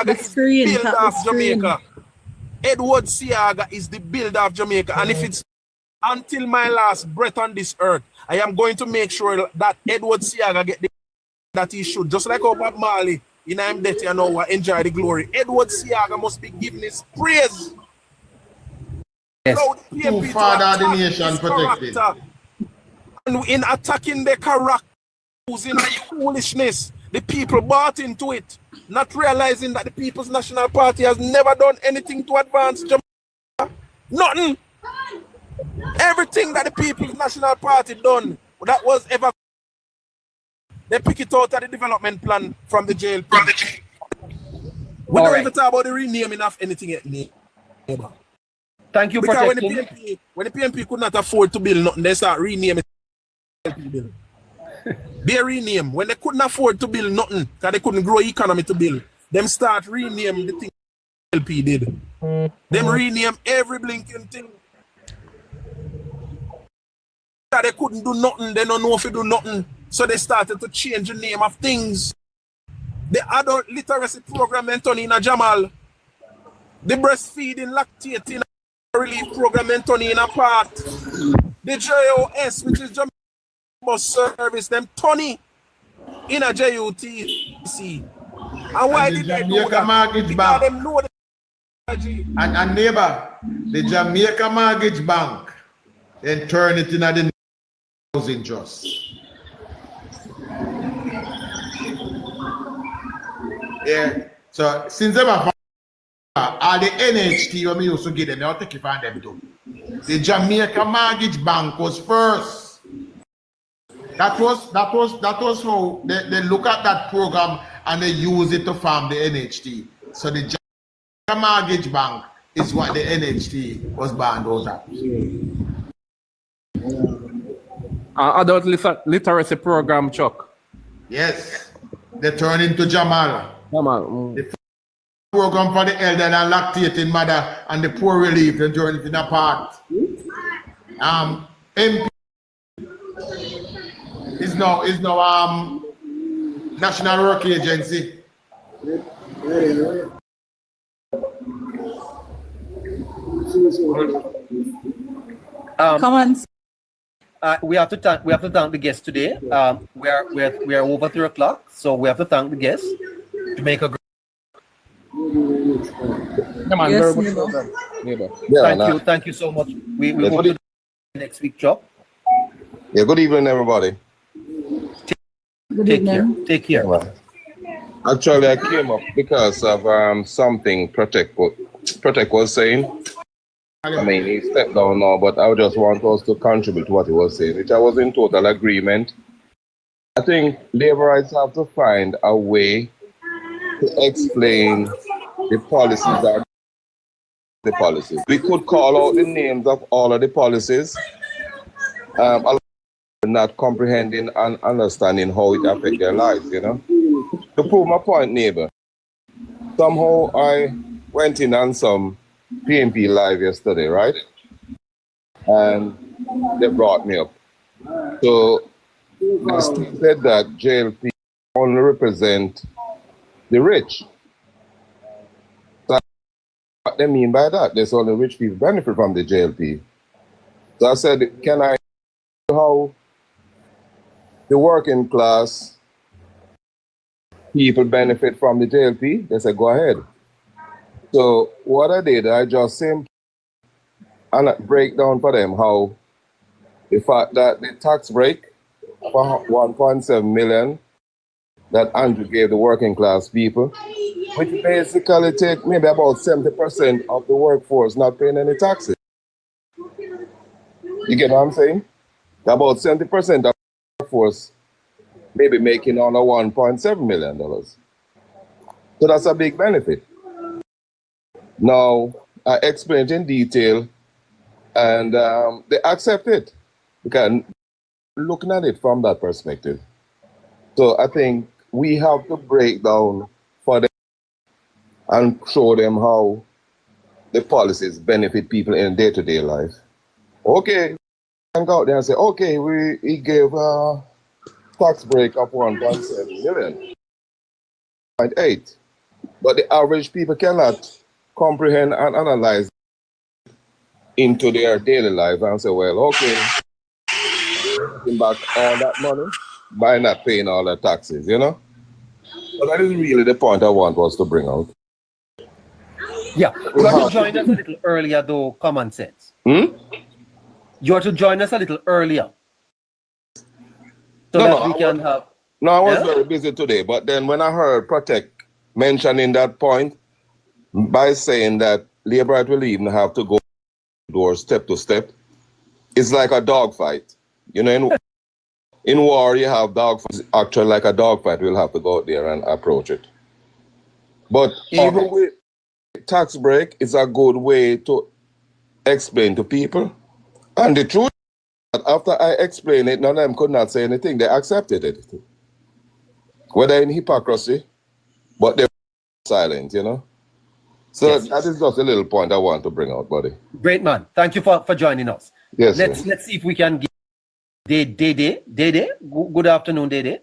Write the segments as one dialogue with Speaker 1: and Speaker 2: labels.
Speaker 1: The screen, tap the screen.
Speaker 2: Jamaica. Edward Siaga is the builder of Jamaica. And if it's until my last breath on this earth, I am going to make sure that Edward Siaga get the that he should. Just like how Bob Marley, in I'm death, you know, enjoy the glory. Edward Siaga must be given his praise.
Speaker 3: Yes.
Speaker 4: Too far the nation protected.
Speaker 2: And in attacking the character, using foolishness, the people bought into it, not realizing that the People's National Party has never done anything to advance Jamaica. Nothing. Everything that the People's National Party done, that was ever, they pick it out of the development plan from the JLP. We don't even talk about the renaming of anything yet. Neighbor.
Speaker 3: Thank you,
Speaker 2: because when the PNP could not afford to build nothing, they start renaming JLP bill. They rename. When they couldn't afford to build nothing, because they couldn't grow economy to build, them start rename the thing JLP did. Them rename every blinking thing. They couldn't do nothing, they don't know if they do nothing. So they started to change the name of things. The adult literacy program went on in a Jamal. The breastfeeding, lactating relief program went on in a part. The JOS, which is Jamaica Bus Service, them Tony in a JUTC. And why did they do that? Because them know the
Speaker 4: and neighbor, the Jamaica Mortgage Bank, then turn it in a the housing trust. Yeah, so since them are all the NHT when we used to get them, I'll take it from them too. The Jamaica Mortgage Bank was first. That was how they look at that program and they use it to farm the NHT. So the Jamaica Mortgage Bank is what the NHT was banned out of.
Speaker 3: Adult literacy program, Chuck.
Speaker 4: Yes, they turn into Jamal. The program for the elder and lactating mother and the poor relief, they turn it in a part. MP is now National Work Agency.
Speaker 1: Come on.
Speaker 3: We have to thank the guests today. We are over 3 o'clock, so we have to thank the guests to make a great.
Speaker 1: Yes,
Speaker 3: Thank you so much. We hope to next week, Chuck.
Speaker 5: Yeah, good evening, everybody.
Speaker 3: Take care.
Speaker 5: Well, actually, I came up because of something Protect was saying. I mean, he stepped down now, but I just want us to contribute to what he was saying, which I was in total agreement. I think labor rights have to find a way to explain the policies that the policies. We could call out the names of all of the policies, not comprehending and understanding how it affects their lives, you know. To prove my point, neighbor, somehow I went in on some PNP live yesterday, right? And they brought me up. So they said that JLP only represent the rich. So what they mean by that? There's only rich people benefit from the JLP. So I said, can I how the working class people benefit from the JLP? They said, go ahead. So what I did, I just simply break down for them how the fact that the tax break for 1.7 million that Andrew gave the working class people, which basically take maybe about 70% of the workforce not paying any taxes. You get what I'm saying? About 70% of the workforce maybe making on $1.7 million. So that's a big benefit. Now, I explained in detail, and they accept it because looking at it from that perspective. So I think we have to break down for them and show them how the policies benefit people in day-to-day life. Okay, and go out there and say, okay, he gave a tax break of 1.7 million, 0.8. But the average people cannot comprehend and analyze into their daily life and say, well, okay, getting back all that money by not paying all the taxes, you know? But that is really the point I want us to bring out.
Speaker 3: Yeah, you are to join us a little earlier, though, common sense. You are to join us a little earlier. So that we can have...
Speaker 5: No, I was very busy today, but then when I heard Protect mentioning that point, by saying that Labour will even have to go door step to step, it's like a dogfight. You know, in war you have dogfights. Actually, like a dogfight, we'll have to go out there and approach it. But even with tax break, it's a good way to explain to people. And the truth is that after I explained it, none of them could not say anything. They accepted it. Whether in hypocrisy, but they were silent, you know. So that is just a little point I want to bring out, buddy.
Speaker 3: Great, man. Thank you for joining us.
Speaker 5: Yes.
Speaker 3: Let's see if we can get Dede. Good afternoon, Dede.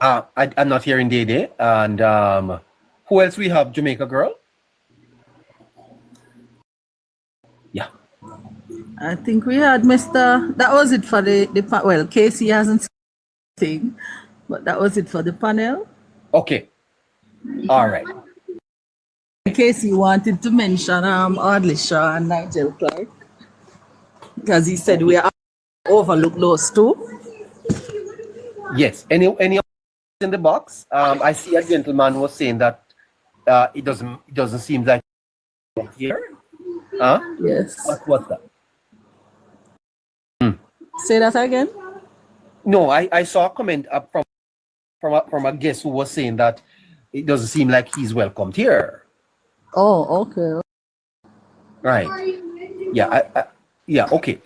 Speaker 3: I'm not hearing Dede. And who else we have? Jamaica girl? Yeah.
Speaker 1: I think we had Mr. That was it for the well, Casey hasn't said anything, but that was it for the panel.
Speaker 3: Okay. All right.
Speaker 1: Casey wanted to mention Audley Shaw and Nigel Clark because he said we are overlook those two.
Speaker 3: Yes. Any in the box? I see a gentleman was saying that it doesn't seem like here.
Speaker 1: Yes.
Speaker 3: What's that?
Speaker 1: Say that again.
Speaker 3: No, I saw a comment up from a guest who was saying that it doesn't seem like he's welcomed here.
Speaker 1: Oh, okay.
Speaker 3: Right. Yeah. Yeah. Okay.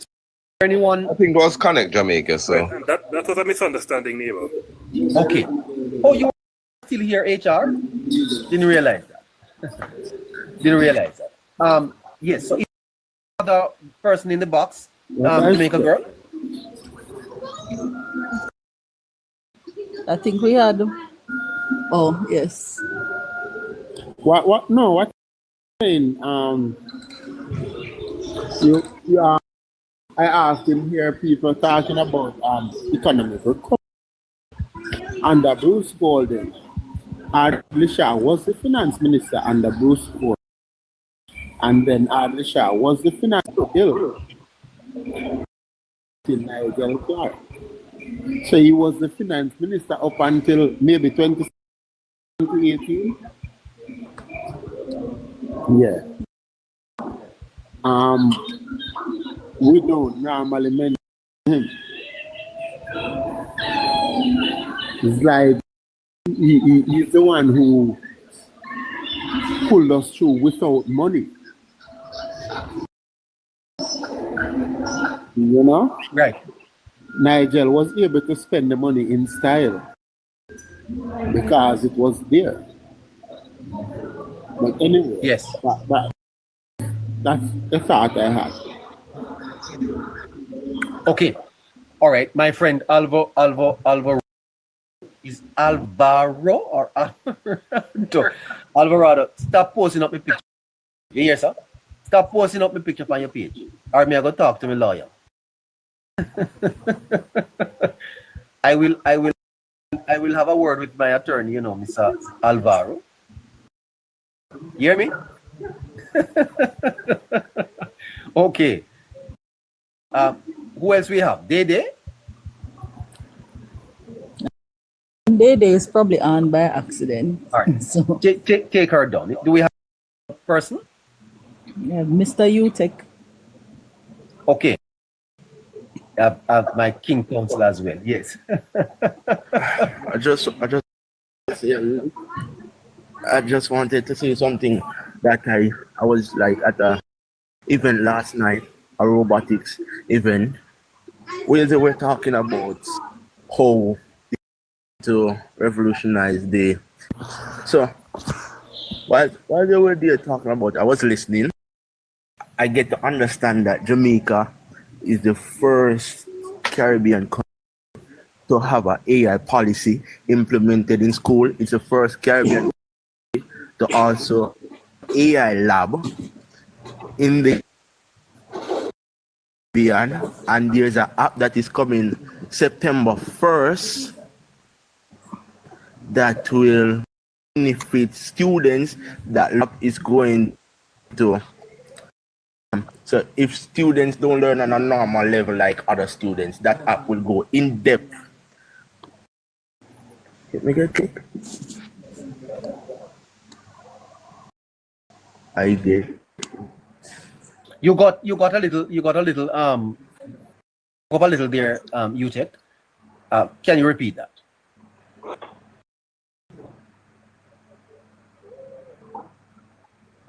Speaker 3: Anyone?
Speaker 5: I think it was Connect Jamaica. So
Speaker 6: that was a misunderstanding, neighbor.
Speaker 3: Okay. Oh, you are still here, HR? Didn't realize that. Yes. So, is the person in the box Jamaica girl?
Speaker 1: I think we had. Oh, yes.
Speaker 7: What? No, what? Saying? I asked him here people talking about economic recovery under Bruce Golden. Audley Shaw was the finance minister under Bruce Golden, and then Audley Shaw was the finance bill till Nigel Clark. So he was the finance minister up until maybe 2018. Yeah. We don't normally mention him. It's like he's the one who pulled us through without money. You know?
Speaker 3: Right.
Speaker 7: Nigel was able to spend the money in style because it was there. But anyway,
Speaker 3: yes,
Speaker 7: that's the thought I had.
Speaker 3: Okay. All right. My friend Alvaro. Is Alvaro or Alvarado? Alvarado, stop posting up my picture. You hear, sir? Stop posting up my picture on your page. Or me I go talk to my lawyer. I will have a word with my attorney, you know, Mr. Alvaro. You hear me? Okay. Who else we have? Dede?
Speaker 1: Dede is probably on by accident.
Speaker 3: All right.
Speaker 1: So
Speaker 3: take her down. Do we have a person?
Speaker 1: yeah, Mr. Utek.
Speaker 3: Okay. I have my king counsel as well. Yes.
Speaker 8: I just wanted to say something that I was like at a event last night, a robotics event, where they were talking about how to revolutionize the. So while they were there talking about, I was listening. I get to understand that Jamaica is the first Caribbean country to have an AI policy implemented in school. It's the first Caribbean to also AI lab in the Caribbean, and there's an app that is coming September 1st that will benefit students. That app is going to so if students don't learn on a normal level like other students, that app will go in depth. Let me get it. I did.
Speaker 3: You got a little there, UTEC. Can you repeat that?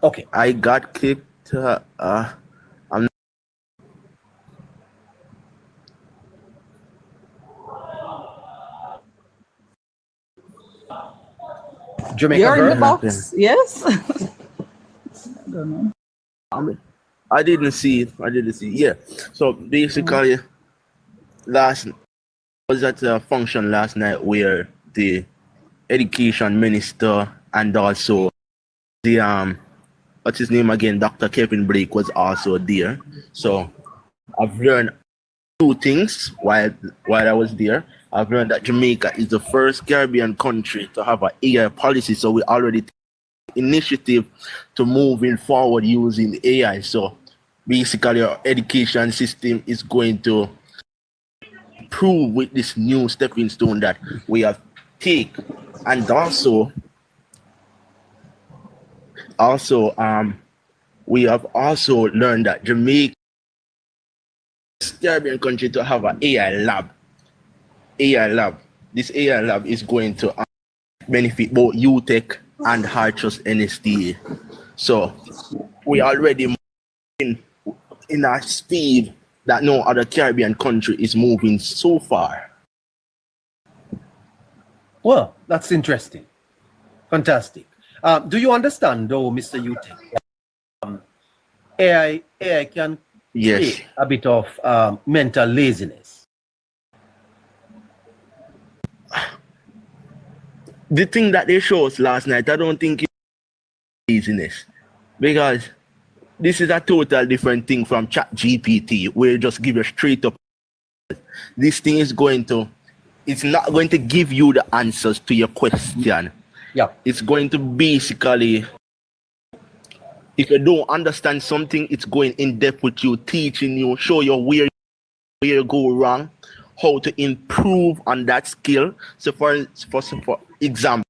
Speaker 3: Okay.
Speaker 8: I got kicked. I'm
Speaker 3: Jamaica
Speaker 1: You're in the
Speaker 3: girl?
Speaker 1: box, yes? I don't know.
Speaker 8: I didn't see it. Yeah. So basically, I was at a function last night where the education minister and also the what's his name again, Dr. Kevin Blake was also there. So I've learned two things while I was there. I've learned that Jamaica is the first Caribbean country to have an AI policy. So we already take initiative to moving forward using AI. So basically our education system is going to improve with this new stepping stone that we have take. And also we have also learned that Jamaica is the Caribbean country to have an AI lab. This AI lab is going to benefit both UTEC and Hard Trust NSTA. So we already in a speed that no other Caribbean country is moving so far.
Speaker 3: Well, that's interesting. Fantastic. Do you understand, though, Mr. UTEC? AI can create a bit of mental laziness.
Speaker 8: The thing that they showed us last night, I don't think it's laziness, because this is a total different thing from ChatGPT, where you just give you straight up. This thing is it's not going to give you the answers to your question.
Speaker 3: Yeah.
Speaker 8: It's going to basically, if you don't understand something, it's going in depth with you, teaching you, show you where you go wrong, how to improve on that skill. So for example,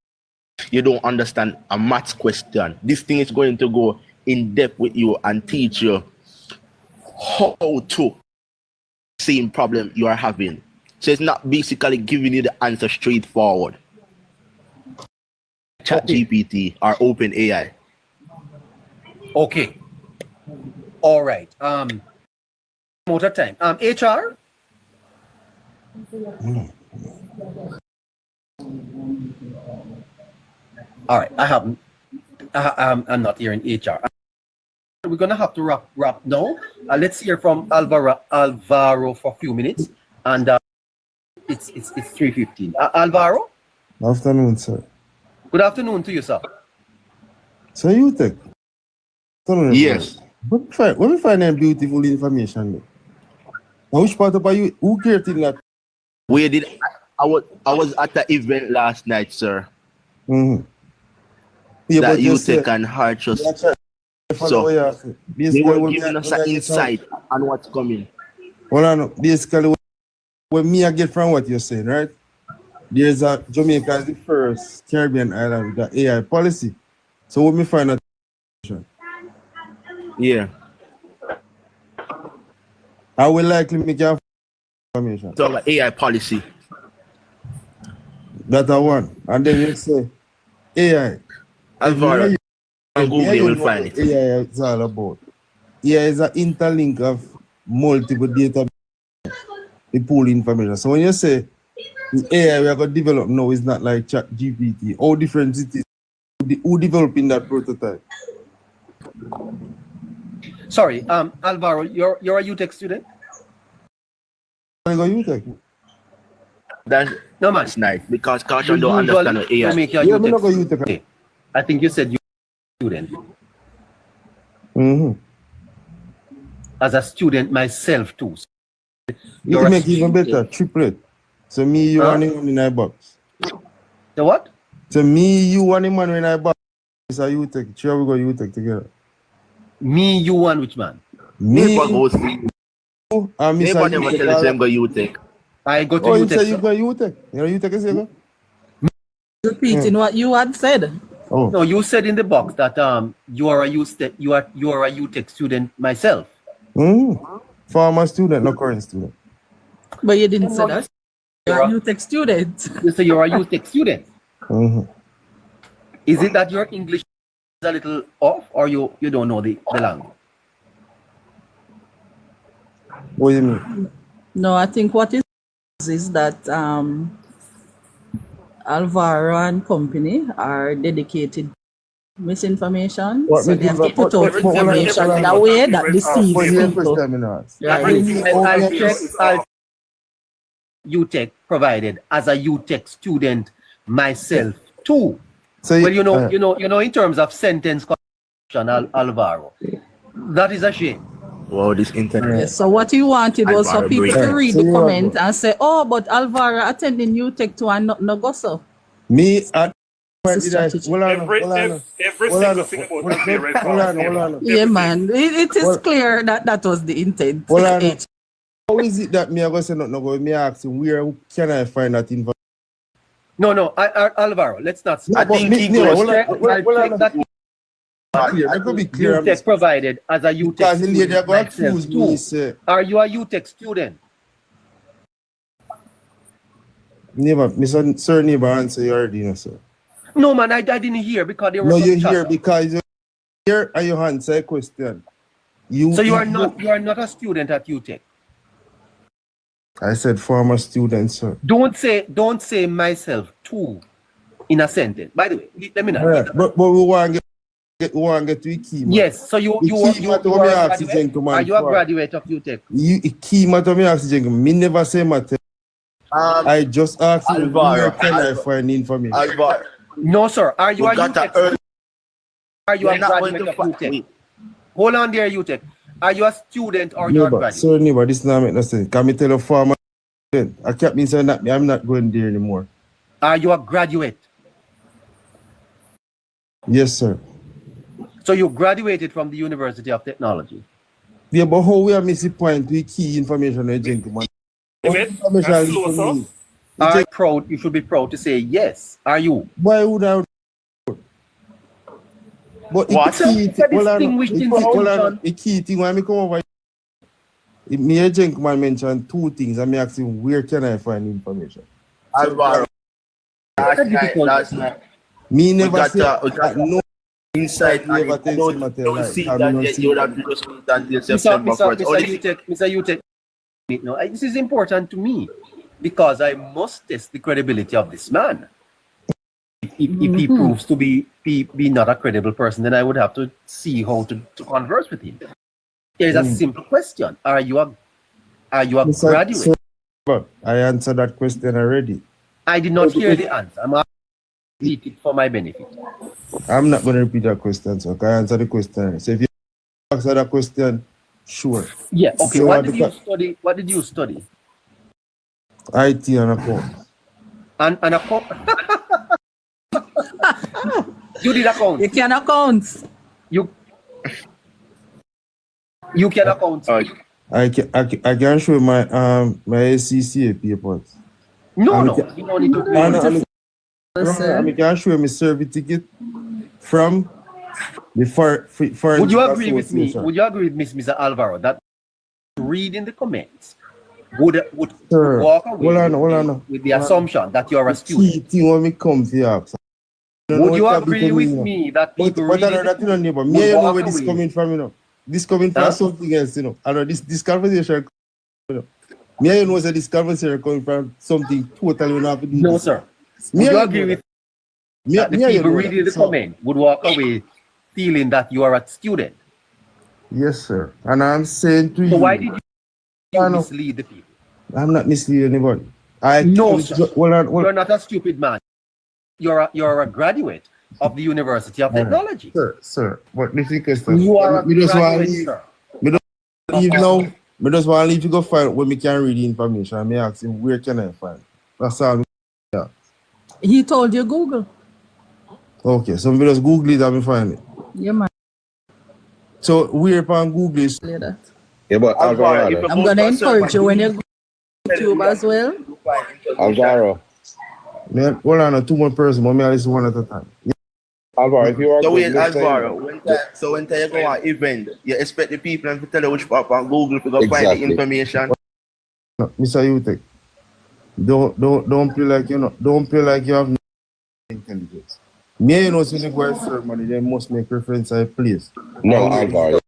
Speaker 8: you don't understand a maths question. This thing is going to go in depth with you and teach you how to same problem you are having. So it's not basically giving you the answer straightforward. ChatGPT or OpenAI.
Speaker 3: Okay. All right. Motor time. HR. All right. I'm not here in HR. We're gonna have to wrap now. Let's hear from Alvaro for a few minutes, and it's 3:15. Alvaro.
Speaker 9: Afternoon, sir.
Speaker 3: Good afternoon to you, sir.
Speaker 9: So you take.
Speaker 8: Yes.
Speaker 9: But when we find that beautiful information, now which part of you who created that?
Speaker 8: Where did I was at the event last night, sir.
Speaker 9: Mm-hmm. Yeah,
Speaker 8: that
Speaker 9: but
Speaker 8: you
Speaker 9: say,
Speaker 8: take and hard trust.
Speaker 9: So
Speaker 8: they were giving us an insight on what's coming.
Speaker 9: Well, I know. Basically, what me I get from what you're saying, right? There's a Jamaica is the first Caribbean island with the AI policy. So when we find out,
Speaker 8: yeah,
Speaker 9: I will likely make your information.
Speaker 8: So like AI policy.
Speaker 9: That's a one. And then you say AI.
Speaker 8: Alvaro, on Google you will find it.
Speaker 9: AI is all about. AI is an interlink of multiple data, the pool information. So when you say the AI we are going to develop now is not like ChatGPT, how different it is. Who developing that prototype?
Speaker 3: Sorry, Alvaro, you're a UTEC student?
Speaker 9: I go UTEC.
Speaker 8: That's
Speaker 3: No, man.
Speaker 8: nice because
Speaker 3: The
Speaker 8: Caution don't
Speaker 3: usual
Speaker 8: understand the AI.
Speaker 3: Jamaica
Speaker 9: Yeah, me not
Speaker 3: UTEC
Speaker 9: go UTEC.
Speaker 3: student. I think you said you student.
Speaker 9: Mm-hmm.
Speaker 3: As a student myself too.
Speaker 9: You
Speaker 3: You're
Speaker 9: can
Speaker 3: a
Speaker 9: make it even
Speaker 3: student.
Speaker 9: better, triplet. So me, you,
Speaker 3: Huh?
Speaker 9: and him in a box.
Speaker 3: The what?
Speaker 9: So me, you, and him in a box. It's a UTEC. Sure, we go UTEC together.
Speaker 3: Me, you, and which man?
Speaker 9: Me,
Speaker 8: Neighbor goes to
Speaker 9: and Mr.
Speaker 8: neighbor never tell us them go you take.
Speaker 3: I go to
Speaker 9: Oh, you
Speaker 3: UTEC.
Speaker 9: say you
Speaker 3: sir.
Speaker 9: go UTEC. You know UTEC is here?
Speaker 1: Repeating what you had said.
Speaker 9: Oh.
Speaker 3: No, you said in the box that you are a UTEC student myself.
Speaker 9: Former student, not current student.
Speaker 1: But you didn't say that. You're a UTEC student.
Speaker 3: You say you're a UTEC student.
Speaker 9: Mm-hmm.
Speaker 3: Is it that your English is a little off, or you don't know the language?
Speaker 9: What do you mean?
Speaker 1: No, I think what is that Alvaro and company are dedicated misinformation.
Speaker 9: What
Speaker 1: So they have to
Speaker 9: make
Speaker 1: put
Speaker 9: you-
Speaker 1: out
Speaker 9: what- what-
Speaker 1: information
Speaker 9: what-
Speaker 1: in a way that deceives
Speaker 9: What is your
Speaker 1: people.
Speaker 9: question, me now ask?
Speaker 1: Right.
Speaker 3: I'll UTEC provided as a UTEC student myself too.
Speaker 9: So
Speaker 3: Well, you know, in terms of sentence construction, Alvaro, that is a shame.
Speaker 8: Wow, this internet.
Speaker 1: Yes, so what you wanted was for
Speaker 8: Alvaro
Speaker 1: people
Speaker 8: Bridge.
Speaker 1: to read
Speaker 9: So
Speaker 1: the
Speaker 9: you
Speaker 1: comment
Speaker 9: want-
Speaker 1: and say, oh, but Alvaro attending UTEC too and no go so.
Speaker 9: Me at
Speaker 1: It's a strategy.
Speaker 6: Every single thing about that they read off.
Speaker 1: Yeah, man. It is
Speaker 9: Well-
Speaker 1: clear that that was the intent.
Speaker 9: Hold on. How is it that me I go say nothing go? Me ask him where can I find that information?
Speaker 3: No, Alvaro, let's not.
Speaker 9: No,
Speaker 3: I
Speaker 9: but
Speaker 3: think
Speaker 9: me-
Speaker 3: he
Speaker 9: no,
Speaker 3: goes
Speaker 9: hold on,
Speaker 3: check-
Speaker 9: hold on,
Speaker 3: I'll
Speaker 9: hold on.
Speaker 3: check that
Speaker 9: I could be clear. on this.
Speaker 3: UTEC provided as a UTEC
Speaker 9: Because the lady
Speaker 3: student
Speaker 9: go accuse
Speaker 3: myself
Speaker 9: me,
Speaker 3: too.
Speaker 9: say,
Speaker 3: Are you a UTEC student?
Speaker 9: neighbor, Mr. Sir Neighbor answer you already, you know, sir.
Speaker 3: No, man, I didn't hear because they were
Speaker 9: No,
Speaker 3: some
Speaker 9: you hear
Speaker 3: chatter.
Speaker 9: because you hear and you answer a question.
Speaker 3: So you are not a student at UTEC.
Speaker 9: I said former student, sir.
Speaker 3: Don't say myself too in a sentence. By the way, let me know.
Speaker 9: Right. But we want to get to the key. Man.
Speaker 3: Yes, so you
Speaker 9: The key matter what me
Speaker 3: are a
Speaker 9: ask the
Speaker 3: graduate?
Speaker 9: gentleman
Speaker 3: Are you a
Speaker 9: for.
Speaker 3: graduate of UTEC?
Speaker 9: The key matter me ask the gentleman. Me never say matter. I just asked you
Speaker 8: Alvaro,
Speaker 9: where can I find the information.
Speaker 8: Alvaro,
Speaker 3: No, sir. Are you
Speaker 8: we
Speaker 3: a
Speaker 8: got
Speaker 3: UTEC?
Speaker 8: to earn.
Speaker 3: Are you a
Speaker 8: We're not going
Speaker 3: graduate
Speaker 8: to
Speaker 3: of UTEC? Hold on there, UTEC. Are you a student or you're a
Speaker 9: Neighbor,
Speaker 3: graduate?
Speaker 9: sir neighbor, this now make no sense. Can me tell a former student? I can't mean saying that I'm not going there anymore.
Speaker 3: Are you a graduate?
Speaker 9: Yes, sir.
Speaker 3: So you graduated from the University of Technology.
Speaker 9: Yeah, but how we are missing point to the key information, gentleman? What
Speaker 6: Amen.
Speaker 9: information
Speaker 6: That's
Speaker 9: is
Speaker 6: slow,
Speaker 9: for
Speaker 6: sir.
Speaker 9: me?
Speaker 3: Are you proud? You should be proud to say yes. Are you?
Speaker 9: Why would I? But the
Speaker 8: What?
Speaker 9: key
Speaker 3: It's a
Speaker 9: thing, hold on,
Speaker 3: distinguished
Speaker 9: hold on,
Speaker 3: institution.
Speaker 9: the key thing when I come over, me a gentleman mentioned two things, and me ask him where can I find information.
Speaker 8: Alvaro, last night,
Speaker 9: Me
Speaker 8: we
Speaker 9: never
Speaker 8: got
Speaker 9: say no
Speaker 8: inside
Speaker 9: You ever
Speaker 8: and
Speaker 9: tell
Speaker 8: don't,
Speaker 9: somebody
Speaker 8: don't
Speaker 9: like,
Speaker 8: see
Speaker 9: I
Speaker 8: that
Speaker 9: don't
Speaker 8: yet.
Speaker 9: see
Speaker 8: You would
Speaker 9: that.
Speaker 8: have to just wait until September 1st.
Speaker 3: Mr. UTEC, no, this is important to me because I must test the credibility of this man. If he proves to be not a credible person, then I would have to see how to converse with him. Here's a simple question: Are you a
Speaker 9: Mr.
Speaker 3: graduate?
Speaker 9: Sir, but I answered that question already.
Speaker 3: I did not hear the answer. I'm asking you to repeat it for my benefit.
Speaker 9: I'm not going to repeat that question, so I answer the question. So if you answer that question, sure.
Speaker 3: Yeah. Okay.
Speaker 9: So
Speaker 3: What did you study? What did you study?
Speaker 9: IT and account.
Speaker 3: And account. You did account.
Speaker 1: You can account.
Speaker 3: You can account.
Speaker 9: I can show my my SCCA papers.
Speaker 3: No,
Speaker 9: And
Speaker 3: you don't need to.
Speaker 9: I can show my service ticket from the foreign.
Speaker 3: Would you agree with me?
Speaker 9: Association.
Speaker 3: Would you agree with Mr. Alvaro that reading the comments would
Speaker 9: Sir,
Speaker 3: walk away
Speaker 9: hold on.
Speaker 3: with the assumption that you're a
Speaker 9: Key
Speaker 3: student?
Speaker 9: thing when me come to you.
Speaker 3: Would you agree with me that people
Speaker 9: But
Speaker 3: reading
Speaker 9: that you know, neighbor.
Speaker 3: would
Speaker 9: Me, you know
Speaker 3: walk
Speaker 9: where this
Speaker 3: away?
Speaker 9: coming from, you know. This coming from
Speaker 3: Huh?
Speaker 9: something else, you know. I know this conversation, you know. Me, you know, say this conversation coming from something totally not to do.
Speaker 3: No,
Speaker 9: this.
Speaker 3: sir.
Speaker 9: Me,
Speaker 3: Would you
Speaker 9: I
Speaker 3: agree
Speaker 9: know
Speaker 3: with
Speaker 9: Me,
Speaker 3: that the
Speaker 9: me, I
Speaker 3: people
Speaker 9: know
Speaker 3: reading
Speaker 9: that.
Speaker 3: the
Speaker 9: So,
Speaker 3: comment would walk away feeling that you are a student?
Speaker 9: yes, sir. And I'm saying to
Speaker 3: So
Speaker 9: you,
Speaker 3: why did you
Speaker 9: I know.
Speaker 3: mislead the people?
Speaker 9: I'm not misleading anybody.
Speaker 3: No, sir.
Speaker 9: Hold on.
Speaker 3: You're not a stupid man. You're a graduate of the University of Technology.
Speaker 9: Sir. But this is question.
Speaker 3: You are a
Speaker 9: Me just want
Speaker 3: graduate,
Speaker 9: to leave.
Speaker 3: sir.
Speaker 9: Me don't leave now. Me just want to leave to go find where me can read the information. I may ask him where can I find. That's all. Yeah.
Speaker 1: He told you Google.
Speaker 9: Okay, so me just Google it and me find it.
Speaker 1: Yeah, man.
Speaker 9: So where upon Google is
Speaker 1: Play that.
Speaker 5: Yeah, but Alvaro.
Speaker 1: I'm gonna encourage you when you go to YouTube as well.
Speaker 5: Alvaro.
Speaker 9: man, hold on, 2 more person, but me I listen one at a time. Yeah.
Speaker 5: Alvaro, if you are
Speaker 8: So
Speaker 5: good,
Speaker 8: wait,
Speaker 5: listen.
Speaker 8: Alvaro, when you go on event, you expect the people to tell you which part on Google to go find the
Speaker 5: Exactly.
Speaker 8: information.
Speaker 9: No, Mr. Utek, don't play like you have no intelligence. Me, you know, so they go and serve money, they must make reference to a place.
Speaker 5: No, Alvaro.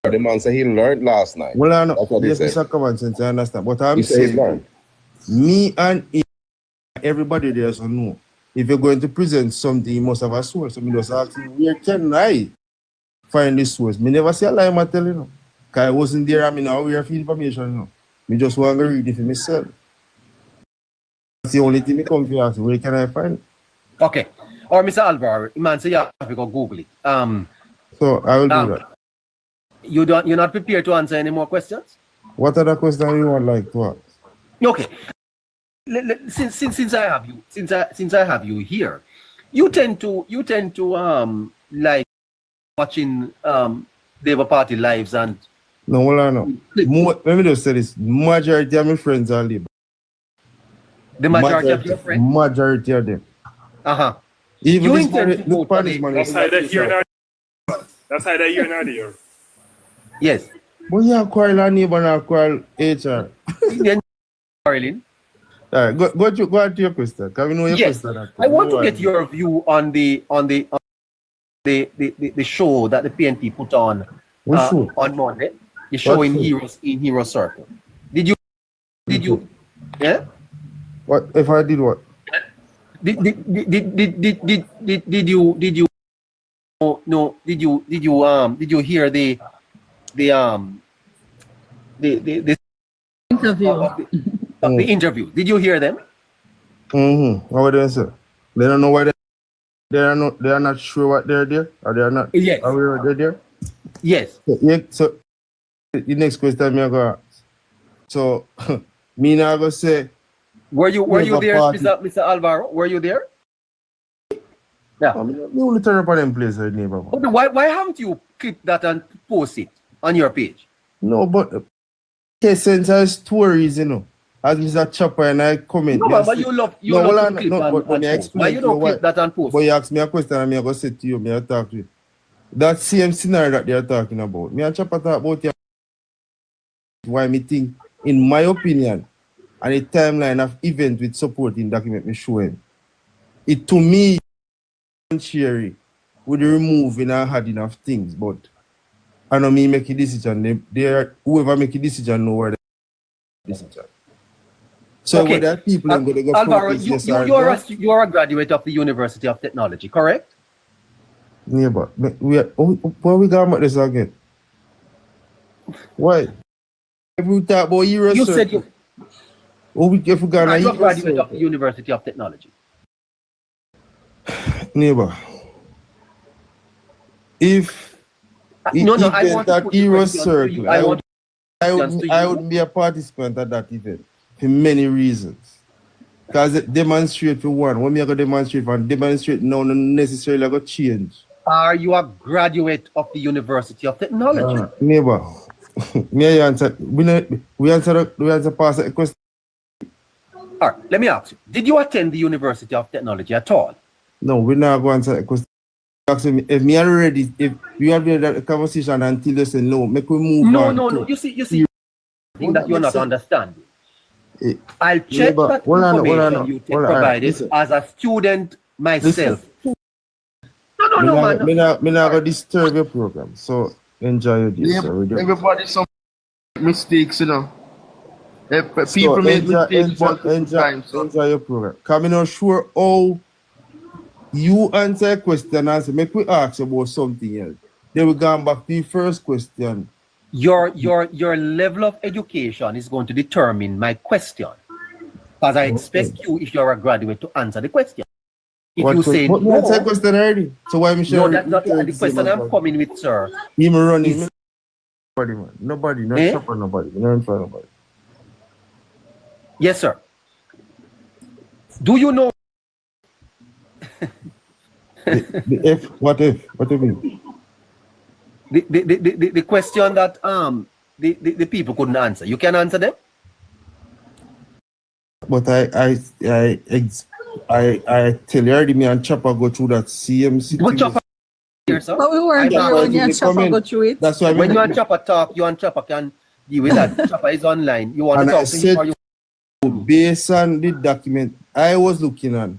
Speaker 5: The man said he learned last night.
Speaker 9: Well, I know,
Speaker 5: That's what he
Speaker 9: yes,
Speaker 5: said.
Speaker 9: Mr. Common Sense, I understand. But I'm
Speaker 5: He said he
Speaker 9: saying,
Speaker 5: learned.
Speaker 9: me and him, everybody there so know. If you're going to present something, you must have a source. So me just ask him, where can I find this source? Me never say a lie, I tell you. No. Because I wasn't there, I mean, now we have information. You know. Me just want to read it for myself. That's the only thing me come to ask, where can I find it?
Speaker 3: Okay. Or Mr. Alvaro, man, say you have to go Google it.
Speaker 9: So I will do that.
Speaker 3: You're not prepared to answer any more questions?
Speaker 9: What other question you would like to ask?
Speaker 3: Okay. Since I have you here, you tend to like watching Labour Party lives and
Speaker 9: No, hold on now. Let me just say this. Majority of my friends are Labour.
Speaker 3: the majority of your friends.
Speaker 9: Majority of them.
Speaker 3: Uh-huh.
Speaker 9: Even
Speaker 3: You
Speaker 9: this
Speaker 3: intend
Speaker 9: money,
Speaker 3: to
Speaker 9: the
Speaker 3: vote for
Speaker 9: Spanish
Speaker 3: the-
Speaker 9: money.
Speaker 6: That's either here nor That's either here nor there.
Speaker 3: Yes.
Speaker 9: But you have quarrel and neighbor and quarrel HR.
Speaker 3: Then, Caroline,
Speaker 9: All right, go to your question. Can we know your
Speaker 3: yes,
Speaker 9: question?
Speaker 3: I want to get your view on the show that the PNP put on
Speaker 9: What show?
Speaker 3: on Monday. The show
Speaker 9: What
Speaker 3: in
Speaker 9: show?
Speaker 3: Hero Circle. Did you yeah?
Speaker 9: What if I did what?
Speaker 3: Did you hear the
Speaker 1: Interview.
Speaker 3: the interview? Did you hear them?
Speaker 9: What would they say? They don't know why they are not sure what they're there, or they are not
Speaker 3: Yes.
Speaker 9: aware they're there.
Speaker 3: Yes.
Speaker 9: Yeah, so the next question me go ask. So me now go say,
Speaker 3: Were you
Speaker 9: Labour
Speaker 3: there,
Speaker 9: Party.
Speaker 3: Mr. Alvaro? Were you there? Yeah.
Speaker 9: me only turn up on them place right neighbor.
Speaker 3: But why haven't you clipped that and post it on your page?
Speaker 9: No, but since I stories, you know, as Mr. Chopper and I comment.
Speaker 3: No, but you love
Speaker 9: No, hold
Speaker 3: to
Speaker 9: on,
Speaker 3: clip
Speaker 9: no,
Speaker 3: and
Speaker 9: but me
Speaker 3: post.
Speaker 9: explain
Speaker 3: Why
Speaker 9: to
Speaker 3: you
Speaker 9: you
Speaker 3: don't
Speaker 9: why-
Speaker 3: clip that and post?
Speaker 9: But you ask me a question and me I go say to you, me I talk to you. That same scenario that they are talking about. Me and Chopper talk about why me think, in my opinion, and a timeline of event with supporting document me show him. It to me, cherry with the removing and adding of things, but I know me make a decision. They are, whoever make a decision know where the decision. So
Speaker 3: Okay.
Speaker 9: whether people are going to go
Speaker 3: Alvaro,
Speaker 9: protest, yes
Speaker 3: you
Speaker 9: or
Speaker 3: are
Speaker 9: no,
Speaker 3: you are a graduate of the University of Technology, correct?
Speaker 9: yeah, but we are, where we got about this again? Why? If we talk about Euro
Speaker 3: You said
Speaker 9: circle,
Speaker 3: you
Speaker 9: if we got
Speaker 3: are
Speaker 9: a
Speaker 3: a
Speaker 9: Euro
Speaker 3: graduate of the
Speaker 9: circle,
Speaker 3: University of Technology.
Speaker 9: neighbor, if
Speaker 3: No, I
Speaker 9: event
Speaker 3: want to
Speaker 9: at
Speaker 3: put the
Speaker 9: Euro
Speaker 3: questions to you.
Speaker 9: circle,
Speaker 3: I want questions to
Speaker 9: I
Speaker 3: you.
Speaker 9: wouldn't be a participant at that event for many reasons. Because it demonstrate for one, when me go demonstrate and demonstrate now not necessarily go change.
Speaker 3: Are you a graduate of the University of Technology?
Speaker 9: Neighbor, me answer. We answer pass a question.
Speaker 3: All right, let me ask you. Did you attend the University of Technology at all?
Speaker 9: No, we're not going to answer a question. Ask me, if me already, if you have that conversation until you say no, make we move on.
Speaker 3: No. You see, thing that you're not understanding.
Speaker 9: Eh,
Speaker 3: I'll check
Speaker 9: neighbor,
Speaker 3: that
Speaker 9: hold on,
Speaker 3: information you provided
Speaker 9: listen.
Speaker 3: as a student myself. No, man.
Speaker 9: Me not gonna disturb your program. So enjoy your day.
Speaker 8: Yeah,
Speaker 9: sir. We do.
Speaker 8: everybody some mistakes, you know. People
Speaker 9: So
Speaker 8: make mistakes multiple times. So.
Speaker 9: enjoy your program. Come not sure how you answer a question and say, make we ask you about something else. Then we go back to the first question.
Speaker 3: Your level of education is going to determine my question. Because I expect you, if you're a graduate, to answer the question. If
Speaker 9: What
Speaker 3: you
Speaker 9: que-
Speaker 3: say
Speaker 9: but me
Speaker 3: no,
Speaker 9: answer question already. So why me
Speaker 3: no,
Speaker 9: share
Speaker 3: that's not the question I'm coming with, sir.
Speaker 9: Him running.
Speaker 3: Is-
Speaker 9: Nobody, man. Nobody. Not
Speaker 3: Eh?
Speaker 9: shop on nobody. Not in front of nobody.
Speaker 3: Yes, sir. Do you know?
Speaker 9: The F. What F? What do you mean?
Speaker 3: The question that the people couldn't answer. You can answer them?
Speaker 9: But I tell you already, me and Chopper go through that same
Speaker 3: What
Speaker 9: situation.
Speaker 3: Chopper here, sir?
Speaker 1: But we weren't
Speaker 3: I'm
Speaker 1: here when you and
Speaker 9: asking
Speaker 1: Chopper
Speaker 9: you
Speaker 1: go through it.
Speaker 9: That's why
Speaker 3: When you and Chopper talk, you and Chopper can deal with that. Chopper is online. You want
Speaker 9: And
Speaker 3: to
Speaker 9: I
Speaker 3: talk to him
Speaker 9: said-
Speaker 3: or you?
Speaker 9: based on the document I was looking at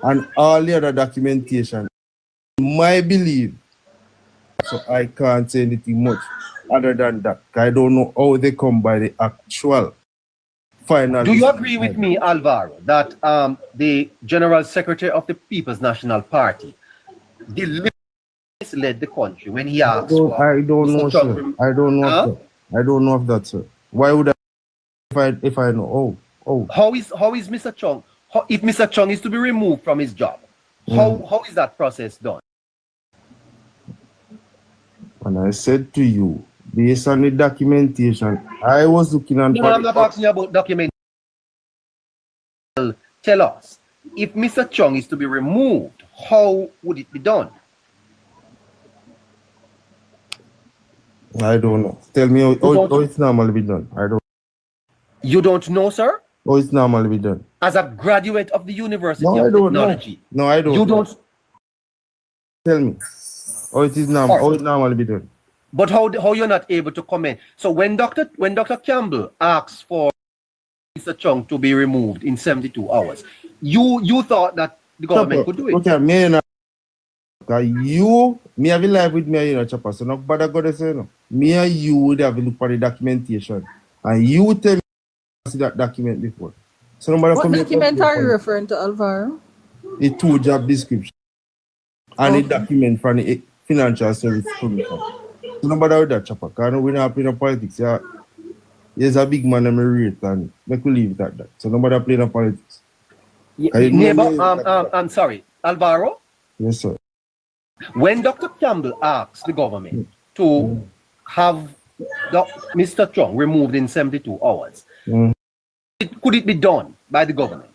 Speaker 9: and all the other documentation, my belief, so I can't say anything much other than that. I don't know how they come by the actual final.
Speaker 3: Do you agree with me, Alvaro, that the General Secretary of the People's National Party deliberately misled the country when he asked for?
Speaker 9: I don't know,
Speaker 3: Mr.
Speaker 9: sir.
Speaker 3: Trump-
Speaker 9: I don't know.
Speaker 3: Huh?
Speaker 9: Sir. I don't know of that, sir. Why would I if I know? Oh.
Speaker 3: How is Mr. Chung? If Mr. Chung is to be removed from his job, how is that process done?
Speaker 9: And I said to you, based on the documentation, I was looking at.
Speaker 3: No, I'm not asking you about document. Tell us, if Mr. Chung is to be removed, how would it be done?
Speaker 9: I don't know. Tell me how it's normally be done. I don't.
Speaker 3: You don't know, sir?
Speaker 9: How it's normally be done.
Speaker 3: As a graduate of the University
Speaker 9: No, I
Speaker 3: of
Speaker 9: don't know.
Speaker 3: Technology.
Speaker 9: No, I don't.
Speaker 3: You
Speaker 9: know.
Speaker 3: don't.
Speaker 9: Tell me. How it is normal. How it normally be done.
Speaker 3: But how you're not able to comment? So when Dr. Campbell asks for Mr. Chung to be removed in 72 hours, you thought that the government could do it.
Speaker 9: Okay, me and me have a life with me, you know, Chopper. So no bother go to say no. Me and you would have a look for the documentation, and you tell me to see that document before. So no matter
Speaker 1: What document are you referring to, Alvaro?
Speaker 9: The 2 job description and the document from the financial service commission. So no matter with that, Chopper. Because we're not playing in politics. Yeah, he's a big man and me rate, and make we leave it at that. So no matter playing in politics.
Speaker 3: Neighbor, I'm sorry, Alvaro.
Speaker 9: Yes, sir.
Speaker 3: When Dr. Campbell asked the government to have Mr. Chung removed in 72 hours, could it be done by the government?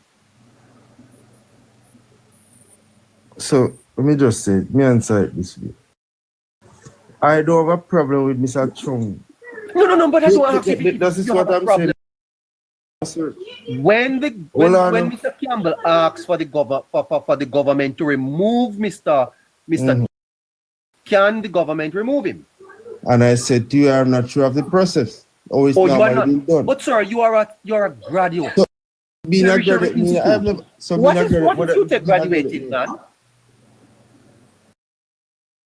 Speaker 9: So let me just say, me answer it this way. I don't have a problem with Mr. Chung.
Speaker 3: No, but I don't ask if
Speaker 9: This is
Speaker 3: you
Speaker 9: what
Speaker 3: have a
Speaker 9: I'm
Speaker 3: problem.
Speaker 9: saying. Sir.
Speaker 3: When Mr. Campbell asks for the government to remove Mr. Can the government remove him?
Speaker 9: And I said to you, I'm not sure of the process. How it's
Speaker 3: You are
Speaker 9: normally
Speaker 3: not.
Speaker 9: been done.
Speaker 3: But sir, you are a graduate.
Speaker 9: So, being a
Speaker 3: Very sure
Speaker 9: graduate,
Speaker 3: institute.
Speaker 9: I have never, so
Speaker 3: What
Speaker 9: being a
Speaker 3: if
Speaker 9: graduate,
Speaker 3: you take graduated, man?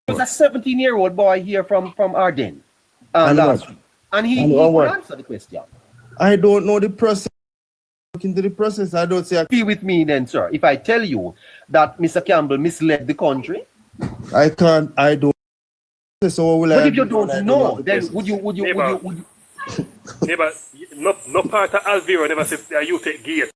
Speaker 3: There was a 17-year-old boy here from Arden last week, and he could answer the question.
Speaker 9: I don't know the process. Look into the process. I don't say.
Speaker 3: Be with me then, sir. If I tell you that Mr. Campbell misled the country,
Speaker 9: I can't. I don't. So will
Speaker 3: but
Speaker 9: I
Speaker 3: if you don't know, then
Speaker 9: process?
Speaker 3: would you?
Speaker 6: Neighbor, no part of Alvaro never said that you take gear.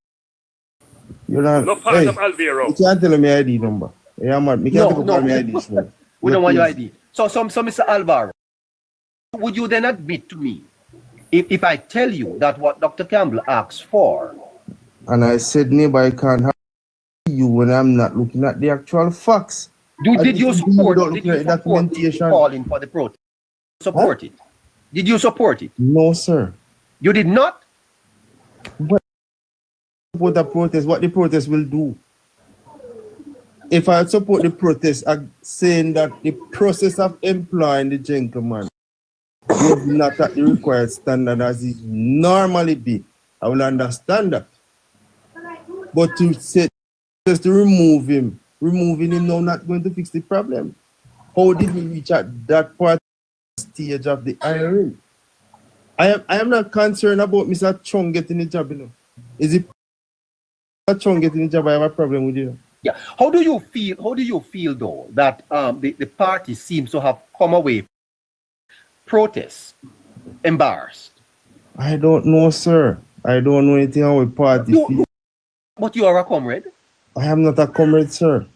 Speaker 9: You're not.
Speaker 6: No part of Alvaro.
Speaker 9: You can't tell me ID number. Yeah, man. Me can't tell me ID. Sir.
Speaker 3: We don't want your ID. So Mr. Alvaro, would you then admit to me if I tell you that what Dr. Campbell asked for?
Speaker 9: And I said, neighbor, I can't have you when I'm not looking at the actual facts.
Speaker 3: Did you support
Speaker 9: documentation?
Speaker 3: Calling for the protest? Support it? Did you support it?
Speaker 9: No, sir.
Speaker 3: You did not?
Speaker 9: What support the protest? What the protest will do? If I support the protest, I'm saying that the process of employing the gentleman is not at the required standard as it normally be, I will understand that. But to say just to removing him now not going to fix the problem. How did we reach at that part stage of the hiring? I am not concerned about Mr. Chung getting the job, you know. Is it Mr. Chung getting the job? I have a problem with you.
Speaker 3: Yeah. How do you feel though that the party seems to have come away from protests embarrassed?
Speaker 9: I don't know, sir. I don't know anything how a party feels.
Speaker 3: But you are a comrade.
Speaker 9: I am not a comrade, sir.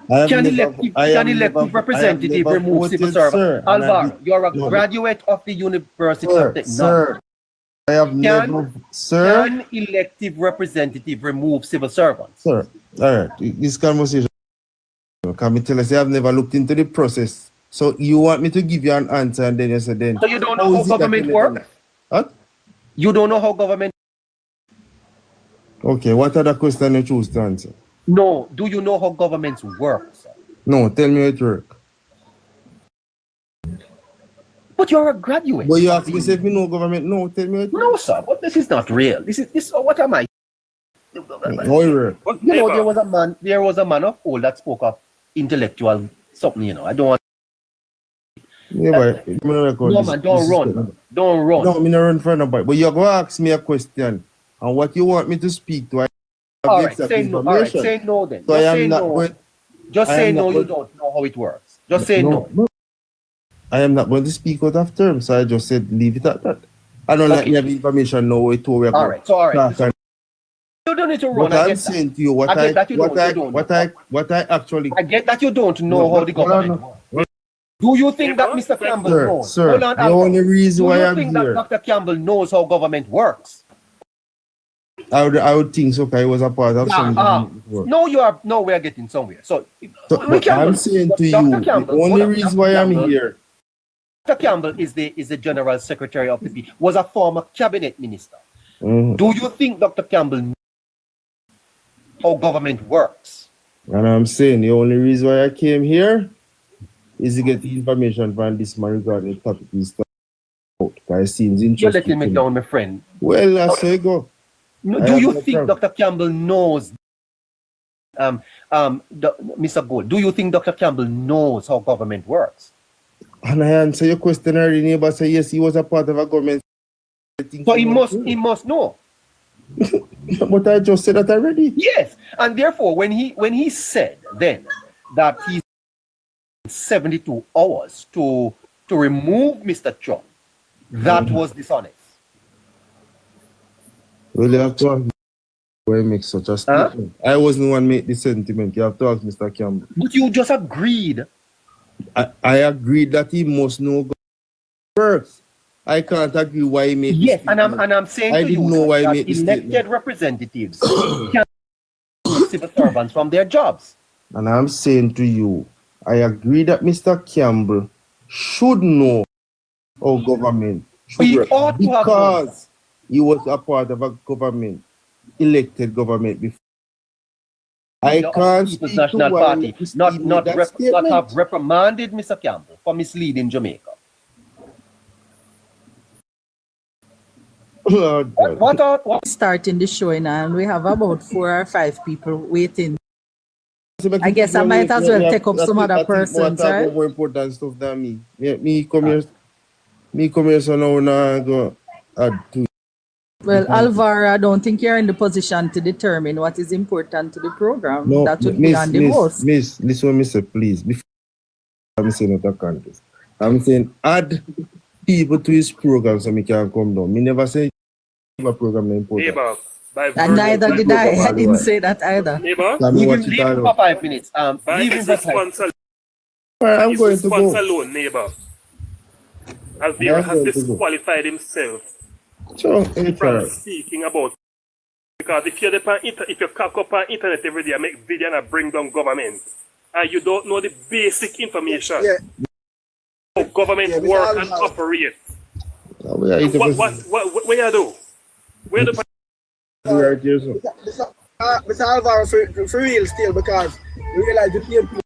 Speaker 3: Can elective representative remove civil servant? Alvaro, you're a graduate of the University of Technology.
Speaker 9: Sir, I have never, sir.
Speaker 3: Can elective representative remove civil servants?
Speaker 9: Sir, all right, this conversation, can me tell us I have never looked into the process. So you want me to give you an answer and then you say then.
Speaker 3: So you don't know how government works?
Speaker 9: What?
Speaker 3: You don't know how government.
Speaker 9: Okay, what other question you choose to answer?
Speaker 3: No, do you know how governments work, sir?
Speaker 9: No, tell me how it work.
Speaker 3: But you're a graduate.
Speaker 9: But you ask me if you know government. No, tell me how it work.
Speaker 3: No, sir, but this is not real. This what am I?
Speaker 9: How it work?
Speaker 3: You know, there was a man of old that spoke of intellectual something, you know. I don't want.
Speaker 9: Yeah, but
Speaker 3: no, man, don't run. Don't run.
Speaker 9: No, I'm not run for nobody. But you're going to ask me a question. And what you want me to speak to, I have
Speaker 3: all
Speaker 9: the
Speaker 3: right,
Speaker 9: exact
Speaker 3: say no. All right, say no then.
Speaker 9: So
Speaker 3: just
Speaker 9: I am
Speaker 3: say
Speaker 9: not
Speaker 3: no.
Speaker 9: going,
Speaker 3: just
Speaker 9: I
Speaker 3: say
Speaker 9: am
Speaker 3: no,
Speaker 9: not
Speaker 3: you
Speaker 9: going,
Speaker 3: don't know how it works. Just say no.
Speaker 9: I am not going to speak out of term, so I just said leave it at that. I don't like me have information now. All
Speaker 3: right, so all right. So you don't need to run.
Speaker 9: What I'm saying to you, what I actually.
Speaker 3: I get that you don't know how the government works. Do you think that Mr. Campbell knows?
Speaker 9: Sir,
Speaker 3: hold on,
Speaker 9: the only reason why I'm
Speaker 3: here. Do you think
Speaker 9: here,
Speaker 3: that Dr. Campbell knows how government works?
Speaker 9: I would think so, because he was a part of something.
Speaker 3: No, you are. No, we are getting somewhere. So
Speaker 9: I'm saying to you, the only reason why I'm here.
Speaker 3: Dr. Campbell is the General Secretary of the P. Was a former cabinet minister. Do you think Dr. Campbell knows how government works?
Speaker 9: And I'm saying the only reason why I came here is to get the information from this man regarding the topic he's talking about. Because it seems interesting.
Speaker 3: You're letting me down, my friend.
Speaker 9: Well, that's how you go.
Speaker 3: No, do you think Dr. Campbell knows, Mr. Gold, do you think Dr. Campbell knows how government works?
Speaker 9: And I answer your question already, neighbor. Say yes, he was a part of a government.
Speaker 3: So he must know.
Speaker 9: But I just said that already.
Speaker 3: Yes, and therefore, when he said then that he 72 hours to remove Mr. Trump, that was dishonest.
Speaker 9: Well, you have to ask why make such a statement. I wasn't the one make the sentiment. You have to ask Mr. Campbell.
Speaker 3: But you just agreed.
Speaker 9: I agreed that he must know first. I can't agree why he made.
Speaker 3: Yes, and I'm saying
Speaker 9: I
Speaker 3: to
Speaker 9: didn't
Speaker 3: you
Speaker 9: know why
Speaker 3: that
Speaker 9: he made this
Speaker 3: elected
Speaker 9: statement.
Speaker 3: representatives can remove civil servants from their jobs.
Speaker 9: And I'm saying to you, I agree that Mr. Campbell should know how government should work,
Speaker 3: ought to have known.
Speaker 9: because he was a part of a government, elected government before. I can't speak to
Speaker 3: National
Speaker 9: why
Speaker 3: Party not
Speaker 9: statement.
Speaker 3: have reprimanded Mr. Campbell for misleading Jamaica.
Speaker 9: Lord God.
Speaker 3: What?
Speaker 1: Starting the show now, and we have about 4 or 5 people waiting. I guess I might as well take up some other persons, right?
Speaker 9: More important stuff than me. Me come here, so now I go add to.
Speaker 1: Well, Alvaro, I don't think you're in the position to determine what is important to the program.
Speaker 9: No,
Speaker 1: that would be on the host.
Speaker 9: Miss, listen what me say, please. Before I'm saying not a contest. I'm saying add people to his program so me can come down. Me never say my program is important.
Speaker 1: And neither did I. I didn't say that either.
Speaker 3: Leave him for 5 minutes. Leave him for 5 minutes.
Speaker 9: I'm going to go.
Speaker 6: alone, neighbor. Alvira has disqualified himself from speaking about, because if you cock up on internet every day and make video and bring down government, and you don't know the basic information how government work and operate, what you do? Where the
Speaker 10: Mr. Alvaro for real still, because we realize the PNP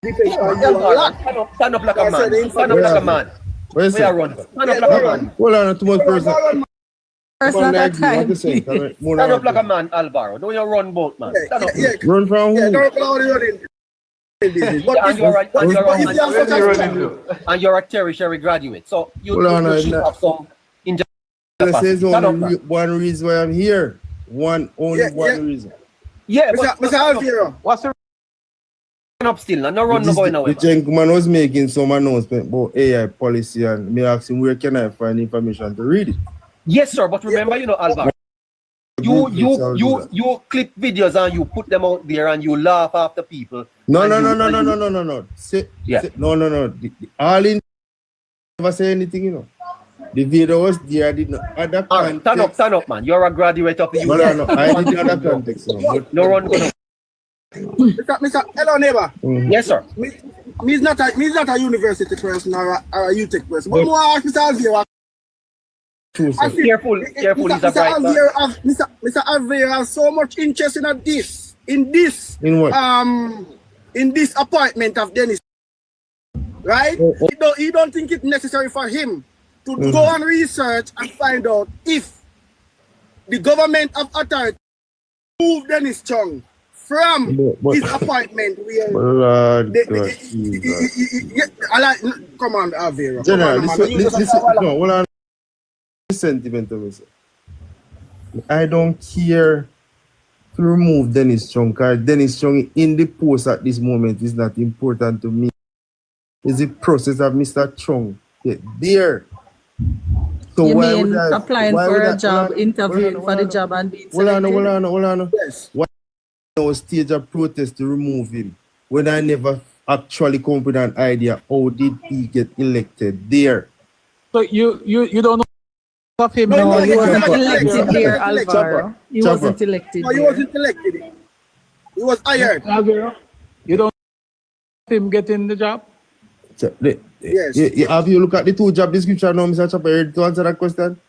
Speaker 10: depends on you a lot.
Speaker 3: Stand up like a man. Stand up like a man.
Speaker 9: Where is it?
Speaker 3: Stand up like a man.
Speaker 9: Hold on, too much person.
Speaker 1: Person at a time.
Speaker 3: Stand up like a man, Alvaro. Don't you run both, man. Stand up.
Speaker 9: Run from who?
Speaker 10: Don't allow the running.
Speaker 3: And you're a tertiary graduate, so you should have some.
Speaker 9: There's only one reason why I'm here. One reason.
Speaker 3: Yeah,
Speaker 10: Mr. Alvaro.
Speaker 3: What's the up still? No run, no going away.
Speaker 9: The gentleman was making some announcement about AI policy, and me asked him where can I find information to read it.
Speaker 3: Yes, sir. But remember, Alvaro, you you clip videos and you put them out there and you laugh after people.
Speaker 9: No.
Speaker 3: No.
Speaker 9: No.
Speaker 3: Yeah.
Speaker 9: No. All in never say anything, you know. The video was there, I did not other
Speaker 3: All right,
Speaker 9: context.
Speaker 3: stand up, man. You're a graduate of the
Speaker 9: No, I did other context.
Speaker 3: No run gonna.
Speaker 10: Mr. Hello, neighbor.
Speaker 3: Yes, sir.
Speaker 10: Me is not a university person or a UTech person. But more ask Mr. Alvier.
Speaker 3: Careful, he's a bright man.
Speaker 10: Mr. Alvier has so much interest in this. In
Speaker 9: what?
Speaker 10: In this appointment of Dennis. Right? He don't think it necessary for him to go and research and find out if the government of authority move Dennis Chung from his appointment where come on, Avera.
Speaker 9: General, sentiment of it. I don't care to remove Dennis Chung, because Dennis Chung in the post at this moment is not important to me. It's the process of Mr. Chung get there. So
Speaker 1: You
Speaker 9: why
Speaker 1: mean
Speaker 9: would I,
Speaker 1: applying
Speaker 9: why
Speaker 1: for
Speaker 9: would
Speaker 1: a
Speaker 9: I,
Speaker 1: job, interviewing for the job and being
Speaker 9: hold
Speaker 1: selected?
Speaker 9: on.
Speaker 10: Yes.
Speaker 9: Why no stage a protest to remove him when I never actually come up with an idea how did he get elected there?
Speaker 2: So you don't know of him?
Speaker 1: No, he wasn't
Speaker 10: Chopper.
Speaker 1: elected there, Alvaro. He
Speaker 9: Chopper.
Speaker 1: wasn't elected
Speaker 10: No, he
Speaker 1: there.
Speaker 10: wasn't elected. He was hired.
Speaker 2: Alvaro, you don't know him getting the job?
Speaker 10: Yes.
Speaker 9: Have you look at the two job description now, Mr. Chopper, ready to answer that question?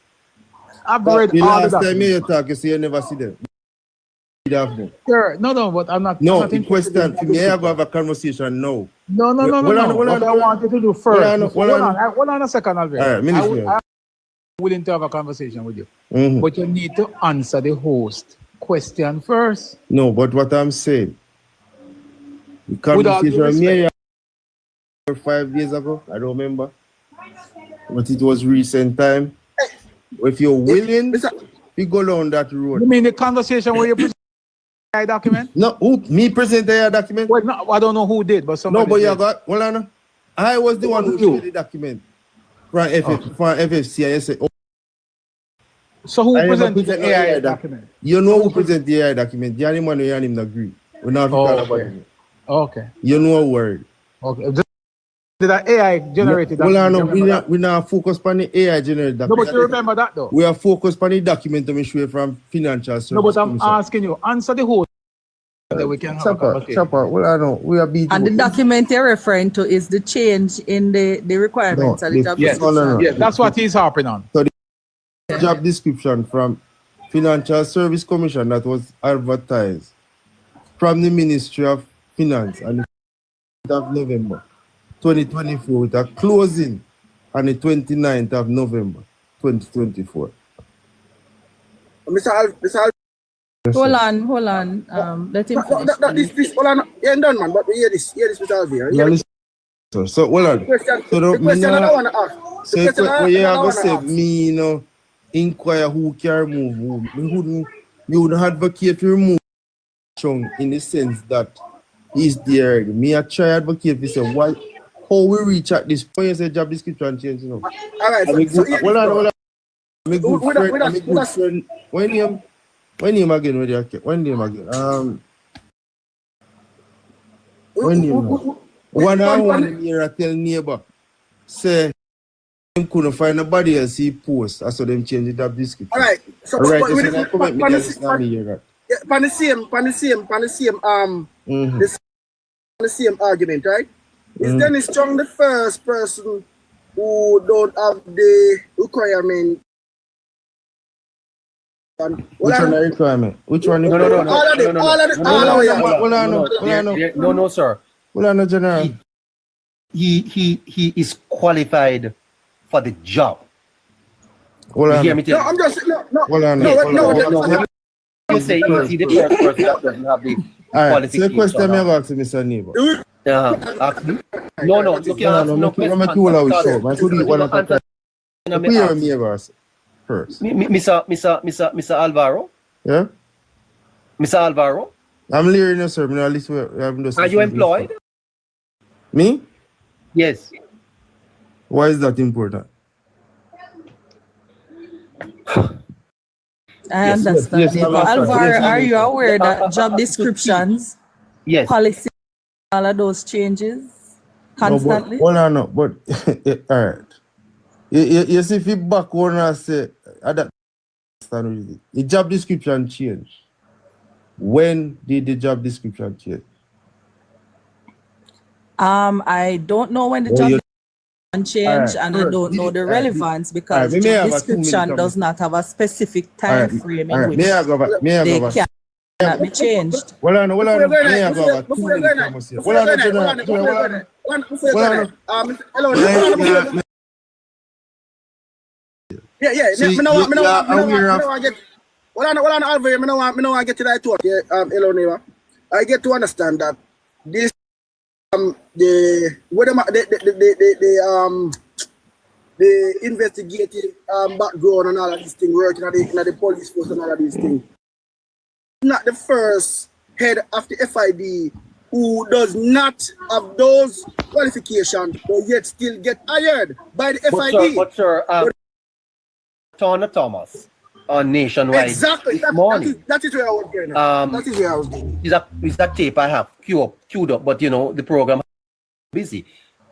Speaker 2: I've
Speaker 9: But
Speaker 2: read
Speaker 9: the
Speaker 2: all
Speaker 9: last
Speaker 2: the
Speaker 9: time you
Speaker 2: documents.
Speaker 9: talk, you say you never see them. You have them.
Speaker 2: Sure. No, but I'm not.
Speaker 9: No,
Speaker 2: I'm not
Speaker 9: the
Speaker 2: interested
Speaker 9: question
Speaker 2: in
Speaker 9: for me, I
Speaker 2: that.
Speaker 9: have to have a conversation now.
Speaker 2: No.
Speaker 9: Hold on,
Speaker 2: What I want you to do first. Hold on a second, Alvaro.
Speaker 9: All right, Minister.
Speaker 2: I'm willing to have a conversation with you.
Speaker 9: Mhm.
Speaker 2: But you need to answer the host question first.
Speaker 9: No, but what I'm saying, the
Speaker 2: With all due
Speaker 9: conversation me
Speaker 2: respect.
Speaker 9: and 5 years ago, I don't remember, but it was recent time. If you're willing, we go down that
Speaker 2: You
Speaker 9: road.
Speaker 2: mean the conversation where you present the AI document?
Speaker 9: No, who, me present the document?
Speaker 2: Well, no, I don't know who did, but somebody
Speaker 9: No, but you
Speaker 2: did.
Speaker 9: got, hold on. I was the one who
Speaker 2: You.
Speaker 9: showed the document from FFC. I said, oh,
Speaker 2: So who
Speaker 9: I never
Speaker 2: presented
Speaker 9: present
Speaker 2: the
Speaker 9: no
Speaker 2: AI
Speaker 9: AI
Speaker 2: document?
Speaker 9: you know who present the AI document. The animal and him agree. We're not talking about it.
Speaker 2: Okay.
Speaker 9: You know a word.
Speaker 2: Okay. Did that AI generated
Speaker 9: Well,
Speaker 2: document?
Speaker 9: no,
Speaker 2: You remember that?
Speaker 9: we not focus on the AI generated
Speaker 2: No,
Speaker 9: document.
Speaker 2: but you remember that though.
Speaker 9: We are focused on the document to make sure from financial service.
Speaker 2: No, but I'm
Speaker 9: commission.
Speaker 2: asking you, answer the whole that we can have a conversation.
Speaker 9: Chopper, well, I know, we are beating.
Speaker 1: And the document you're referring to is the change in the requirements
Speaker 9: No,
Speaker 1: of the job
Speaker 2: Yes.
Speaker 1: description.
Speaker 9: No.
Speaker 2: Yeah, that's what he's harping on.
Speaker 9: Job description from Financial Service Commission that was advertised from the Ministry of Finance on the 5th of November 2024 with a closing on the 29th of November 2024.
Speaker 10: Mr. Al,
Speaker 1: Hold on. Let him finish.
Speaker 10: this, hold on. Yeah, done, man. But hear this, Mr. Alvier.
Speaker 9: Yeah, listen. So, hold on.
Speaker 10: The question
Speaker 9: So,
Speaker 10: I don't want to ask.
Speaker 9: So, you have to say, me, you know, inquire who can remove who. Me wouldn't advocate to remove Chung in the sense that he's there. Me, I try advocate to say, why, how we reach at this point, you say job description change, you know.
Speaker 10: All right.
Speaker 9: I'm a good, hold on. I'm a good
Speaker 10: With
Speaker 9: friend.
Speaker 10: a-
Speaker 9: I'm a good friend. When name again? When name again? When name? One hour one year I tell neighbor, say, them couldn't find nobody else he post, so them change the job description.
Speaker 10: All right. So,
Speaker 9: All right,
Speaker 10: but
Speaker 9: you
Speaker 10: with
Speaker 9: say that comment, me just now me hear that.
Speaker 10: on the same argument, right? Is Dennis Chung the first person who don't have the requirement?
Speaker 9: Which one the requirement? Which one?
Speaker 3: No. No, sir.
Speaker 9: Well, I know, General.
Speaker 3: He is qualified for the job.
Speaker 9: Well,
Speaker 3: You
Speaker 9: I
Speaker 3: hear
Speaker 9: know.
Speaker 3: me tell
Speaker 10: No,
Speaker 3: you?
Speaker 10: I'm just
Speaker 9: Well, I know.
Speaker 10: no.
Speaker 3: You say is he the first person that doesn't have the
Speaker 9: All right. So the
Speaker 3: qualification?
Speaker 9: question me about to Mr. Neighbor.
Speaker 3: Ask me? No. You can't ask no question.
Speaker 9: I'm too loud with show. I could eat one at a time.
Speaker 3: Answer
Speaker 9: Clear
Speaker 3: me.
Speaker 9: me about first.
Speaker 3: Mr. Alvaro?
Speaker 9: Yeah?
Speaker 3: Mr. Alvaro?
Speaker 9: I'm hearing you, sir. At least
Speaker 3: Are you employed?
Speaker 9: Me?
Speaker 3: Yes.
Speaker 9: Why is that important?
Speaker 1: I
Speaker 3: Yes.
Speaker 1: understand.
Speaker 9: Yes,
Speaker 1: But
Speaker 9: yes,
Speaker 1: Alvaro,
Speaker 9: yes,
Speaker 1: are you aware
Speaker 3: Yeah,
Speaker 1: that job descriptions,
Speaker 3: Yes.
Speaker 1: policy, all of those changes
Speaker 9: no, but
Speaker 1: constantly?
Speaker 9: hold on, no, but all right. You see, if you back one and say that the job description change. When did the job description change?
Speaker 1: I don't know when the
Speaker 9: Oh,
Speaker 1: job
Speaker 9: you-
Speaker 1: description changed,
Speaker 9: Alright,
Speaker 1: and I
Speaker 9: first,
Speaker 1: don't
Speaker 9: did
Speaker 1: know
Speaker 9: it-
Speaker 1: the
Speaker 9: alright,
Speaker 1: relevance
Speaker 9: Alright,
Speaker 1: because
Speaker 9: we may
Speaker 1: job
Speaker 9: have a 2 minute
Speaker 1: description does not have a specific time frame in which
Speaker 9: may I go back?
Speaker 1: they cannot be changed.
Speaker 9: Well, I know,
Speaker 10: Before you go
Speaker 9: may I
Speaker 10: there,
Speaker 9: go back? 2
Speaker 10: before you go
Speaker 9: minute
Speaker 10: there,
Speaker 9: conversation.
Speaker 10: before you go there, hold on,
Speaker 9: Well,
Speaker 10: before you go there, before you go
Speaker 9: well,
Speaker 10: there, hello, hold on, before you go- yeah,
Speaker 9: So
Speaker 10: me no want
Speaker 9: aware of-
Speaker 10: get. Hold on, Alvaro, me no want get to that talk. Yeah, hello, neighbor. I get to understand that this the investigative background and all of these things working at the police force and all of these things. Not the first head of the FID who does not have those qualifications but yet still get hired by the FID.
Speaker 3: But sir, Tona Thomas on Nationwide
Speaker 10: Exactly.
Speaker 3: this morning.
Speaker 10: That is where I was going. That is where I was going.
Speaker 3: Is that tape I have queued up, but you know the program is busy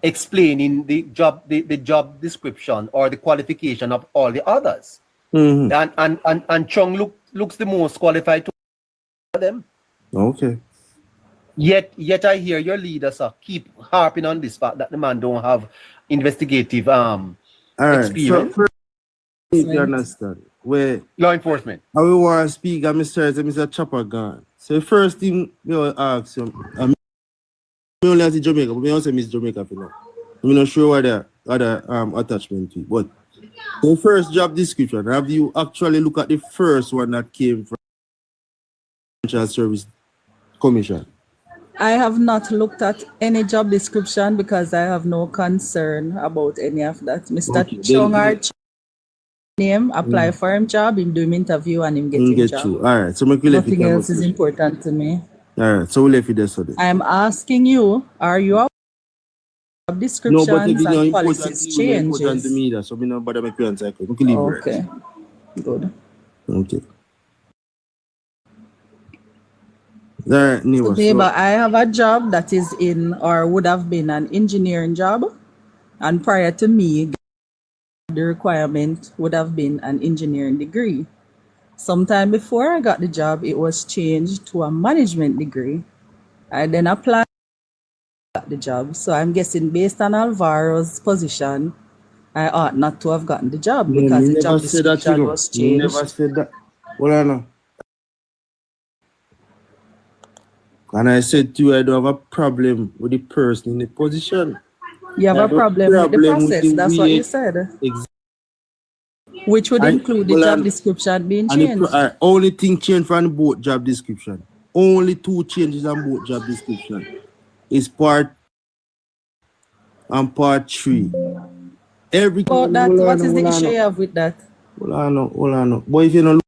Speaker 3: explaining the job description or the qualification of all the others. And Chung looks the most qualified to them.
Speaker 9: Okay.
Speaker 3: Yet I hear your leaders keep harping on this fact that the man don't have investigative experience.
Speaker 9: So if you understand, where
Speaker 3: Law enforcement.
Speaker 9: I will want to speak and Mr. Chopper gone. So the first thing you know, ask him, I only have Jamaica, but I also miss Jamaica for now. I'm not sure what the other attachment to, but the first job description, have you actually look at the first one that came from Financial Service Commission?
Speaker 1: I have not looked at any job description because I have no concern about any of that. Mr.
Speaker 9: Okay,
Speaker 1: Chung
Speaker 9: then-
Speaker 1: name, apply for him job, him do him interview and him get him job.
Speaker 9: you. All right, so make you left it.
Speaker 1: Nothing else is important to me.
Speaker 9: All right, so we left it there so
Speaker 1: I am asking you, are you aware of job
Speaker 9: No,
Speaker 1: descriptions
Speaker 9: but if you know
Speaker 1: and
Speaker 9: important
Speaker 1: policies
Speaker 9: to you, important to
Speaker 1: changes?
Speaker 9: me, that so we don't bother make you answer. We can leave it.
Speaker 1: Okay, good.
Speaker 9: Okay. All right, Neva.
Speaker 1: Today, but I have a job that is in or would have been an engineering job, and prior to me, the requirement would have been an engineering degree. Sometime before I got the job, it was changed to a management degree. I then applied got the job. So I'm guessing based on Alvaro's position, I ought not to have gotten the job
Speaker 9: No,
Speaker 1: because
Speaker 9: me
Speaker 1: the job
Speaker 9: never said that, you
Speaker 1: description
Speaker 9: know.
Speaker 1: was
Speaker 9: Me
Speaker 1: changed.
Speaker 9: never said that. Hold on now. And I said to you, I don't have a problem with the person in the position.
Speaker 1: You have
Speaker 9: I
Speaker 1: a
Speaker 9: have a
Speaker 1: problem with the
Speaker 9: problem with
Speaker 1: process.
Speaker 9: the
Speaker 1: That's what you
Speaker 9: way-
Speaker 1: said.
Speaker 9: Exactly.
Speaker 1: Which would
Speaker 9: I-
Speaker 1: include the
Speaker 9: well,
Speaker 1: job
Speaker 9: and-
Speaker 1: description being
Speaker 9: And the
Speaker 1: changed.
Speaker 9: only thing changed from both job description. Only 2 changes on both job description. Is part and part 3. Every
Speaker 1: About that, what is the issue you have with that?
Speaker 9: Hold on. But if you don't look,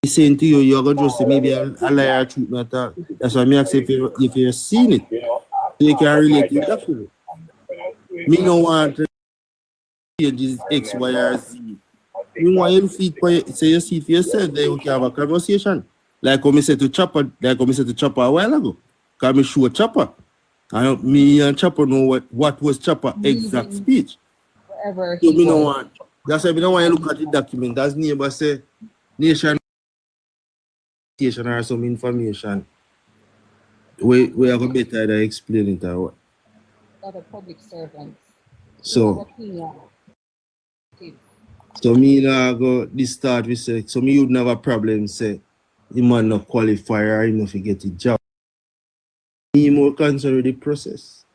Speaker 9: he's saying to you, you're going to just say maybe a liar treat me at all. That's why I ask if you've seen it. So you can relate to that. Me no want to change X, Y, or Z. You want you see it, say you see for yourself, then we can have a conversation. Like when I said to Chopper a while ago. Because I show Chopper. And me and Chopper know what was Chopper exact speech.
Speaker 1: Whatever.
Speaker 9: So me no want. That's why me don't want you look at the document. As neighbor say, nation or some information. We are going to better explain it or what.
Speaker 1: Other public servants.
Speaker 9: So me now go this start we say, so me would never have a problem say the man not qualify or him not get the job. Me more concerned with the process.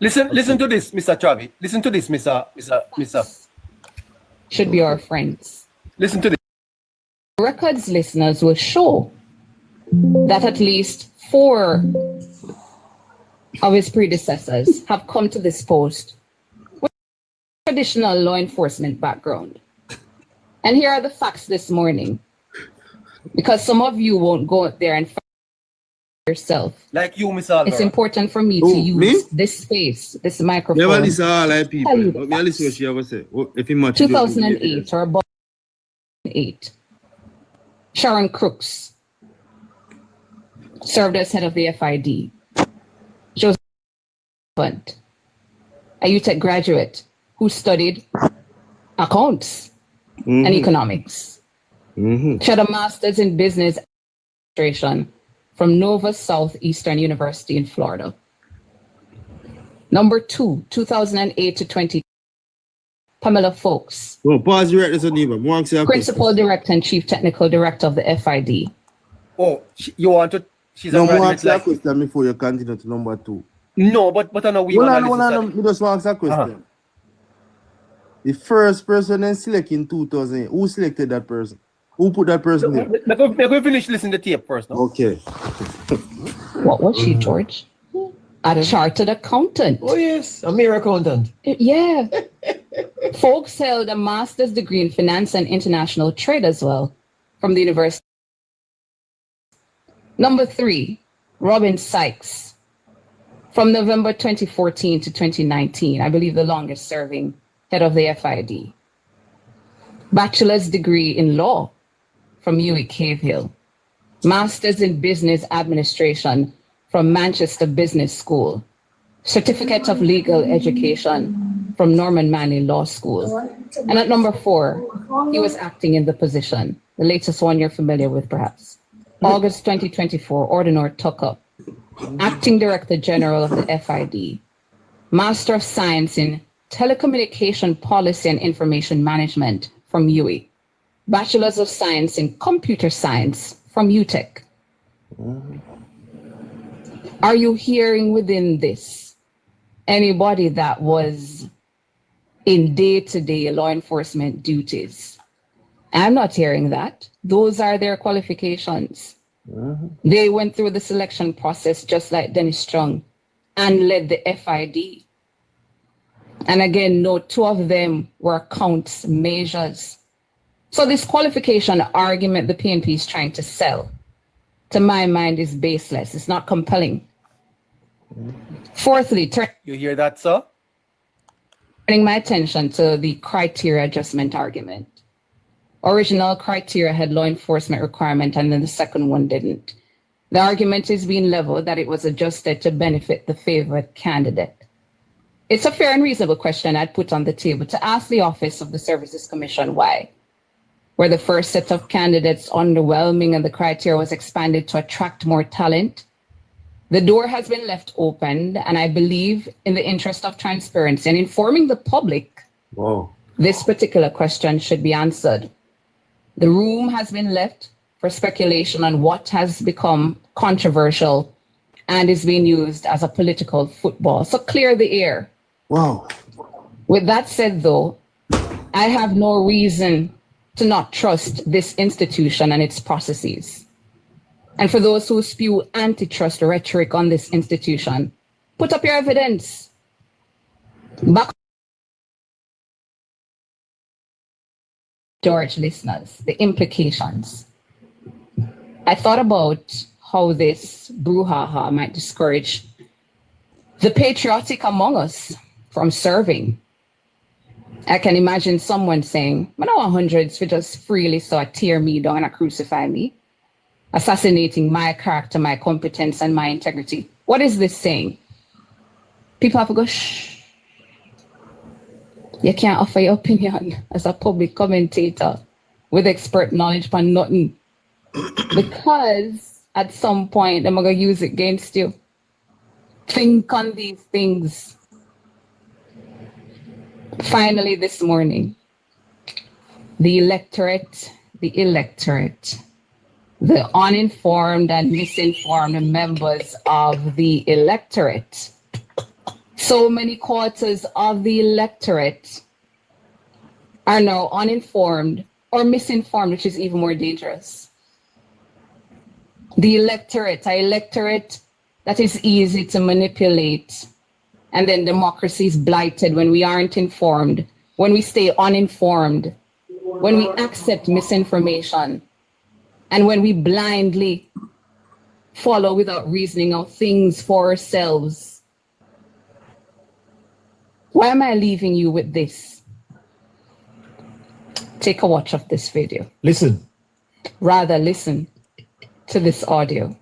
Speaker 3: Listen to this, Mr. Travi. Listen to this, Mr.
Speaker 11: Should be our friends.
Speaker 3: Listen to this.
Speaker 11: Records listeners will show that at least 4 of his predecessors have come to this post with traditional law enforcement background. And here are the facts this morning, because some of you won't go out there and find yourself.
Speaker 3: Like you, Mr. Alvaro.
Speaker 11: It's important for me
Speaker 9: Who,
Speaker 11: to use
Speaker 9: me?
Speaker 11: this space, this microphone.
Speaker 9: Never listen to all like
Speaker 11: Tell
Speaker 9: people.
Speaker 11: you the
Speaker 9: But me listen what
Speaker 11: facts.
Speaker 9: she ever say. If he match
Speaker 11: 2008 or about 2008. Sharon Crooks served as head of the FID. She was a UTech graduate who studied accounts and economics. She had a master's in business administration from Nova Southeastern University in Florida. Number 2, 2008 to 20, Pamela Folks.
Speaker 9: Oh, pause you right there, Neighbor.
Speaker 11: Principal Director and Chief Technical Director of the FID.
Speaker 3: Oh, you want to? She's
Speaker 9: no,
Speaker 3: a graduate.
Speaker 9: Ask that question before you continue to number 2.
Speaker 3: No, but I know we
Speaker 9: Hold on. Me just want to ask that question. The first person then select in 2008, who selected that person? Who put that person there?
Speaker 3: Let me finish listening to the tape first. No?
Speaker 9: Okay.
Speaker 11: What was she, George? A chartered accountant.
Speaker 12: Oh, yes, a mere accountant.
Speaker 11: Yeah. Folks held a master's degree in finance and international trade as well from the university. Number 3, Robin Sykes. From November 2014 to 2019, I believe the longest serving head of the FID. Bachelor's degree in law from UWI Cave Hill. Master's in business administration from Manchester Business School. Certificate of legal education from Norman Manley Law School. And at number 4, he was acting in the position, the latest one you're familiar with perhaps. August 2024, Ordinor Tucker, Acting Director General of the FID. Master of Science in Telecommunication Policy and Information Management from UWI. Bachelor's of Science in Computer Science from UTech. Are you hearing within this anybody that was in day-to-day law enforcement duties? I'm not hearing that. Those are their qualifications. They went through the selection process just like Dennis Strong and led the FID. And again, no 2 of them were accounts measures. So this qualification argument the PNP is trying to sell, to my mind, is baseless. It's not compelling. Fourthly,
Speaker 3: you hear that, sir?
Speaker 11: Turning my attention to the criteria adjustment argument. Original criteria had law enforcement requirement, and then the second one didn't. The argument is being leveled that it was adjusted to benefit the favored candidate. It's a fair and reasonable question I'd put on the table to ask the Office of the Services Commission why. Were the first set of candidates underwhelming and the criteria was expanded to attract more talent? The door has been left open, and I believe in the interest of transparency and informing the public, this particular question should be answered. The room has been left for speculation on what has become controversial and is being used as a political football. So clear the air.
Speaker 9: Wow.
Speaker 11: With that said, though, I have no reason to not trust this institution and its processes. And for those who spew antitrust rhetoric on this institution, put up your evidence. Back George listeners, the implications. I thought about how this brouhaha might discourage the patriotic among us from serving. I can imagine someone saying, I know hundreds for just freely so tear me down and crucify me, assassinating my character, my competence, and my integrity. What is this saying? People have to go, shh. You can't offer your opinion as a public commentator with expert knowledge for nothing. Because at some point, I'm going to use it against you. Think on these things. Finally, this morning, the electorate, the uninformed and misinformed members of the electorate, so many quarters of the electorate are now uninformed or misinformed, which is even more dangerous. The electorate, an electorate that is easy to manipulate, and then democracy is blighted when we aren't informed, when we stay uninformed, when we accept misinformation, and when we blindly follow without reasoning out things for ourselves. Why am I leaving you with this? Take a watch of this video.
Speaker 12: Listen,
Speaker 11: Rather, listen to this audio.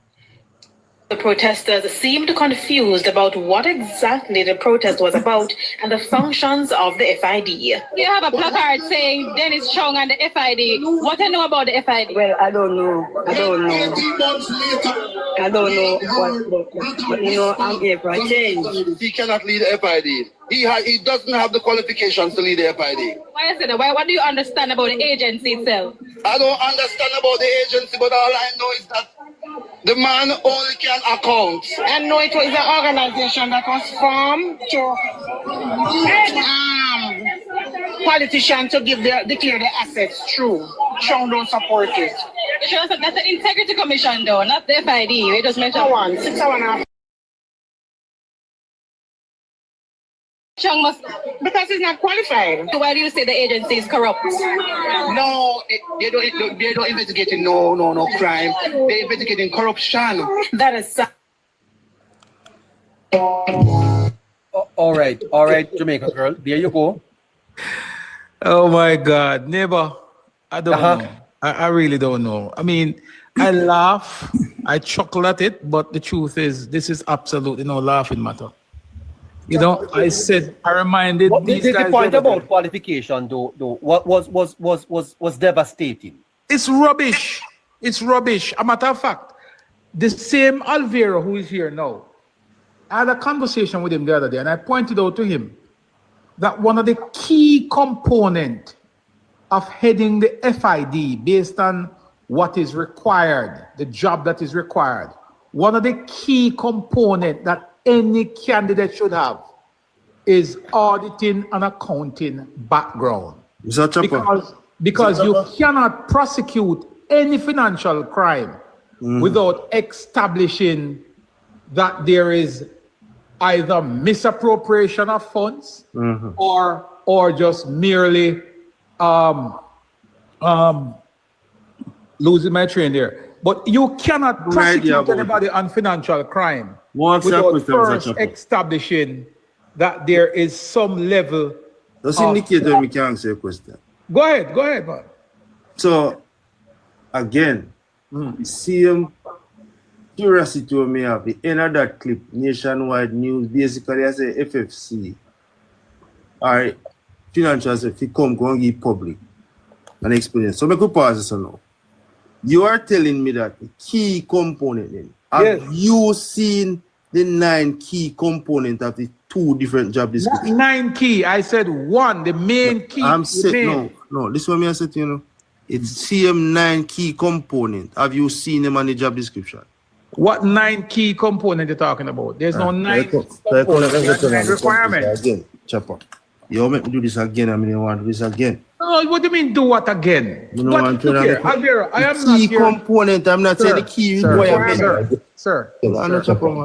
Speaker 13: The protesters seemed confused about what exactly the protest was about and the functions of the FID.
Speaker 14: You have a placard saying Dennis Chung and the FID. What do you know about the FID?
Speaker 10: Well, I don't know. I don't know. But you know, I'm here for a change.
Speaker 8: He cannot lead the FID. He doesn't have the qualifications to lead the FID.
Speaker 14: Why is it? What do you understand about the agency itself?
Speaker 8: I don't understand about the agency, but all I know is that the man only can account.
Speaker 10: I know it was an organization that was formed to politicians to declare the assets true. Chung don't support it.
Speaker 14: Sure, so that's the Integrity Commission, though, not the FID. We just mentioned
Speaker 10: 6 hours.
Speaker 14: Chung must,
Speaker 10: Because he's not qualified.
Speaker 14: so why do you say the agency is corrupt?
Speaker 10: No, they don't investigate no crime. They investigating corruption.
Speaker 14: That is
Speaker 3: All right, Jamaica girl. There you go.
Speaker 2: Oh my God, neighbor. I don't know. I really don't know. I mean, I laugh, I chuckle at it, but the truth is, this is absolutely no laughing matter. You know, I reminded these guys.
Speaker 3: The point about qualification, though, what was devastating.
Speaker 2: It's rubbish. It's rubbish. A matter of fact, the same Alvaro who is here now, I had a conversation with him the other day, and I pointed out to him that one of the key components of heading the FID based on what is required, the job that is required, one of the key components that any candidate should have is auditing and accounting background. Because you cannot prosecute any financial crime without establishing that there is either misappropriation of funds or just merely losing my train there. But you cannot prosecute anybody on financial crime without first establishing that there is some level.
Speaker 9: Just indicate when we can answer a question.
Speaker 2: Go ahead, man.
Speaker 9: So, again, the same curiosity we may have, the end of that clip, nationwide news, basically I say FFC, or financials, if you come, go and give public an experience. So, I could pause this now. You are telling me that the key component then, have you seen the 9 key components of the 2 different job descriptions?
Speaker 2: Not 9 key, I said 1, the main key.
Speaker 9: I'm saying, no, this one I said, you know, it's CM9 key component. Have you seen them on the job description?
Speaker 2: What 9 key component you're talking about? There's no 9 component requirement.
Speaker 9: Again, Chopper. You make me do this again, I mean, you want to do this again.
Speaker 2: Oh, what do you mean do what again?
Speaker 9: No,
Speaker 2: what, look here, Alvaro, I am not
Speaker 9: key
Speaker 2: here.
Speaker 9: Component, I'm not saying the key requirement.
Speaker 2: Sir,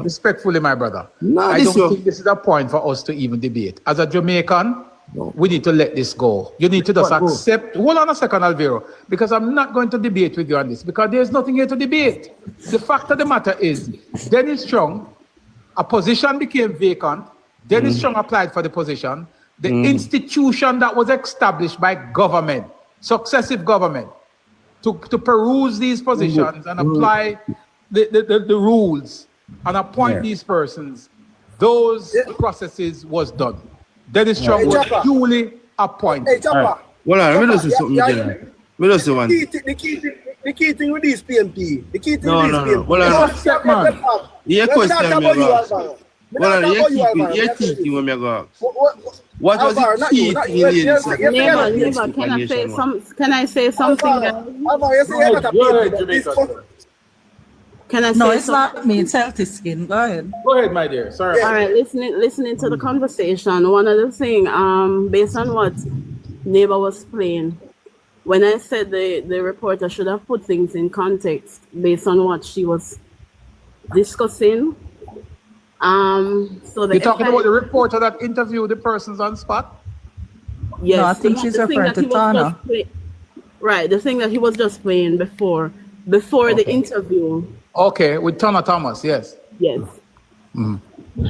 Speaker 2: respectfully, my brother, I don't think this is a point for us to even debate. As a Jamaican, we need to let this go. You need to just accept. Hold on a second, Alvaro, because I'm not going to debate with you on this, because there's nothing here to debate. The fact of the matter is, Dennis Chung, a position became vacant. Dennis Chung applied for the position. The institution that was established by government, successive government, to peruse these positions and apply the rules and appoint these persons, those processes was done. Dennis Chung was duly appointed.
Speaker 10: Hey, Chopper.
Speaker 9: Well, let me just say something again. Let me just say one.
Speaker 10: The key thing with this PNP. The key thing with this PNP.
Speaker 9: Well, yeah, question me go. Well, you're thinking when me go. What was the key thing?
Speaker 15: Neighbor, can I say something? Can I say
Speaker 1: No, it's not me, it's healthy skin. Go ahead.
Speaker 2: Go ahead, my dear. Sorry.
Speaker 15: All right, listening to the conversation, one other thing, based on what Neighbor was playing, when I said the reporter should have put things in context based on what she was discussing. So
Speaker 2: you're talking about the reporter that interviewed the persons on spot?
Speaker 15: Yes,
Speaker 1: no, I think she's referring to Tana.
Speaker 15: Right, the thing that he was just playing before the interview.
Speaker 2: Okay, with Tana Thomas, yes.
Speaker 15: Yes. All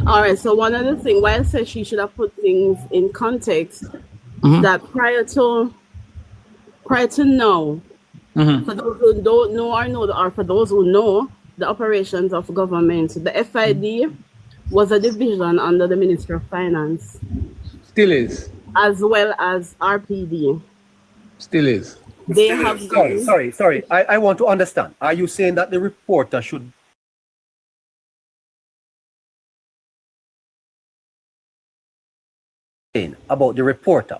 Speaker 15: right, so one other thing, why I said she should have put things in context, that prior to now, For those who don't know or for those who know the operations of government, the FID was a division under the Ministry of Finance.
Speaker 16: Still is.
Speaker 15: As well as RPD.
Speaker 16: Still is.
Speaker 15: They have
Speaker 3: Sorry. I want to understand. Are you saying that the reporter should about the reporter?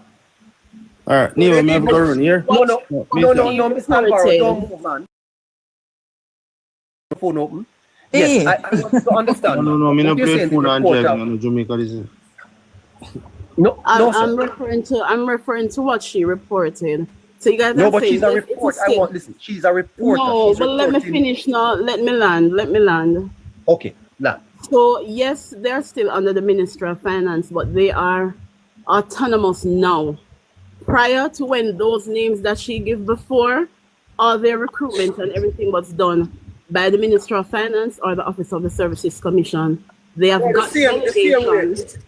Speaker 9: All right, Neil, me have to run here.
Speaker 3: No, Mr. Alvaro, don't move, man. The phone open. Yes, I want to understand.
Speaker 9: No, me no
Speaker 3: What you're
Speaker 9: play
Speaker 3: saying,
Speaker 9: phone
Speaker 3: the
Speaker 9: and
Speaker 3: reporter-
Speaker 9: drive. No, Jamaica, this is.
Speaker 3: No,
Speaker 15: I'm referring to what she reported. So you guys
Speaker 3: No,
Speaker 15: are
Speaker 3: but
Speaker 15: saying
Speaker 3: she's a
Speaker 15: if it is
Speaker 3: reporter.
Speaker 15: still-
Speaker 3: Listen, she's a reporter.
Speaker 15: No,
Speaker 3: She's
Speaker 15: but let me
Speaker 3: reporting-
Speaker 15: finish now. Let me land.
Speaker 3: Okay, land.
Speaker 15: So yes, they're still under the Ministry of Finance, but they are autonomous now. Prior to when those names that she gave before, all their recruitment and everything was done by the Ministry of Finance or the Office of the Services Commission. They have got delegations.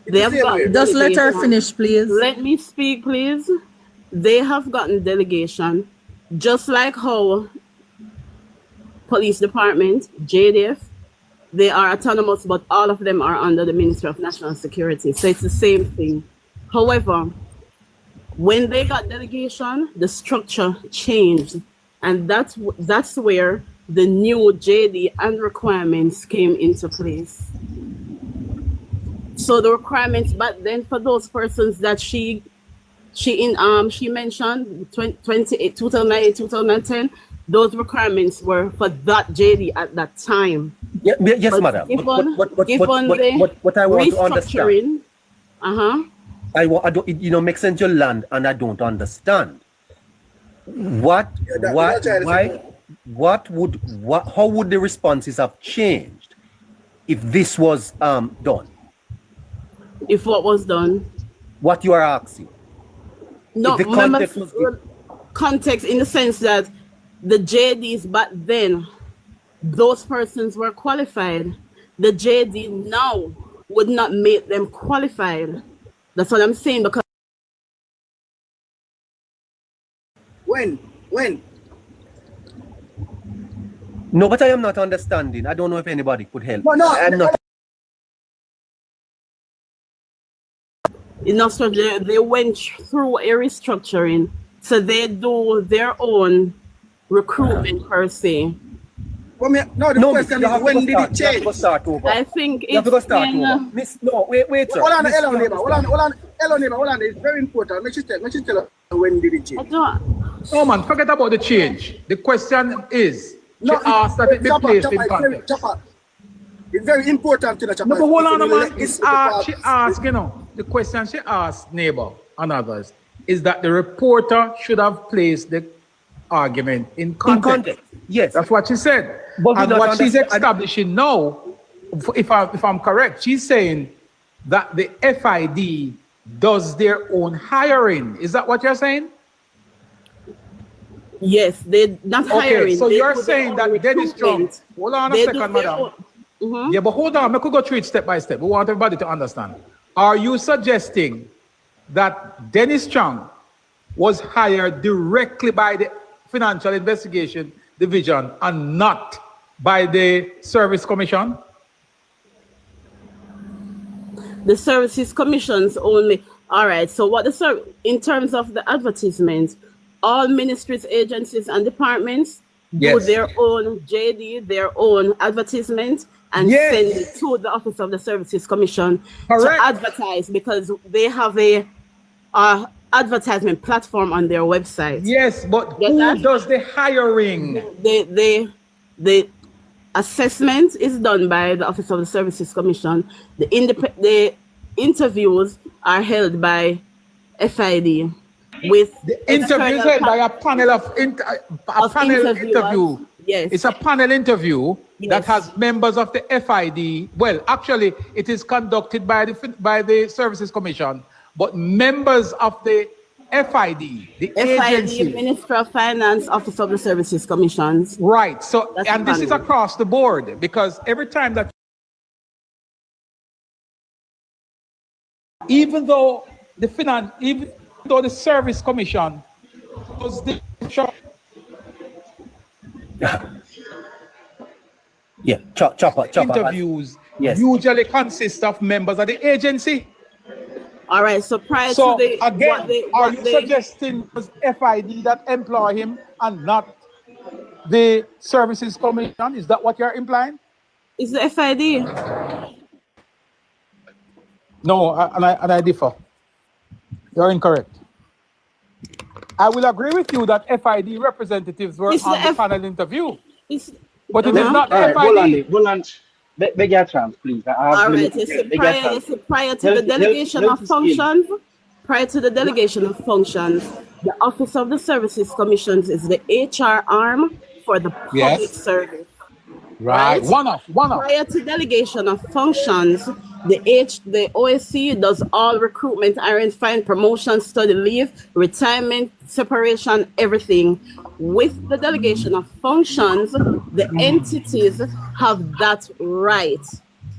Speaker 15: They have got
Speaker 1: Just let her
Speaker 15: delegation.
Speaker 1: finish, please.
Speaker 15: Let me speak, please. They have gotten delegation, just like how police department, JDF, they are autonomous, but all of them are under the Ministry of National Security. So it's the same thing. However, when they got delegation, the structure changed. And that's where the new JD and requirements came into place. So the requirements back then for those persons that she mentioned 2008, 2009, 2010, those requirements were for that JD at that time.
Speaker 3: Yes,
Speaker 15: But
Speaker 3: madam.
Speaker 15: Given
Speaker 3: But what I want to understand.
Speaker 15: restructuring,
Speaker 3: It makes sense your land, and I don't understand. How would the responses have changed if this was done?
Speaker 15: If what was done?
Speaker 3: What you are asking.
Speaker 15: No,
Speaker 3: If the
Speaker 15: remember
Speaker 3: context was given.
Speaker 15: context in the sense that the JDs back then, those persons were qualified. The JD now would not make them qualified. That's what I'm saying, because
Speaker 10: When?
Speaker 3: No, but I am not understanding. I don't know if anybody could help.
Speaker 10: No,
Speaker 3: I'm not.
Speaker 15: in Australia, they went through a restructuring, so they do their own recruitment per se.
Speaker 10: The question is, when did it change?
Speaker 15: I think
Speaker 3: You have to
Speaker 15: it's
Speaker 3: go start
Speaker 15: been,
Speaker 3: over. No, wait, sir.
Speaker 10: Hold on,
Speaker 3: Miss,
Speaker 10: hello,
Speaker 3: you
Speaker 10: neighbor.
Speaker 3: understand?
Speaker 10: Hold on, neighbor. Hold on. It's very important. Make sure tell us when did it change.
Speaker 16: No, man, forget about the change. The question is, she asked that it be placed in context.
Speaker 10: It's very important to the Chapa.
Speaker 16: No, but hold on, man. She asked, the question she asked neighbor and others is that the reporter should have placed the argument in context.
Speaker 3: Yes.
Speaker 16: That's what she said.
Speaker 3: But
Speaker 16: and what she's establishing now, if I'm correct, she's saying that the FID does their own hiring. Is that what you're saying?
Speaker 15: Yes, they're not hiring.
Speaker 16: Okay, so
Speaker 15: they
Speaker 16: you're
Speaker 15: do their
Speaker 16: saying
Speaker 15: own
Speaker 16: that Dennis Strong.
Speaker 15: recruitment.
Speaker 16: Hold on a
Speaker 15: They do
Speaker 16: second,
Speaker 15: their
Speaker 16: madam.
Speaker 15: own- Mhm.
Speaker 16: Yeah, but hold on. I could go through it step by step. We want everybody to understand. Are you suggesting that Dennis Strong was hired directly by the Financial Investigation Division and not by the Service Commission?
Speaker 15: The Services Commissions only. All right. So what in terms of the advertisements, all ministries, agencies, and departments do
Speaker 16: Yes.
Speaker 15: their own JD, their own advertisement, and
Speaker 16: Yes.
Speaker 15: send it to the Office of the Services Commission
Speaker 16: Correct.
Speaker 15: to advertise, because they have a advertisement platform on their website.
Speaker 16: Yes, but
Speaker 15: Get
Speaker 16: who
Speaker 15: that?
Speaker 16: does the hiring?
Speaker 15: The assessment is done by the Office of the Services Commission. The interviews are held by FID with
Speaker 16: The interview is held by a panel of
Speaker 15: interviewers.
Speaker 16: interview.
Speaker 15: Yes.
Speaker 16: It's a panel interview that
Speaker 15: Yes.
Speaker 16: has members of the FID. Well, actually, it is conducted by the Services Commission, but members of the FID, the agency.
Speaker 15: Ministry of Finance, Office of the Services Commissions.
Speaker 16: Right. So,
Speaker 15: That's
Speaker 16: and
Speaker 15: the
Speaker 16: this is
Speaker 15: panel.
Speaker 16: across the board, because every time that, even though the Service Commission was the
Speaker 3: Yeah, chopper.
Speaker 16: Interviews
Speaker 3: Yes.
Speaker 16: usually consist of members of the agency.
Speaker 15: All right. So prior
Speaker 16: So
Speaker 15: to the
Speaker 16: again, are you suggesting it was FID that employ him and not the Services Commission? Is that what you're implying?
Speaker 15: Is the FID?
Speaker 16: No, and I differ. You're incorrect. I will agree with you that FID representatives were on the panel interview, but it is not the FID.
Speaker 17: Hold on. Beg your chance, please.
Speaker 15: All right. Prior to the delegation of functions, the Office of the Services Commissions is the HR arm for the public service.
Speaker 16: Right. One off.
Speaker 15: Prior to delegation of functions, the OSC does all recruitment, hiring, find, promotion, study leave, retirement, separation, everything. With the delegation of functions, the entities have that right.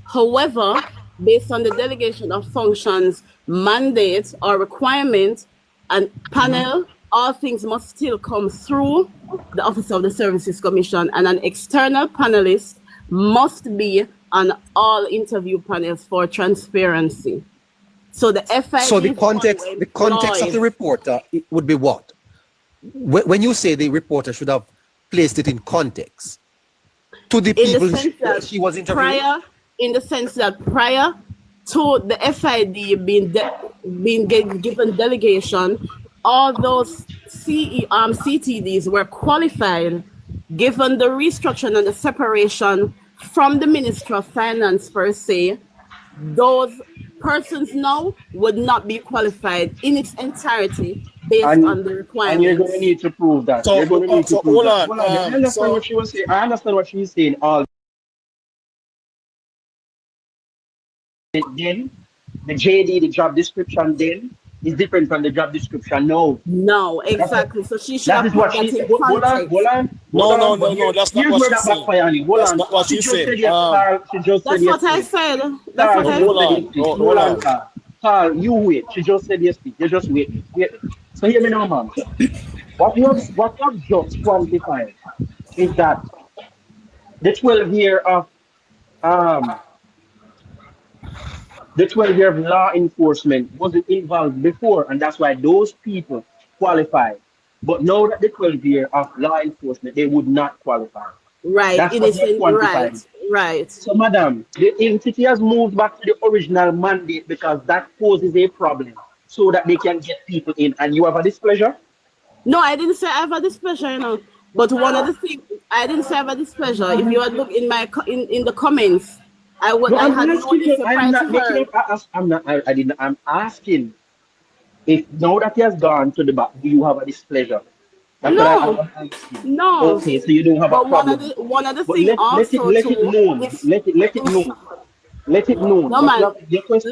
Speaker 15: However, based on the delegation of functions mandate or requirement and panel, all things must still come through the Office of the Services Commission, and an external panelist must be on all interview panels for transparency. So the FID.
Speaker 12: So the context of the reporter it would be what? When you say the reporter should have placed it in context to the people she was interviewing.
Speaker 15: In the sense that prior to the FID being given delegation, all those CTDs were qualified, given the restructuring and the separation from the Minister of Finance per se. Those persons now would not be qualified in its entirety based on the requirements.
Speaker 17: And you're going to need to prove that.
Speaker 7: So,
Speaker 17: you're going to need to prove that.
Speaker 7: hold on.
Speaker 17: I understand what she was saying. I understand what she's saying. Then the JD, the job description, then is different from the job description.
Speaker 15: No, exactly. So she should
Speaker 17: that
Speaker 15: have
Speaker 17: is what she said. Hold on.
Speaker 7: No, that's not what she said. That's not what she said.
Speaker 15: That's what I said. That's what I said.
Speaker 17: Hold on, Carl, you wait. She just said yes, please. You just wait. So hear me now, ma'am. What you have just quantified is that the 12 year of law enforcement wasn't involved before, and that's why those people qualified. But now that the 12 year of law enforcement, they would not qualify.
Speaker 15: Right.
Speaker 17: That's
Speaker 15: it
Speaker 17: what
Speaker 15: is
Speaker 17: they're quantifying.
Speaker 15: Right.
Speaker 17: So, madam, the entity has moved back to the original mandate because that poses a problem, so that they can get people in. And you have a displeasure?
Speaker 15: No, I didn't say I have a displeasure, But one of the things, I didn't say I have a displeasure. If you had looked in my in the comments, I'm
Speaker 17: asking if now that he has gone to the back, do you have a displeasure?
Speaker 15: No.
Speaker 17: Okay, so you don't have a problem.
Speaker 15: One of the things also
Speaker 17: let it known. Let it known.
Speaker 15: No man.
Speaker 17: Your question.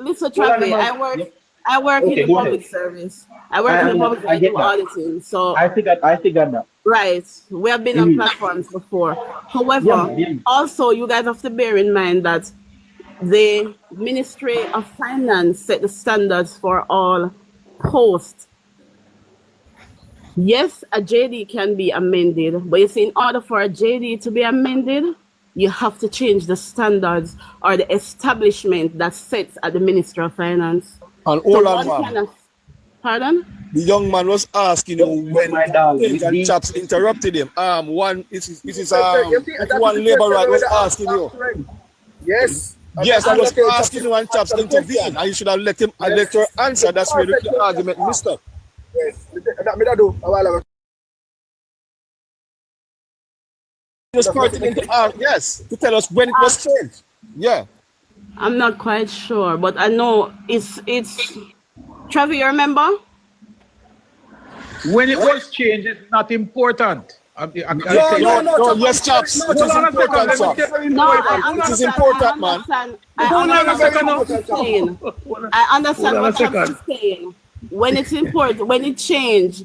Speaker 15: Listen, Travis. I work in the public service. I work in the public service auditing. So
Speaker 17: I figured that.
Speaker 15: Right. We have been on platforms before. However, also you guys have to bear in mind that the Ministry of Finance set the standards for all posts. Yes, a JD can be amended, but you see, in order for a JD to be amended, you have to change the standards or the establishment that sets at the Ministry of Finance.
Speaker 7: And hold on,
Speaker 15: pardon?
Speaker 7: The young man was asking you when and chaps interrupted him. One labor right was asking you.
Speaker 10: Yes.
Speaker 7: Yes, I was asking you and chaps intervene, and you should have let her answer. That's where the argument missed up.
Speaker 10: Yes.
Speaker 7: It was pertinent to tell us when it was changed. Yeah.
Speaker 15: I'm not quite sure, but I know it's Trevor, you remember?
Speaker 16: When it was changed, it's not important.
Speaker 7: No, yes, chaps. It is important, sir. It is important, man.
Speaker 15: I understand what chaps is saying. When it's important, when it changed,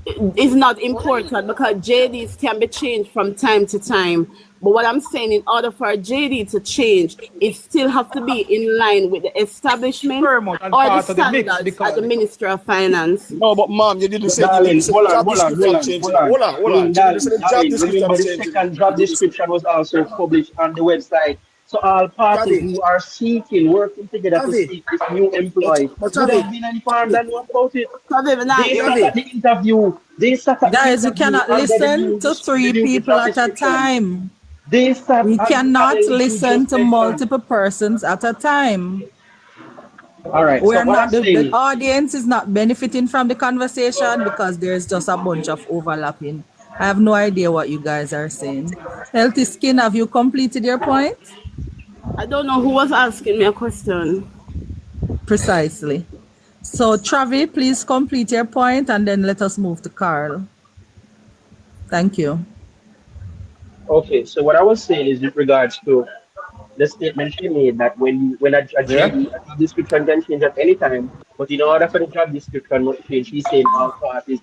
Speaker 15: it's not important because JDs can be changed from time to time. But what I'm saying, in order for JD to change, it still have to be in line with the establishment or the standards at the Ministry of Finance.
Speaker 10: No, but mom, you didn't say
Speaker 17: Darling, hold on.
Speaker 10: changing. Hold on. You didn't say the job
Speaker 17: Darling,
Speaker 10: description
Speaker 17: remember the
Speaker 10: changing.
Speaker 17: second job description was also published on the website. So all parties who are seeking, working together to seek this new employee would have been informed and know about it. They sat at the interview. They sat at the
Speaker 1: Guys, we
Speaker 17: interview
Speaker 1: cannot
Speaker 17: under
Speaker 1: listen to three people at a time.
Speaker 17: They sat
Speaker 1: We
Speaker 17: at
Speaker 1: cannot
Speaker 17: the panel
Speaker 1: listen to multiple persons at a time.
Speaker 17: All right.
Speaker 1: We're
Speaker 17: So what I'm
Speaker 1: not the
Speaker 17: saying,
Speaker 1: audience is not benefiting from the conversation because there's just a bunch of overlapping. I have no idea what you guys are saying. Healthy Skin, have you completed your point?
Speaker 15: I don't know who was asking me a question.
Speaker 1: Precisely. So Travi, please complete your point and then let us move to Carl. Thank you.
Speaker 17: okay. So what I was saying is with regards to the statement she made that when a JD, a job description can change at any time, but in order for the job description not to change, she's saying all parties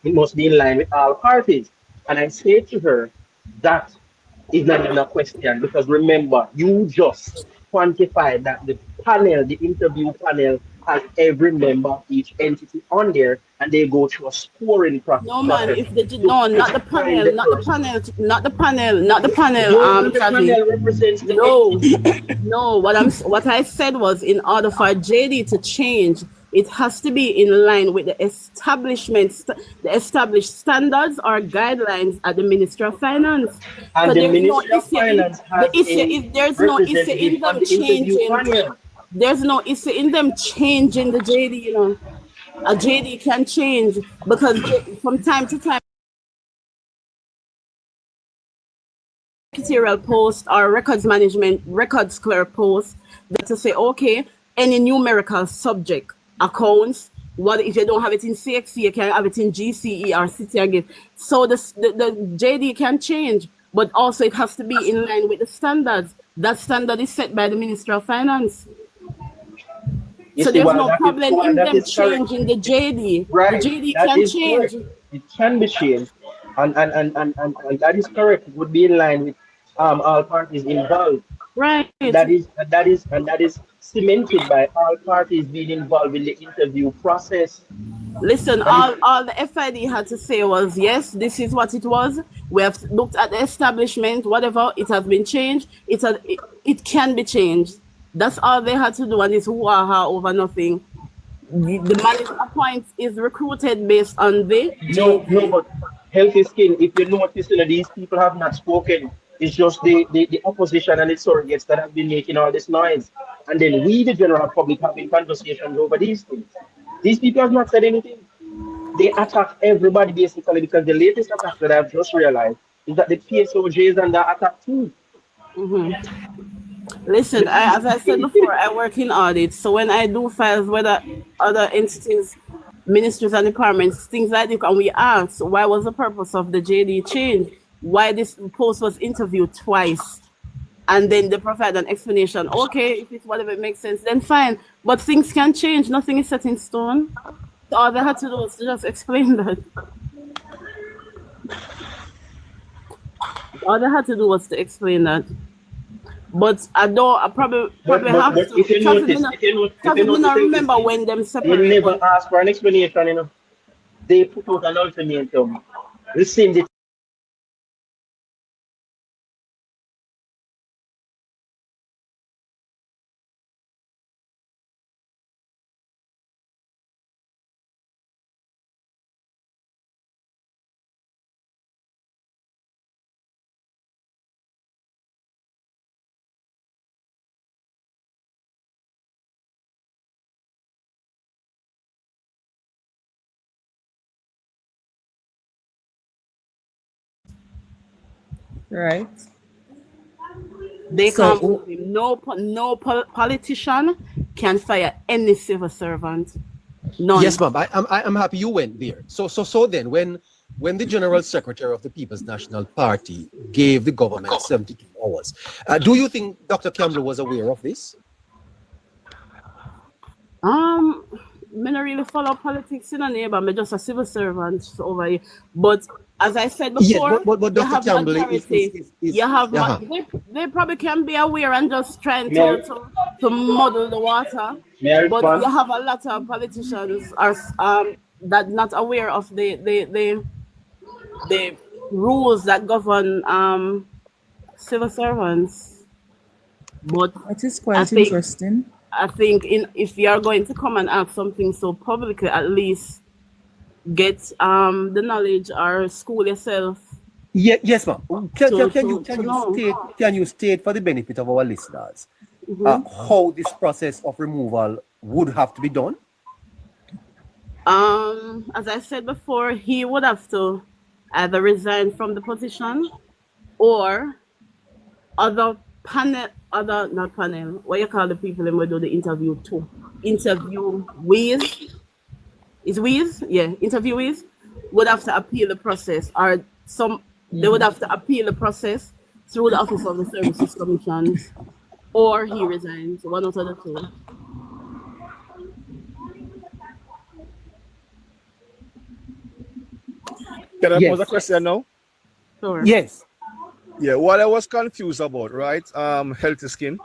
Speaker 17: it must be in line with all parties. And I say to her that is not even a question because remember, you just quantified that the panel, the interview panel, has every member of each entity on there, and they go through a scoring process.
Speaker 15: No man, if they did not the panel, not the panel. The
Speaker 17: panel represents the
Speaker 15: no. What I said was, in order for JD to change, it has to be in line with the established standards or guidelines at the Ministry of Finance.
Speaker 17: And
Speaker 15: so
Speaker 17: the
Speaker 15: there's
Speaker 17: Ministry of Finance has
Speaker 15: if there's no issue in them changing, there's no issue in them changing the JD. You know, a JD can change because from time to time, secretarial post or records clerk post that to say, okay, any numerical subject, accounts, what if you don't have it in CXC, you can have it in GCE or City again. So the JD can change, but also it has to be in line with the standards. That standard is set by the Ministry of Finance. So there's no problem in them changing the JD.
Speaker 17: Right.
Speaker 15: The JD
Speaker 17: That
Speaker 15: can
Speaker 17: is
Speaker 15: change.
Speaker 17: correct. It can be changed. And that is correct. It would be in line with all parties involved.
Speaker 15: Right.
Speaker 17: That is cemented by all parties being involved in the interview process.
Speaker 15: Listen, all the FID had to say was, yes, this is what it was. We have looked at the establishment, whatever, it has been changed. It can be changed. That's all they had to do, and it's hoo-ha over nothing. The manager appoint is recruited based on the...
Speaker 17: No, but Healthy Skin, if you notice, these people have not spoken. It's just the opposition and its surrogates that have been making all this noise. And then we, the general public, have been conversations over these things. These people have not said anything. They attack everybody basically because the latest attack that I've just realized is that the PSOJ is under attack too.
Speaker 15: Listen, as I said before, I work in audit. So when I do files, whether other entities, ministries and departments, things like that, and we ask, why was the purpose of the JD change? Why this post was interviewed twice? And then they provide an explanation. Okay, if it's whatever it makes sense, then fine. But things can change. Nothing is set in stone. So all they had to do was to just explain that. All they had to do was to explain that. But I probably have to.
Speaker 17: If you notice,
Speaker 15: remember when them separated.
Speaker 17: They never ask for an explanation, you know. They put out an ultimatum. Rescind it.
Speaker 1: Right.
Speaker 15: They can't move him. No politician can fire any civil servant. None.
Speaker 12: Yes, ma'am. I'm happy you went there. So then when the General Secretary of the People's National Party gave the government 72 hours, do you think Dr. Campbell was aware of this?
Speaker 15: not really follow politics in a neighbor. I'm just a civil servant over here. But as I said before,
Speaker 12: Yes, but
Speaker 15: you
Speaker 12: Dr.
Speaker 15: have
Speaker 12: Campbell
Speaker 15: majority. You have they probably can be aware and just trying to muddle the water. But you have a lot of politicians are that not aware of the rules that govern civil servants. But
Speaker 1: that is quite interesting.
Speaker 15: I think if you are going to come and ask something so publicly, at least get the knowledge or school yourself.
Speaker 3: Yes, ma'am. Can you state for the benefit of our listeners how this process of removal would have to be done?
Speaker 15: As I said before, he would have to either resign from the position or not panel, what you call the people and we do the interview to? Interviewees would have to appeal the process, or they would have to appeal the process through the Office of the Services Commissions, or he resigns, one out of the two.
Speaker 18: Can I pose a question now?
Speaker 15: Sure.
Speaker 3: Yes.
Speaker 18: Yeah, what I was confused about, right? Healthy Skin.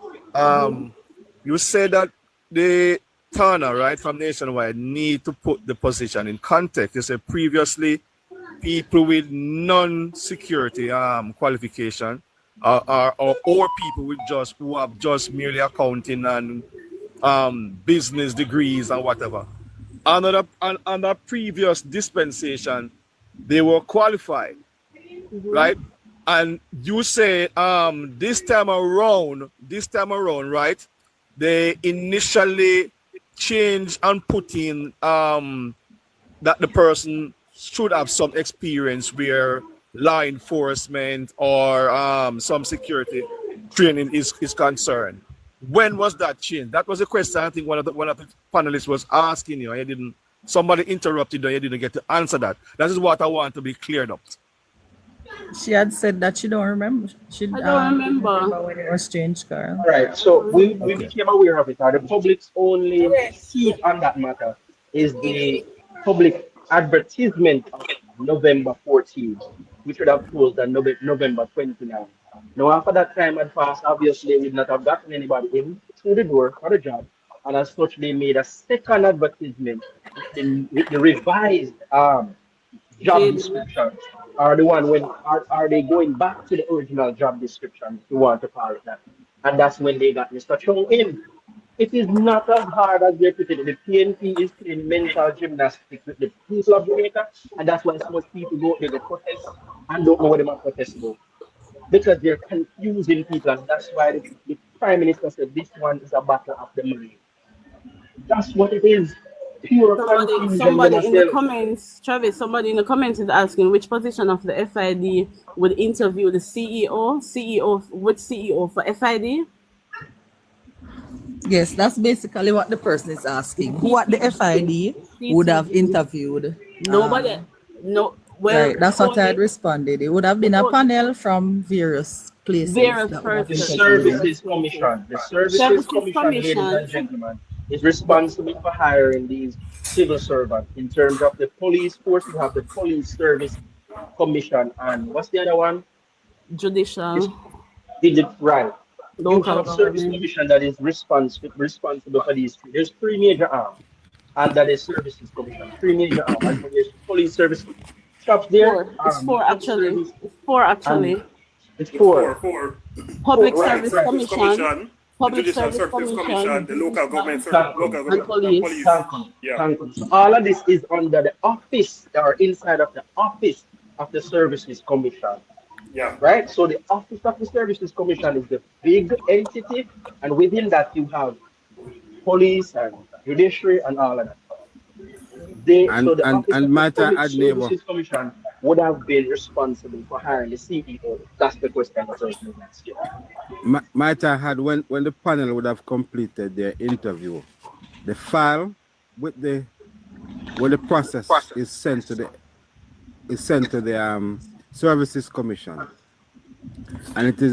Speaker 18: You said that the Turner, right, from Nationwide need to put the position in context. You said previously people with non-security qualification or people with who have just merely accounting and business degrees and whatever. Under previous dispensation, they were qualified, right? And you say this time around, right? They initially changed and put in that the person should have some experience where law enforcement or some security training is concerned. When was that changed? That was a question I think one of the panelists was asking you. And you didn't. Somebody interrupted you. You didn't get to answer that. That is what I want to be cleared up.
Speaker 1: She had said that she don't remember. I don't remember when it was changed, Carl.
Speaker 17: All right, so we became aware of it. The public's only seat on that matter is the public advertisement of November 14, which would have closed on November 29. Now, after that time had passed, obviously, we would not have gotten anybody in through the door for the job. And as such, they made a second advertisement with the revised job description. Are the one when are they going back to the original job description, if you want to call it that? And that's when they got Mr. Chung in. It is not as hard as they put it. The PNP is playing mental gymnastics with the people of Jamaica, and that's why so much people go there to protest and don't know what they might protest about. Because they're confusing people, and that's why the Prime Minister said this one is a battle of the mind. That's what it is.
Speaker 15: Somebody in the comments, Travis, somebody in the comments is asking which position of the FID would interview the CEO which CEO for FID?
Speaker 1: Yes, that's basically what the person is asking. Who at the FID would have interviewed?
Speaker 15: Nobody. No. Well,
Speaker 1: right, that's what I had responded. It would have been a panel from various places.
Speaker 17: The Services Commission. The Services Commission, ladies and gentlemen, is responsible for hiring these civil servants. In terms of the police force, you have the Police Service Commission, and what's the other one?
Speaker 15: Judicial.
Speaker 17: Right. You have Service Commission that is responsible for these three. There's three major arms, and that is Services Commission. Three major arms. And there's Police Service. Stops there.
Speaker 15: It's four actually.
Speaker 17: It's four.
Speaker 15: Public Service Commission. Public Service Commission,
Speaker 6: the local government,
Speaker 15: and police.
Speaker 17: So all of this is under the office or inside of the office of the Services Commission.
Speaker 6: Yeah.
Speaker 17: Right? So the office of the Services Commission is the big entity, and within that you have police and judiciary and all of that. The Services Commission would have been responsible for hiring the CEO. That's the question.
Speaker 9: Might I had when the panel would have completed their interview, the file with the process is sent to the Services Commission, and it is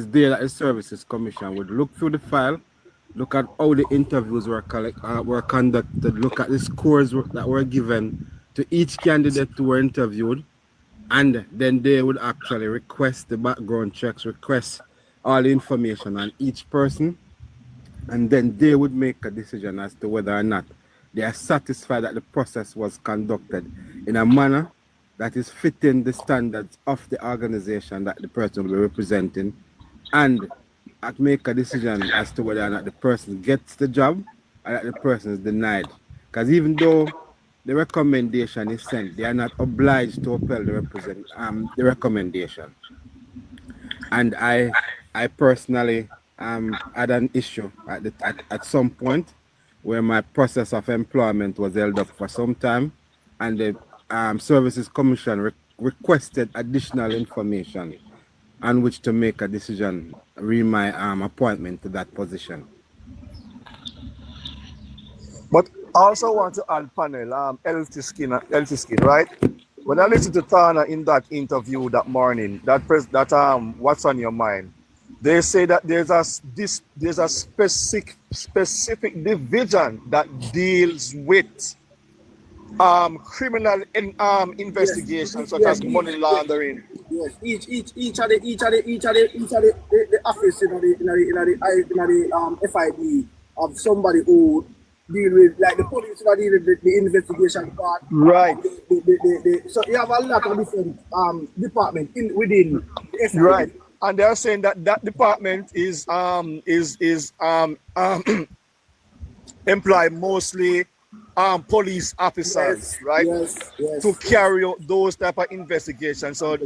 Speaker 9: there that the Services Commission would look through the file look at how the interviews were conducted, look at the scores that were given to each candidate who were interviewed, and then they would actually request the background checks, request all the information on each person, and then they would make a decision as to whether or not they are satisfied that the process was conducted in a manner that is fitting the standards of the organization that the person will be representing, and make a decision as to whether or not the person gets the job or that the person is denied. Because even though the recommendation is sent, they are not obliged to upheld the recommendation. And I personally had an issue at some point where my process of employment was held up for some time, and the Services Commission requested additional information on which to make a decision re my appointment to that position.
Speaker 18: But I also want to add panel, LT Skin, right? When I listened to Tana in that interview that morning, that what's on your mind? They say that there's a specific division that deals with criminal investigations such as money laundering.
Speaker 10: Yes, each of the office in the FID of somebody who deal with, like the police that deal with the investigation part.
Speaker 18: Right.
Speaker 10: So you have a lot of different departments within the FID.
Speaker 18: Right. And they're saying that department is employ mostly police officers, right?
Speaker 10: Yes.
Speaker 18: To carry out those type of investigations. So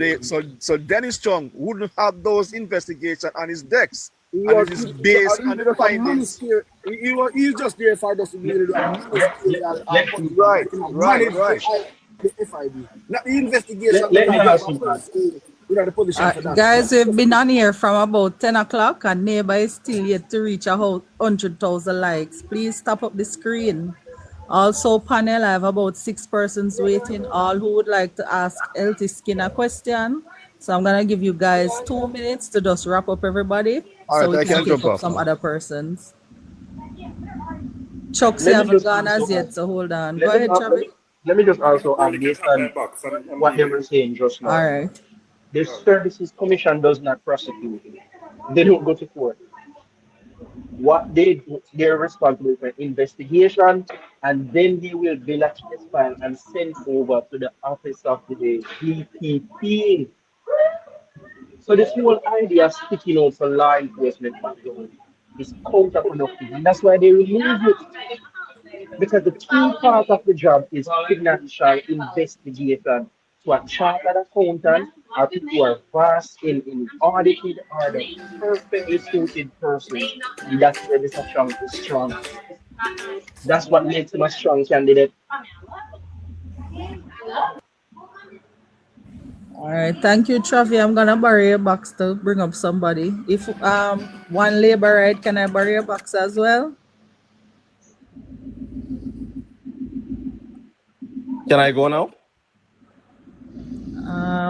Speaker 18: Dennis Chung wouldn't have those investigations on his decks. And it is based on the findings.
Speaker 10: He's just there for us to be
Speaker 18: right.
Speaker 10: The FID. Not the investigation.
Speaker 17: Let me ask you that.
Speaker 1: Guys, we've been on here from about 10 o'clock and neighbor is still yet to reach 100,000 likes. Please stop up the screen. Also, panel, I have about 6 persons waiting, all who would like to ask LT Skin a question. So I'm going to give you guys 2 minutes to just wrap up everybody.
Speaker 18: All
Speaker 1: so
Speaker 18: right,
Speaker 1: we can take up some other persons. Chucks haven't gone as yet, so hold on. Go ahead, Travis.
Speaker 17: Let me just also add based on what they were saying just now.
Speaker 1: All right.
Speaker 17: The Services Commission does not prosecute. They don't go to court. What they do, they're responsible for investigation, and then they will build a case file and send over to the office of the DPP. So this whole idea of sticking out for law enforcement background is counterproductive, and that's why they remove it. Because the key part of the job is financial investigation. So a chartered accountant or people who are vast in audited or the perfectly suited person. And that's where Mr. Strong is strong. That's what makes him a strong candidate.
Speaker 1: All right, thank you, Travi. I'm gonna borrow your box to bring up somebody. If one labor right, can I borrow your box as well?
Speaker 18: Can I go now?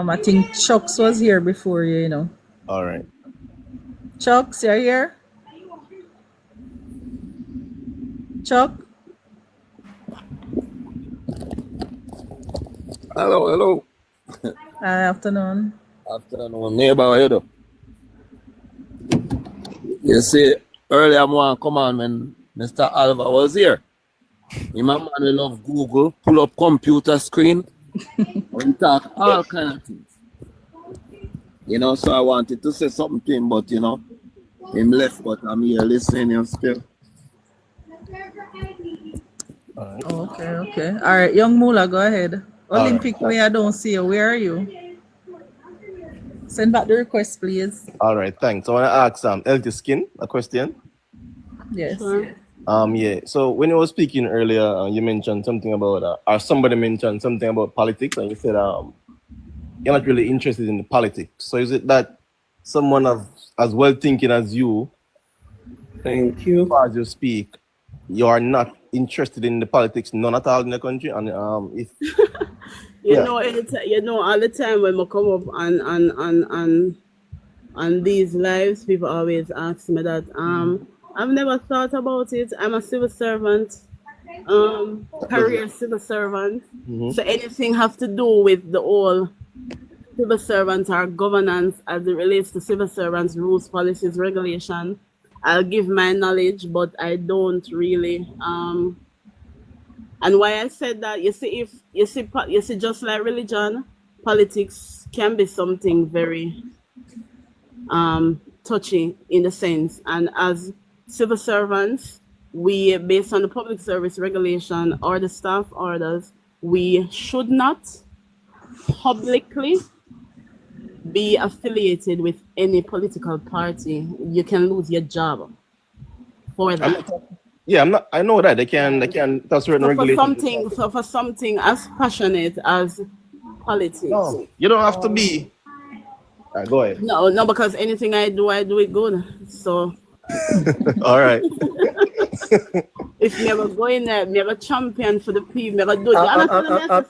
Speaker 1: I think Chucks was here before you know.
Speaker 18: All right.
Speaker 1: Chucks, you're here? Chuck?
Speaker 19: Hello.
Speaker 1: Afternoon.
Speaker 19: Afternoon, neighbor, how you do? You see, earlier I want to come on when Mr. Alva was here. My man will love Google, pull up computer screen, and talk all kind of things. You know, so I wanted to say something to him, but you know, him left, but I'm here listening him still.
Speaker 1: Okay. All right, young Mula, go ahead. Olympic way, I don't see you. Where are you? Send back the request, please.
Speaker 20: All right, thanks. I want to ask LT Skin a question.
Speaker 1: Yes.
Speaker 20: Yeah. So when you were speaking earlier, you mentioned something about, or somebody mentioned something about politics, and you said you're not really interested in the politics. So is it that someone as well thinking as you,
Speaker 19: thank you,
Speaker 20: as you speak, you are not interested in the politics, none at all in the country, and if
Speaker 15: you know, all the time when I come up on these lives, people always ask me that I've never thought about it. I'm a civil servant, career civil servant. So anything have to do with the whole civil servants or governance as it relates to civil servants, rules, policies, regulation. I'll give my knowledge, but I don't really. And why I said that, you see, if you see, just like religion, politics can be something very touchy in the sense. And as civil servants, we, based on the public service regulation or the staff orders, we should not publicly be affiliated with any political party. You can lose your job for that.
Speaker 20: I'm not. I know that they can. That's certain regulations.
Speaker 15: For something as passionate as politics.
Speaker 20: No, you don't have to be. Go ahead.
Speaker 15: No, because anything I do it good. So.
Speaker 20: All right.
Speaker 15: If me ever go in there, me ever champion for the people, me ever do it.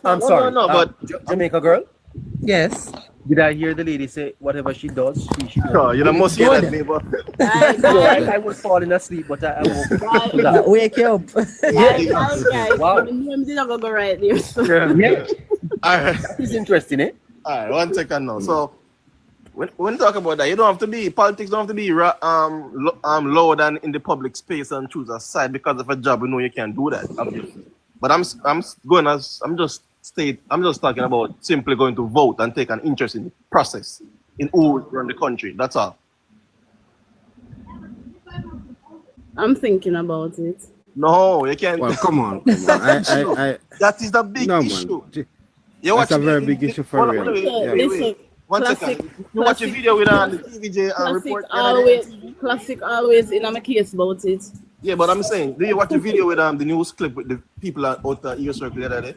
Speaker 3: I'm sorry.
Speaker 20: No, but
Speaker 3: Jamaica girl.
Speaker 1: Yes.
Speaker 3: Did I hear the lady say whatever she does, she does?
Speaker 20: No, you don't must hear that, neighbor.
Speaker 3: I was falling asleep, but I woke
Speaker 1: Wake you up.
Speaker 3: Wow.
Speaker 15: I'm gonna go right there.
Speaker 3: Yeah.
Speaker 20: All right.
Speaker 3: It's interesting, eh?
Speaker 20: All right, 1 second now. So when you talk about that, you don't have to be politics. Don't have to be lower than in the public space and choose a side because of a job. You know you can't do that, obviously. But I'm just talking about simply going to vote and take an interest in the process in who run the country. That's all.
Speaker 15: I'm thinking about it.
Speaker 20: No, you can't.
Speaker 7: Well, come on.
Speaker 20: That is the big issue.
Speaker 7: That's a very big issue for real.
Speaker 20: Wait. 1 second. You watch a video with the TVJ and report.
Speaker 15: Classic always in my case about it.
Speaker 20: Yeah, but I'm saying, do you watch a video with the news clip with the people out the ear circle the other day?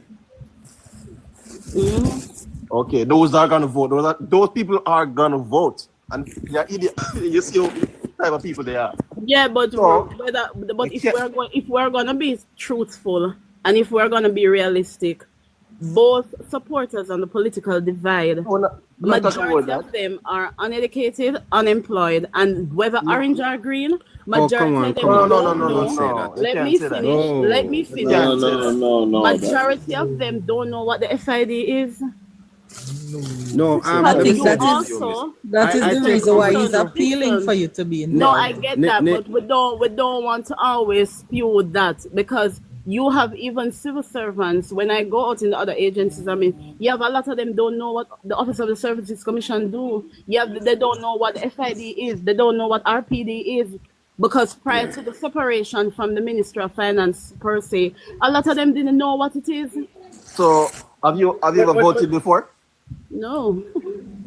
Speaker 20: Okay, those are gonna vote. Those people are gonna vote, and you're idiot. You see what type of people they are.
Speaker 15: Yeah, but if we're gonna be truthful and if we're gonna be realistic, both supporters on the political divide, majority of them are uneducated, unemployed, and whether orange or green, majority of them don't know. Let me finish. Majority of them don't know what the FID is.
Speaker 7: No,
Speaker 1: I think that is the reason why he's appealing for you to be in.
Speaker 15: No, I get that, but we don't want to always spew that because you have even civil servants. When I go out in the other agencies, I mean, you have a lot of them don't know what the Office of the Services Commission do. They don't know what the FID is. They don't know what RPD is. Because prior to the separation from the Ministry of Finance per se, a lot of them didn't know what it is.
Speaker 20: So have you ever voted before?
Speaker 15: No.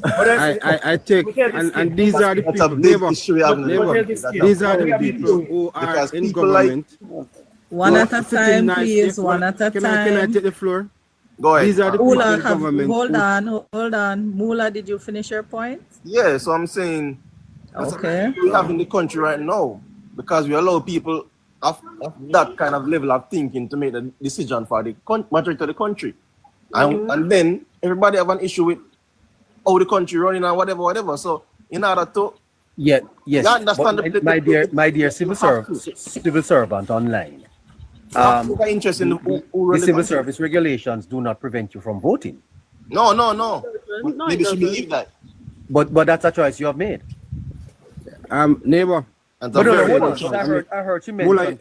Speaker 7: I take and these are the people. These are the people who are in government.
Speaker 1: One at a time, please. One at a time.
Speaker 7: Can I take the floor?
Speaker 20: Go ahead.
Speaker 7: These are the people in government.
Speaker 1: Hold on. Mula, did you finish your point?
Speaker 20: Yeah, so I'm saying
Speaker 1: okay.
Speaker 20: We have in the country right now because we allow people of that kind of level of thinking to make the decision for the majority of the country. And then everybody have an issue with how the country running and whatever. So in order to
Speaker 3: yes,
Speaker 20: understand
Speaker 3: my dear civil servant online.
Speaker 20: Interest in
Speaker 3: the civil service regulations do not prevent you from voting.
Speaker 20: No. Maybe she believe that.
Speaker 3: But that's a choice you have made.
Speaker 7: Neighbor.
Speaker 3: I heard you mention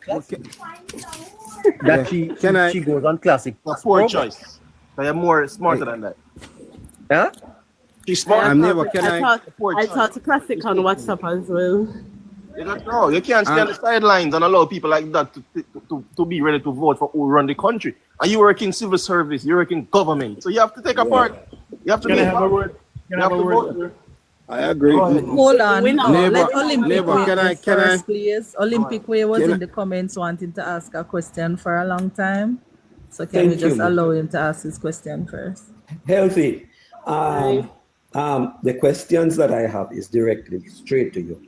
Speaker 3: that she goes on classic.
Speaker 20: Poor choice. I am more smarter than that.
Speaker 3: Huh?
Speaker 20: She's smart.
Speaker 15: I taught a classic on WhatsApp as well.
Speaker 20: You can't stay on the sidelines and allow people like that to be ready to vote for who run the country. And you work in civil service, you work in government, so you have to take a part. You have to have a word.
Speaker 7: I agree.
Speaker 1: Hold on. Let Olympic
Speaker 7: Way
Speaker 1: first, please. Olympic Way was in the comments wanting to ask a question for a long time. So can we just allow him to ask his question first?
Speaker 21: Healthy. The questions that I have is directly straight to you.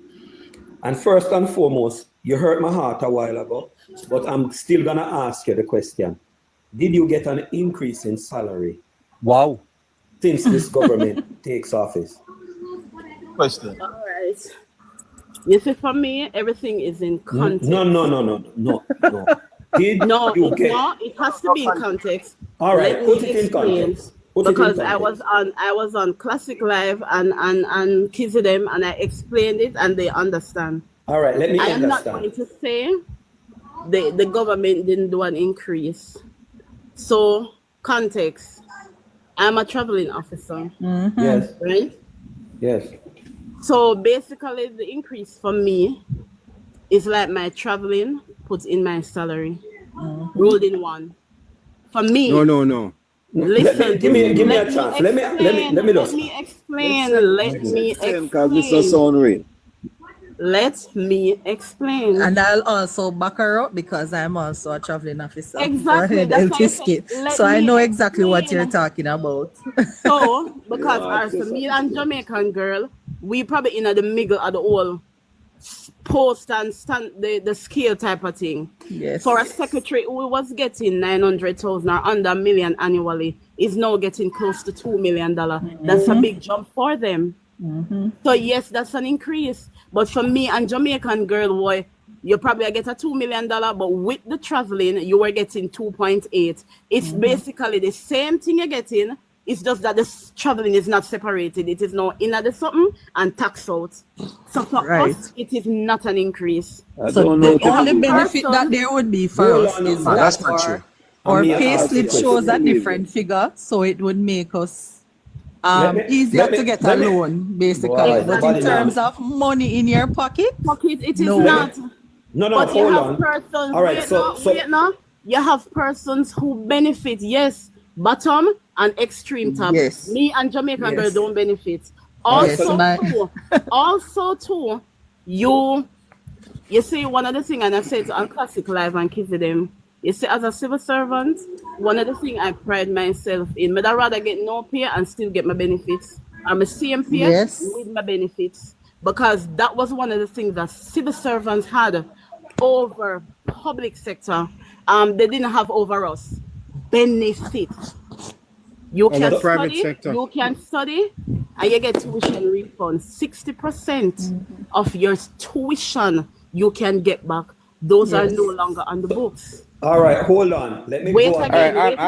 Speaker 21: And first and foremost, you hurt my heart a while ago, but I'm still gonna ask you the question. Did you get an increase in salary?
Speaker 3: Wow.
Speaker 21: Since this government takes office?
Speaker 20: Question.
Speaker 15: All right. You see, for me, everything is in context.
Speaker 21: No. Did
Speaker 15: No,
Speaker 21: you
Speaker 15: it's
Speaker 21: get?
Speaker 15: not. It has to be in context.
Speaker 21: All right,
Speaker 15: Let
Speaker 21: put
Speaker 15: me
Speaker 21: it in
Speaker 15: explain.
Speaker 21: context. Put it in
Speaker 15: Because
Speaker 21: context.
Speaker 15: I was on Classic Live and Kizzy them, and I explained it and they understand.
Speaker 21: All right, let me
Speaker 15: I am not
Speaker 21: understand.
Speaker 15: going to say the government didn't do an increase. So context. I'm a traveling officer.
Speaker 21: Yes.
Speaker 15: Right?
Speaker 21: Yes.
Speaker 15: So basically the increase for me is like my traveling put in my salary. Rolled in one. For me.
Speaker 7: No.
Speaker 15: Listen,
Speaker 21: give me a chance. Let me
Speaker 15: explain.
Speaker 21: Let
Speaker 15: me explain.
Speaker 1: And I'll also back her up because I'm also a traveling officer.
Speaker 15: Exactly.
Speaker 1: For
Speaker 15: That's why I
Speaker 1: LT
Speaker 15: said,
Speaker 1: Skit.
Speaker 15: let
Speaker 1: So I
Speaker 15: me
Speaker 1: know exactly what you're
Speaker 15: explain.
Speaker 1: talking about.
Speaker 15: So, because me and Jamaican girl, we probably in the middle of the whole post and stand the scale type of thing.
Speaker 1: Yes.
Speaker 15: For a secretary who was getting 900,000 or under $1 million annually is now getting close to $2 million. That's a big jump for them. So yes, that's an increase. But for me and Jamaican girl, boy, you probably get a $2 million, but with the traveling, you were getting 2.8. It's basically the same thing you're getting. It's just that the traveling is not separated. It is now in the something and tax out. So for us, it is not an increase.
Speaker 1: So the only benefit that there would be for us is that our pay slip shows a different figure, so it would make us easier to get a loan, basically. But in terms of money in your pocket,
Speaker 15: it is not.
Speaker 21: No,
Speaker 15: but
Speaker 21: hold
Speaker 15: you have
Speaker 21: on.
Speaker 15: persons.
Speaker 21: All right,
Speaker 15: wait now. You have persons who benefit. Yes, bottom and extreme top.
Speaker 1: Yes.
Speaker 15: Me and Jamaican girl
Speaker 1: Yes.
Speaker 15: don't benefit.
Speaker 1: Yes,
Speaker 15: Also, you see one of the things, and I said on Classic Live and Kizzy them. You see, as a civil servant, one of the things I pride myself in, I'd rather get no pay and still get my benefits. I'm a same pay with my benefits. Because that was one of the things that civil servants had over public sector. They didn't have over us. Benefits. You can study, and you get tuition refund. 60% of your tuition you can get back. Those are no longer on the books.
Speaker 21: All right, hold on. Let me
Speaker 15: wait
Speaker 21: go
Speaker 15: again.
Speaker 21: Hold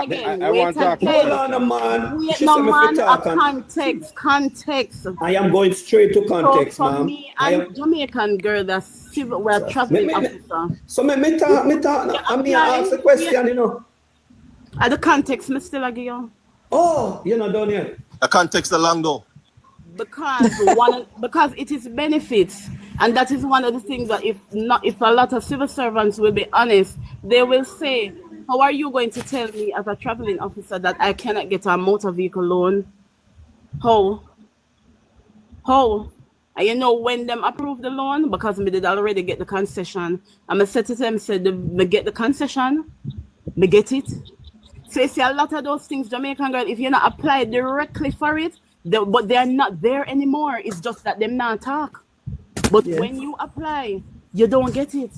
Speaker 21: on, man.
Speaker 15: Wait, no, man. Context.
Speaker 21: I am going straight to context,
Speaker 15: so for
Speaker 21: ma'am.
Speaker 15: me and Jamaican girl that's civil, we're traveling officer.
Speaker 21: So me talk. I mean, I ask the question, you know.
Speaker 15: At the context, me still give you.
Speaker 21: Oh, you're not done yet.
Speaker 18: The context along though.
Speaker 15: Because it is benefits, and that is one of the things that if a lot of civil servants will be honest, they will say, how are you going to tell me as a traveling officer that I cannot get a motor vehicle loan? How? And you know when them approve the loan, because me did already get the concession, and I said to them, me get the concession, me get it. So you see a lot of those things, Jamaican girl, if you're not applied directly for it, but they're not there anymore. It's just that them not talk. But when you apply, you don't get it.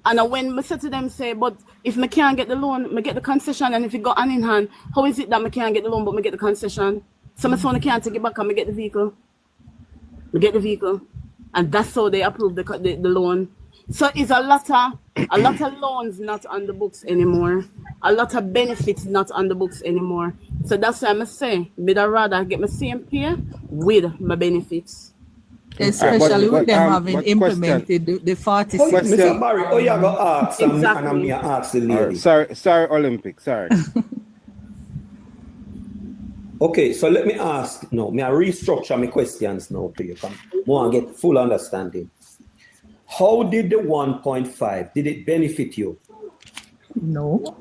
Speaker 15: And when I said to them, say, but if I can't get the loan, I get the concession, and if it go hand in hand, how is it that I can't get the loan, but I get the concession? So my son can't take it back and I get the vehicle. I get the vehicle. And that's how they approve the loan. So it's a lot of loans not on the books anymore. A lot of benefits not on the books anymore. So that's why I say, I'd rather get my same pay with my benefits.
Speaker 1: Especially with them having implemented the 46.
Speaker 21: Mr. Barry, you go ask and I'm here ask the lady.
Speaker 7: Sorry, Olympic, sorry.
Speaker 21: Okay, so let me ask now. May I restructure my questions now to you? I want to get full understanding. How did the 1.5, did it benefit you?
Speaker 1: No.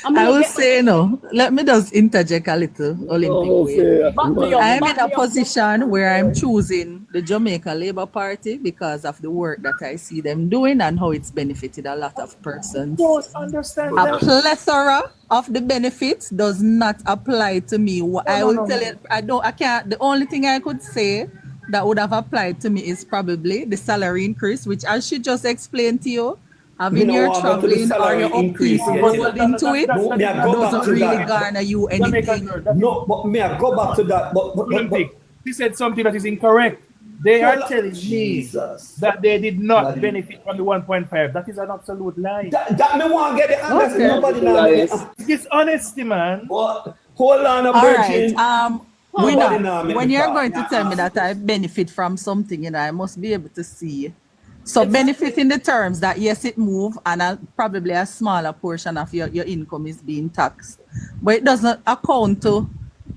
Speaker 15: I
Speaker 1: will say no. Let me just interject a little, Olympic way. I'm in a position where I'm choosing the Jamaica Labour Party because of the work that I see them doing and how it's benefited a lot of persons. A plethora of the benefits does not apply to me. I will tell you, I can't. The only thing I could say that would have applied to me is probably the salary increase, which I should just explain to you. Having your traveling or your upkeep rolled into it doesn't really garner you anything.
Speaker 21: No, but may I go back to that? But
Speaker 4: Olympic, he said something that is incorrect. They are telling me
Speaker 21: Jesus.
Speaker 4: that they did not
Speaker 21: That-
Speaker 4: benefit from the 1.5. That is an absolute lie.
Speaker 21: That me want to get the answer. Nobody knows.
Speaker 4: Dishonesty, man.
Speaker 21: But hold on,
Speaker 1: All right.
Speaker 21: Virgin.
Speaker 1: Winner, when you're going to tell me that I benefit from something, you know, I must be able to see. So benefit in the terms that yes, it move and probably a smaller portion of your income is being taxed. But it doesn't account to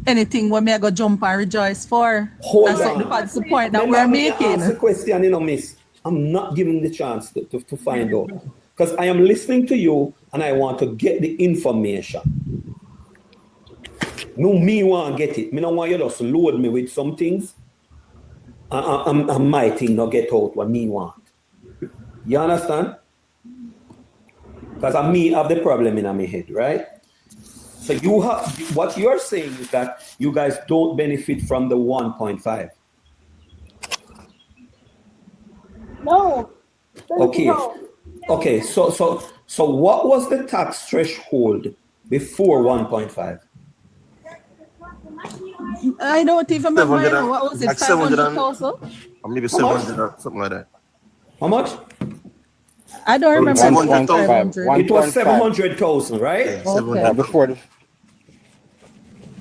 Speaker 1: anything where me I go jump and rejoice for. That's the point that we're making.
Speaker 21: Ask the question, you know, miss. I'm not giving the chance to find out. Because I am listening to you and I want to get the information. No, me want to get it. Me don't want you to just load me with some things. And my thing not get out what me want. You understand? Because I me have the problem in my head, right? So you have what you're saying is that you guys don't benefit from the 1.5.
Speaker 15: No.
Speaker 21: Okay.
Speaker 15: No.
Speaker 21: Okay. So what was the tax threshold before 1.5?
Speaker 1: I don't even remember what was it, 500,000?
Speaker 20: Or maybe 700 or something like that.
Speaker 21: How much?
Speaker 1: I don't remember.
Speaker 21: 500,000. It was 700,000, right?
Speaker 1: Yeah, okay.
Speaker 21: Before the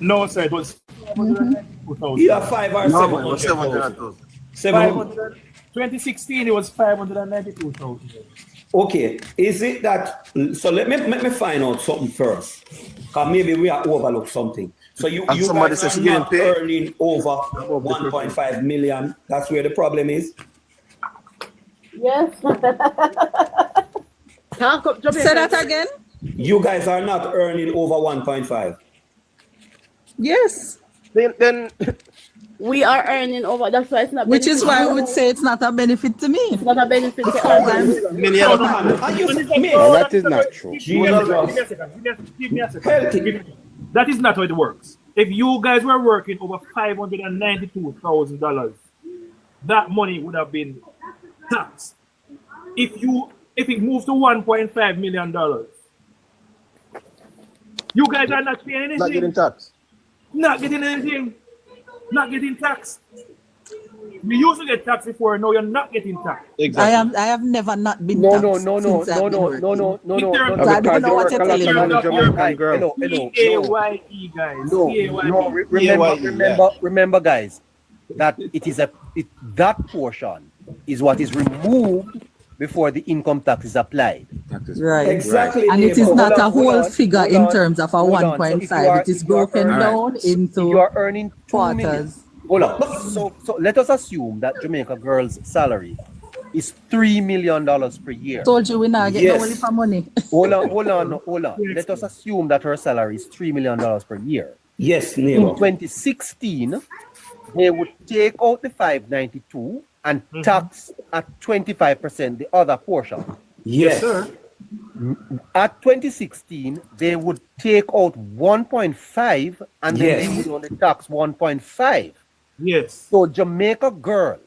Speaker 4: No, sir, it was 500,000.
Speaker 21: Yeah, 5 or 700,000.
Speaker 4: 700. 2016, it was 592,000.
Speaker 21: Okay, is it that? So let me find out something first, because maybe we are overlooked something. So you guys are not earning over 1.5 million. That's where the problem is.
Speaker 15: Yes.
Speaker 1: Say that again.
Speaker 21: You guys are not earning over 1.5.
Speaker 1: Yes.
Speaker 21: Then
Speaker 15: we are earning over. That's why it's not.
Speaker 1: Which is why I would say it's not a benefit to me.
Speaker 15: It's not a benefit to us.
Speaker 7: That is not true.
Speaker 4: Give me a second. That is not how it works. If you guys were working over $592,000, that money would have been taxed. If it moved to $1.5 million, you guys are not paying anything.
Speaker 20: Not getting taxed.
Speaker 4: Not getting anything. Not getting taxed. We used to get taxed before. Now you're not getting taxed.
Speaker 1: Exactly. I have never not been taxed.
Speaker 3: No.
Speaker 1: I don't know what you're telling me.
Speaker 4: PAYE, guys.
Speaker 3: Remember, guys, that that portion is what is removed before the income tax is applied.
Speaker 1: Right.
Speaker 21: Exactly.
Speaker 1: And it is not a whole figure in terms of a 1.5. It is broken down into
Speaker 3: you are earning
Speaker 1: quarters.
Speaker 3: Hold on. So let us assume that Jamaica girl's salary is $3 million per year.
Speaker 1: Told you we not get no money for money.
Speaker 3: Hold on. Let us assume that her salary is $3 million per year.
Speaker 21: Yes,
Speaker 3: In 2016, they would take out the 592 and tax at 25% the other portion.
Speaker 21: Yes, sir.
Speaker 3: At 2016, they would take out 1.5 and then they would only tax 1.5.
Speaker 4: Yes.
Speaker 3: So Jamaica girl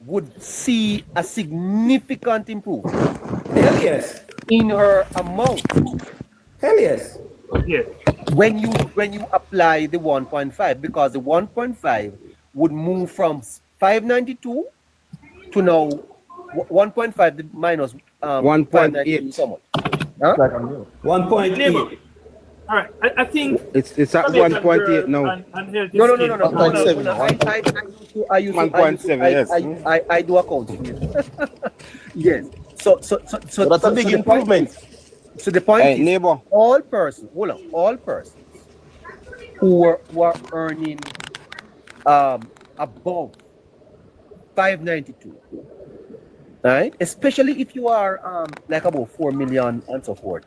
Speaker 3: would see a significant improvement.
Speaker 21: Hell yes.
Speaker 3: In her amount.
Speaker 21: Hell yes.
Speaker 4: Yes.
Speaker 3: When you apply the 1.5, because the 1.5 would move from 592 to now 1.5 minus
Speaker 7: 1.8.
Speaker 3: so much. Huh?
Speaker 21: 1.8.
Speaker 4: All right, I think
Speaker 7: it's at 1.8 now.
Speaker 3: No.
Speaker 7: 1.7.
Speaker 3: I use
Speaker 7: 1.7. Yes.
Speaker 3: I do accounting. Yes. So
Speaker 20: that's a big improvement.
Speaker 3: So the point is,
Speaker 7: neighbor,
Speaker 3: all persons who are earning above 592, right? Especially if you are like about 4 million and so forth,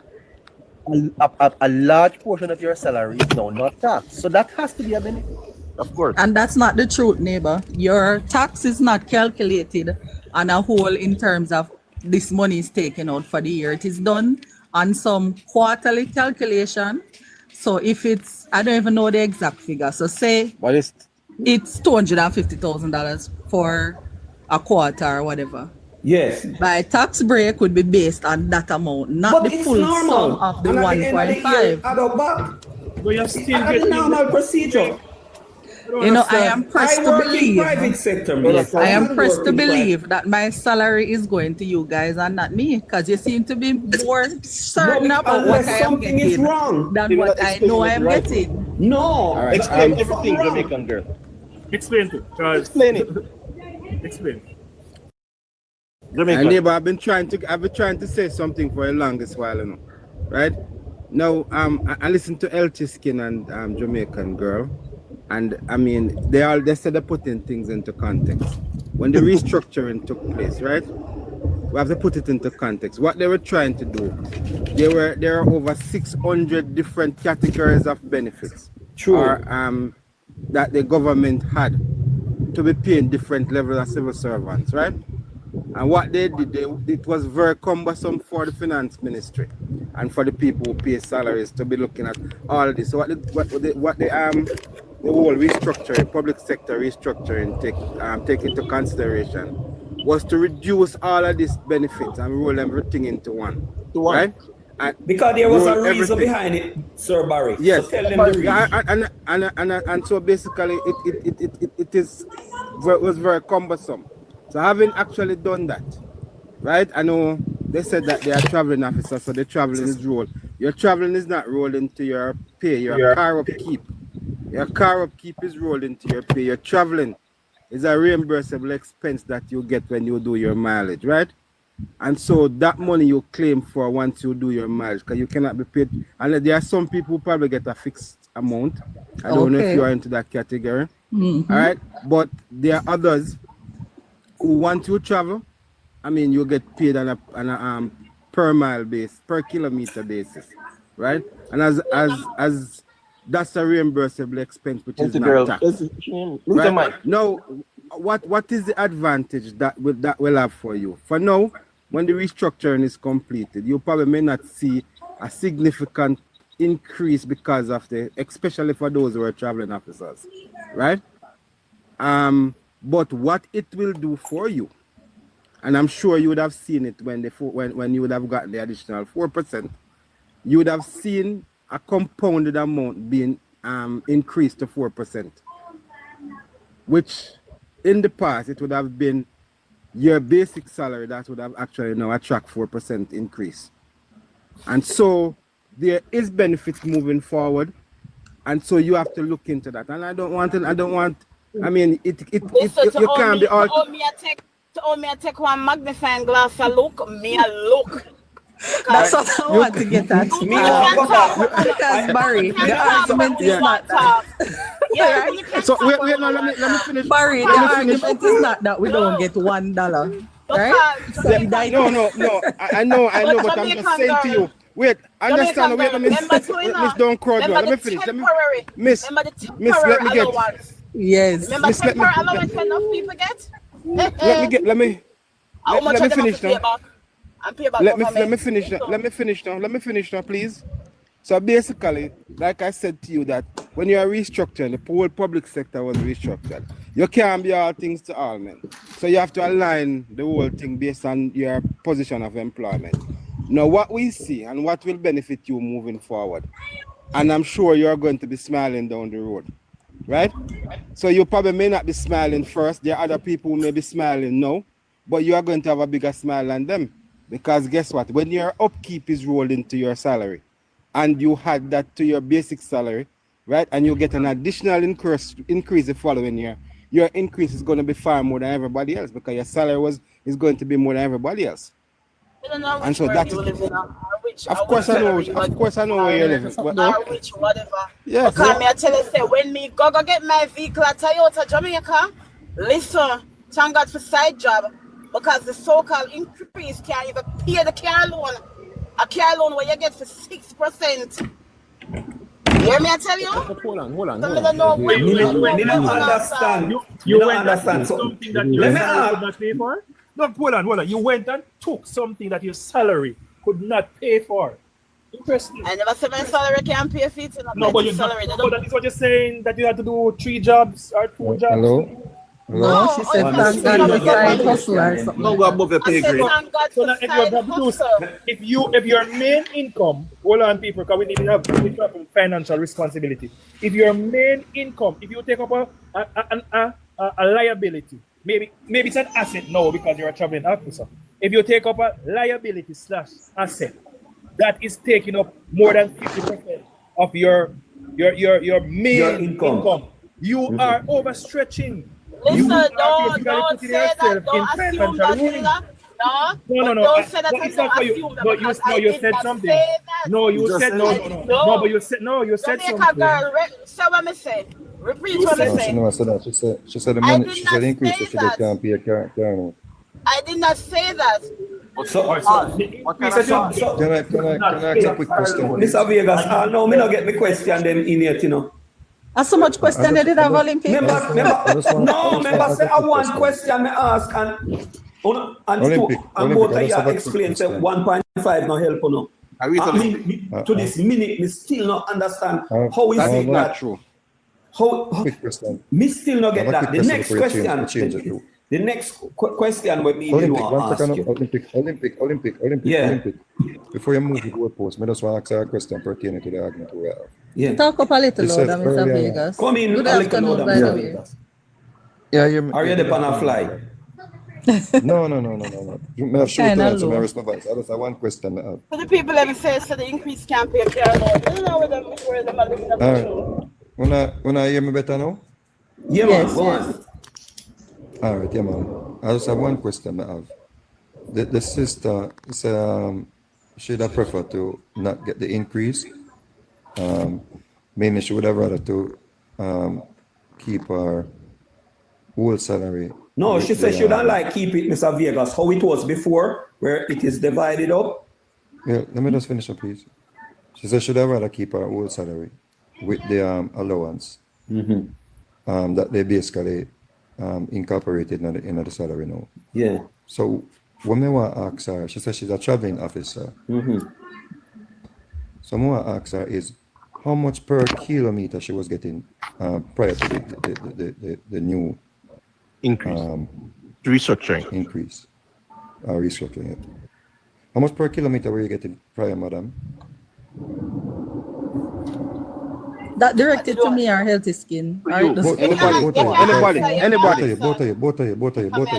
Speaker 3: a large portion of your salary is now not taxed. So that has to be a benefit.
Speaker 20: Of course.
Speaker 1: And that's not the truth, neighbor. Your tax is not calculated on a whole in terms of this money is taken out for the year. It is done on some quarterly calculation. So if it's, I don't even know the exact figure. So say it's $250,000 for a quarter or whatever.
Speaker 21: Yes.
Speaker 1: By tax break would be based on that amount, not the full sum of the 1.5.
Speaker 21: But you're still getting normal procedure.
Speaker 1: You know, I am pressed to believe.
Speaker 21: Minister.
Speaker 1: I am pressed to believe that my salary is going to you guys and not me, because you seem to be more certain about what I am
Speaker 21: something
Speaker 1: getting
Speaker 21: is wrong.
Speaker 1: than what I know I am getting.
Speaker 21: No.
Speaker 20: All right.
Speaker 21: Explain
Speaker 20: Everything,
Speaker 21: wrong.
Speaker 20: Jamaican girl.
Speaker 4: Explain to
Speaker 20: Explain it.
Speaker 4: Explain.
Speaker 20: Jamaican.
Speaker 9: And neighbor, I've been trying to say something for the longest while, you know, right? Now, I listened to LT Skin and Jamaican Girl, and I mean, they said they're putting things into context. When the restructuring took place, right? We have to put it into context. What they were trying to do, there are over 600 different categories of benefits.
Speaker 21: True.
Speaker 9: That the government had to be paying different levels of civil servants, right? And what they did, it was very cumbersome for the finance ministry and for the people who pay salaries to be looking at all this. So the whole restructuring, public sector restructuring take into consideration was to reduce all of these benefits and roll everything into one. Right? And
Speaker 21: because there was a reason
Speaker 9: everything
Speaker 21: behind it, Sir Barry.
Speaker 9: Yes.
Speaker 21: So tell them the reason.
Speaker 9: And so basically it was very cumbersome. So having actually done that, right? I know they said that they are traveling officers, so the traveling is rolled. Your traveling is not rolled into your pay, your car upkeep. Your car upkeep is rolled into your pay. Your traveling is a reimbursable expense that you get when you do your mileage, right? And so that money you claim for once you do your mileage, because you cannot be paid. And there are some people who probably get a fixed amount. I don't know if you are into that category.
Speaker 1: Mm-hmm.
Speaker 9: All right, but there are others who want to travel. I mean, you get paid on a per mile basis, per kilometer basis, right? And as that's a reimbursable expense, which is not taxed. Right? Now, what is the advantage that will have for you? For now, when the restructuring is completed, you probably may not see a significant increase because of especially for those who are traveling officers, right? But what it will do for you, and I'm sure you would have seen it when you would have gotten the additional 4%, you would have seen a compounded amount being increased to 4%, which in the past it would have been your basic salary that would have actually now attract 4% increase. And so there is benefits moving forward, and so you have to look into that. And I mean, you can't be all.
Speaker 15: To owe me a take one magnifying glass a look, me a look.
Speaker 1: That's what I want to get at. Because Barry, the argument is not that.
Speaker 15: Yeah,
Speaker 9: so wait, no, let me finish.
Speaker 1: Barry, the argument is not that we don't get $1, right? So
Speaker 9: No. I know, but I'm just saying to you. Wait, understand. Wait, Miss Don't crowd. Let me finish. Miss, let me get.
Speaker 1: Yes.
Speaker 15: Remember temporary allowance enough people get?
Speaker 9: Let me finish now. Let me finish now, please. So basically, like I said to you, that when you are restructuring, the whole public sector was restructured. You can't be all things to all men. So you have to align the whole thing based on your position of employment. Now, what we see and what will benefit you moving forward, and I'm sure you're going to be smiling down the road, right? So you probably may not be smiling first. There are other people who may be smiling now, but you are going to have a bigger smile than them. Because guess what? When your upkeep is rolled into your salary, and you had that to your basic salary, right? And you get an additional increase the following year, your increase is going to be far more than everybody else, because your salary is going to be more than everybody else. And so that is, of course I know where you're living.
Speaker 15: Which whatever.
Speaker 9: Yes.
Speaker 15: Because I tell you, say, when me go get my vehicle at Toyota Jamaica, listen, thank God for side job, because the so-called increase can't even pay the car loan. A car loan where you get for 6%. You hear me? I tell you.
Speaker 20: Hold on.
Speaker 21: Me don't understand. You don't understand
Speaker 4: something that your salary could not pay for? No, hold on. You went and took something that your salary could not pay for. Interesting.
Speaker 15: I never said my salary can't pay for it.
Speaker 4: No, but that is what you're saying, that you had to do 3 jobs or 2 jobs.
Speaker 5: Hello?
Speaker 1: No, she said thank God for side hustle or something.
Speaker 18: Don't go above your pay grade.
Speaker 4: So now if your main income, hold on people, because we need to have financial responsibility. If your main income, if you take up a liability, maybe it's an asset now because you're a traveling officer. If you take up a liability / asset that is taking up more than 50% of your main income, you are overstretching.
Speaker 15: Listen,
Speaker 4: You
Speaker 15: don't say that. Don't assume that, Sheila. No, don't say that.
Speaker 4: It's not for you. But you said something. No, you said no. But you said no. You said something.
Speaker 15: Jamaica girl, say what I say. Repeat what I say.
Speaker 5: No, she said the money. She said the increase. She can't pay a car.
Speaker 15: I did not say that.
Speaker 5: Can I ask a quick question?
Speaker 21: Mr. Vegas, no, me not get me question them in here, you know.
Speaker 1: That's so much question they did have Olympic.
Speaker 21: Remember say I want question me ask and both of you explain say 1.5 no help no. To this minute, me still not understand how is it that true. How me still not get that. The next question. The next question will be
Speaker 5: Olympic. Before you move to the post, I just want to ask a question pertaining to the argument we have.
Speaker 1: Yeah. Talk up a little louder, Mr. Vegas.
Speaker 21: Come in
Speaker 1: Good
Speaker 21: a little
Speaker 1: afternoon,
Speaker 21: louder,
Speaker 1: by the
Speaker 21: Mr.
Speaker 1: way.
Speaker 21: Vegas.
Speaker 5: Yeah,
Speaker 21: Are you the pan a fly?
Speaker 5: No. Me have short answer, me respond. I just have one question.
Speaker 15: For the people that say the increase campaign, you know where them are looking at the show.
Speaker 5: When I hear me better now?
Speaker 21: Yeah, man, go on.
Speaker 5: All right, yeah, man. I just have one question I have. The sister said she'd have preferred to not get the increase. Mainly she would have rather to keep her whole salary.
Speaker 21: No, she said she don't like keep it, Mr. Vegas, how it was before, where it is divided up.
Speaker 5: Yeah, let me just finish up, please. She said she'd have rather keep her whole salary with the allowance that they basically incorporated in the salary now.
Speaker 21: Yeah.
Speaker 5: So when I want to ask her, she says she's a traveling officer. So what I want to ask her is how much per kilometer she was getting prior to the new
Speaker 20: increase, restructuring
Speaker 5: increase, restructuring it. How much per kilometer were you getting prior, madam?
Speaker 1: That directed to me or Healthy Skin?
Speaker 5: Both of you.
Speaker 1: All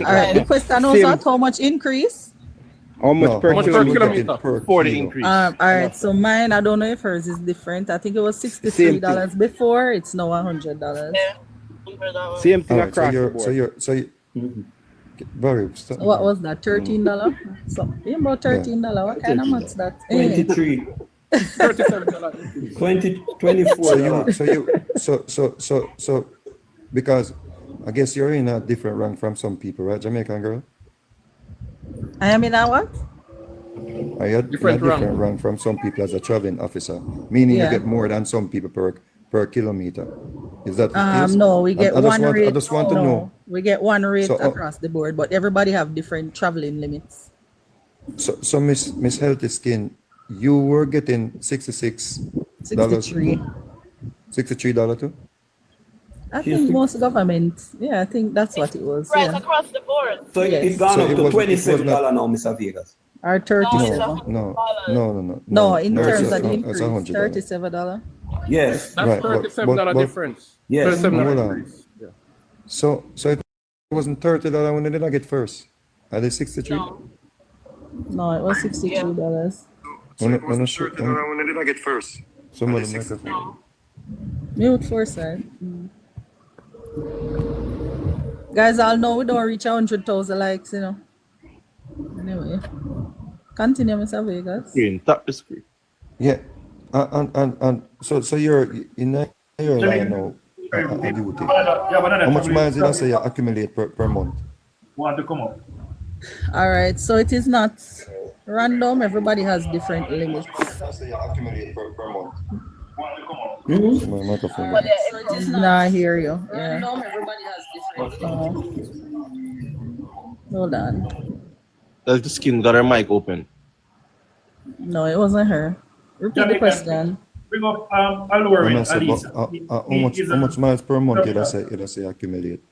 Speaker 1: right, the question also how much increase?
Speaker 18: How much per kilometer for the increase?
Speaker 1: All right, so mine, I don't know if hers is different. I think it was $63 before. It's now $100.
Speaker 18: Same thing across the board.
Speaker 5: So you Barry, stop.
Speaker 1: What was that? $13? So about $13. What kind of maths that?
Speaker 21: 23. $24.
Speaker 5: So because I guess you're in a different rank from some people, right, Jamaican girl?
Speaker 1: I am in a what?
Speaker 5: Are you different rank from some people as a traveling officer, meaning you get more than some people per kilometer. Is that the case?
Speaker 1: No, we get one rate.
Speaker 5: I just want to know.
Speaker 1: We get one rate across the board, but everybody have different traveling limits.
Speaker 5: So Miss Healthy Skin, you were getting $63 too?
Speaker 1: I think most government, I think that's what it was.
Speaker 15: Right across the board.
Speaker 21: So it's gone up to $27 now, Mr. Vegas.
Speaker 1: Or $37.
Speaker 5: No,
Speaker 1: in terms of the increase,
Speaker 5: $37.
Speaker 21: Yes.
Speaker 16: That's $37 difference.
Speaker 21: Yes.
Speaker 5: Hold on. So it wasn't $30 when they did not get first. Are they 63?
Speaker 1: No, it was $62.
Speaker 5: When they did not get first. Somebody microphone.
Speaker 1: Mute foresight. Guys, all know we don't reach 100,000 likes, you know. Anyway, continue, Mr. Vegas.
Speaker 20: Screen, tap the screen.
Speaker 5: Yeah, and so you're in your line now. Duty. How much miles did I say you accumulate per month?
Speaker 4: Want to come up?
Speaker 1: All right, so it is not random. Everybody has different limits.
Speaker 5: My microphone.
Speaker 1: Nah, I hear you. Yeah. Hold on.
Speaker 20: Does the skin got her mic open?
Speaker 1: No, it wasn't her. Repeat the question.
Speaker 4: Bring up Alluring,
Speaker 5: how much miles per month did I say accumulate?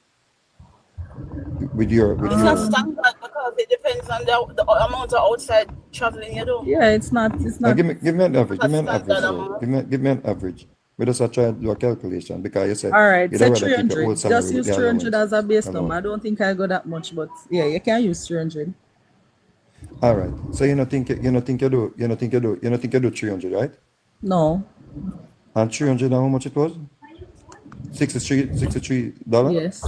Speaker 5: with your
Speaker 15: It's not standard because it depends on the amount of outside traveling you do.
Speaker 1: Yeah, it's not.
Speaker 5: give me an average. Give me an
Speaker 15: Standard
Speaker 5: average.
Speaker 15: amount.
Speaker 5: Give me an average. We just try to do a calculation because you said
Speaker 1: All right,
Speaker 5: you'd
Speaker 1: say
Speaker 5: rather keep your old
Speaker 1: 300.
Speaker 5: salary
Speaker 1: Just
Speaker 5: with
Speaker 1: use
Speaker 5: the
Speaker 1: 300 as a base
Speaker 5: allowance.
Speaker 1: number. I don't think I go that much, but yeah, you can use 300.
Speaker 5: All right. So you don't think you do 300, right?
Speaker 1: No.
Speaker 5: And 300 how much it was? $63.
Speaker 1: Yes.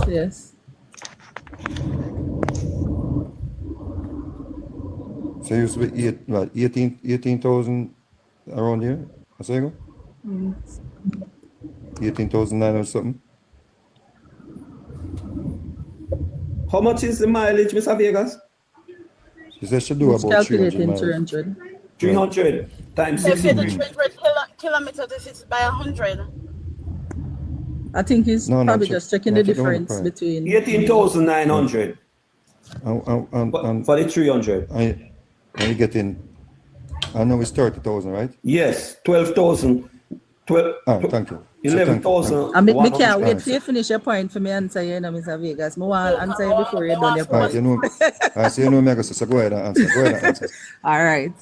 Speaker 5: So you used to be 18,000 around here. That's you go. 18,900 something.
Speaker 21: How much is the mileage, Mr. Vegas?
Speaker 5: She said she do about 300 miles.
Speaker 1: 300.
Speaker 21: 300 times
Speaker 15: So if you do
Speaker 21: 60.
Speaker 15: 300 kilometers, this is by 100.
Speaker 1: I think he's probably just checking the difference between
Speaker 21: 18,900
Speaker 5: And
Speaker 21: for the 300.
Speaker 5: And you getting, I know it's 30,000, right?
Speaker 21: Yes, 12,000.
Speaker 5: Thank you.
Speaker 21: 11,000.
Speaker 1: I mean, me can't wait for you to finish your point for me answer you, Mr. Vegas. I want to answer you before you done your point.
Speaker 5: So you know me, so go ahead and answer.
Speaker 1: All right.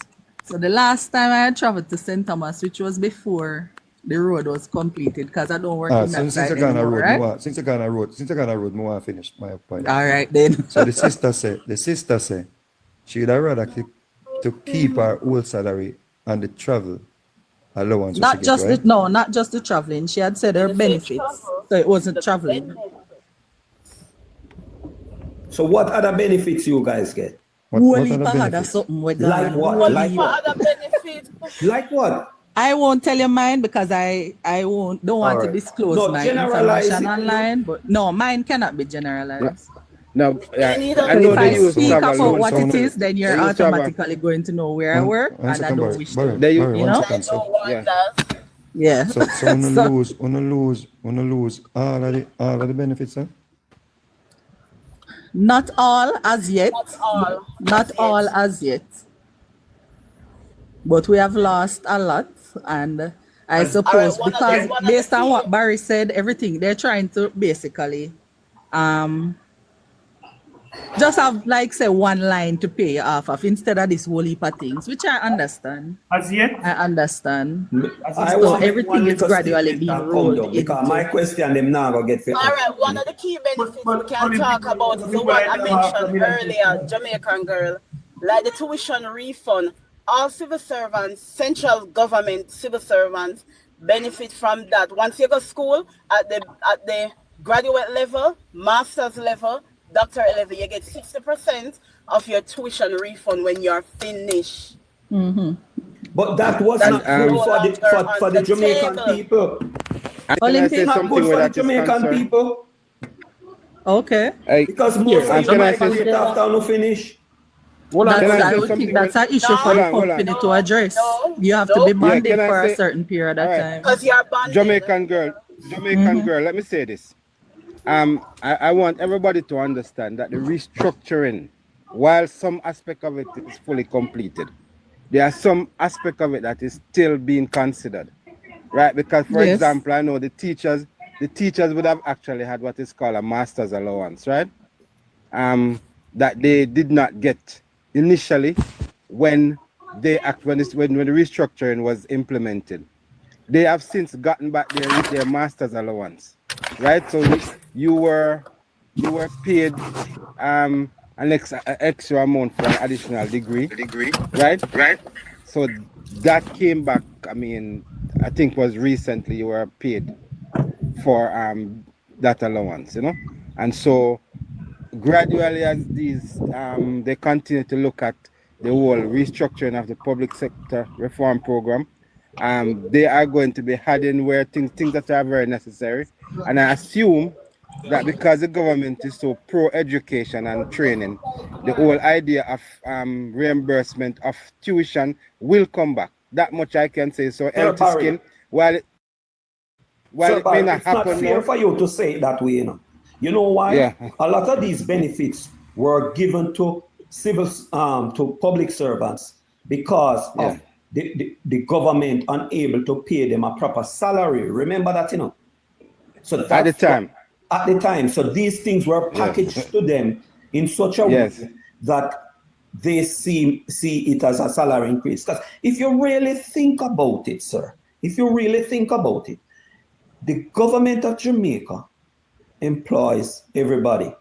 Speaker 1: So the last time I traveled to St. Thomas, which was before the road was completed, because I don't work in that side anymore, right?
Speaker 5: Since you're gonna road, I want to finish my point.
Speaker 1: All right, then.
Speaker 5: So the sister say, she'd rather keep her old salary and the travel allowance.
Speaker 1: Not just the traveling. She had said her benefits, so it wasn't traveling.
Speaker 21: So what other benefits you guys get?
Speaker 1: What other something with
Speaker 21: like what? Like what?
Speaker 15: Other benefits.
Speaker 21: Like what?
Speaker 1: I won't tell you mine because I don't want to disclose my information online. But no, mine cannot be generalized.
Speaker 11: No,
Speaker 1: I know if I speak about what it is, then you're automatically going to know where I work, and I don't wish to. Yeah.
Speaker 5: So wanna lose all of the benefits, huh?
Speaker 1: Not all as yet. Not all as yet. But we have lost a lot, and I suppose because based on what Barry said, everything they're trying to basically just have like say one line to pay off of instead of this whole heap of things, which I understand.
Speaker 4: As yet,
Speaker 1: I understand.
Speaker 21: So
Speaker 1: everything is gradually being rolled
Speaker 21: because my question them now go get fit.
Speaker 15: All right, one of the key benefits we can talk about is the one I mentioned earlier, Jamaican girl, like the tuition refund. All civil servants, central government civil servants, benefit from that. Once you go to school at the graduate level, master's level, doctorate level, you get 60% of your tuition refund when you're finished.
Speaker 1: Mm-hmm.
Speaker 21: But that was not good for the Jamaican people.
Speaker 1: Olympic
Speaker 21: not good for the Jamaican people.
Speaker 1: Okay.
Speaker 21: Because most of Jamaican people after no finish.
Speaker 1: I would think that's an issue for the company to address. You have to be bonded for a certain period of time.
Speaker 15: Because you're bonded.
Speaker 11: Jamaican girl, let me say this. I want everybody to understand that the restructuring, while some aspect of it is fully completed, there are some aspect of it that is still being considered, right? Because, for example, I know the teachers would have actually had what is called a master's allowance, right? That they did not get initially when the restructuring was implemented. They have since gotten back their master's allowance, right? So you were paid an extra amount for an additional degree, right? So that came back. I mean, I think was recently you were paid for that allowance, you know, and so gradually as these they continue to look at the whole restructuring of the public sector reform program. They are going to be adding where things that are very necessary, and I assume that because the government is so pro-education and training, the whole idea of reimbursement of tuition will come back. That much I can say. So healthy skin, while it may not happen,
Speaker 21: it's not fair for you to say it that way, you know. You know why?
Speaker 11: Yeah.
Speaker 21: A lot of these benefits were given to to public servants because of the government unable to pay them a proper salary. Remember that, you know. So
Speaker 11: at the time.
Speaker 21: at the time. So these things were packaged to them in such a way that they see it as a salary increase. Because if you really think about it, sir, if you really think about it, the government of Jamaica employs everybody.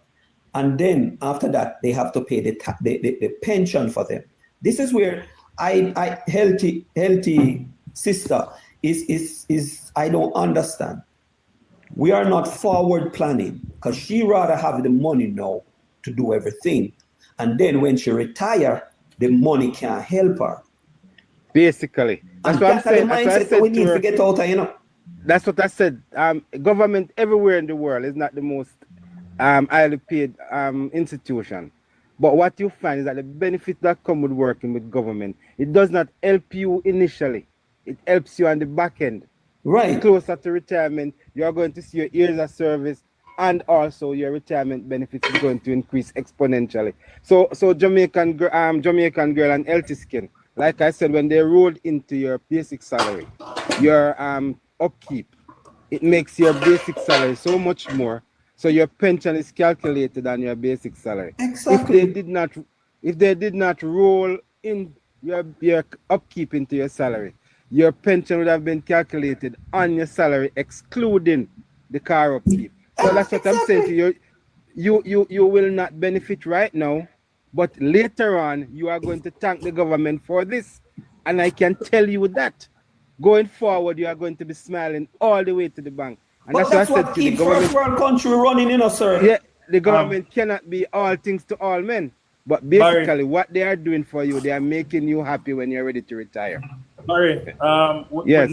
Speaker 21: And then after that, they have to pay the pension for them. This is where I healthy sister is I don't understand. We are not forward planning because she rather have the money now to do everything. And then when she retire, the money can't help her.
Speaker 11: Basically. That's what I'm saying.
Speaker 21: The mindset that we need to get out of, you know.
Speaker 11: That's what I said. Government everywhere in the world is not the most highly paid institution. But what you find is that the benefits that come with working with government, it does not help you initially. It helps you on the back end.
Speaker 21: Right.
Speaker 11: Closer to retirement, you are going to see your years of service, and also your retirement benefits is going to increase exponentially. So Jamaican girl and healthy skin, like I said, when they rolled into your basic salary, your upkeep, it makes your basic salary so much more. So your pension is calculated on your basic salary.
Speaker 21: Exactly.
Speaker 11: If they did not roll in your upkeep into your salary, your pension would have been calculated on your salary, excluding the car upkeep. So that's what I'm saying to you. You will not benefit right now, but later on you are going to thank the government for this. And I can tell you that going forward, you are going to be smiling all the way to the bank. And
Speaker 21: But
Speaker 11: that's
Speaker 21: what
Speaker 11: what
Speaker 21: keeps first world country running, you know, sir.
Speaker 11: Yeah, the government cannot be all things to all men. But basically, what they are doing for you, they are making you happy when you're ready to retire.
Speaker 4: Barry,
Speaker 11: yes.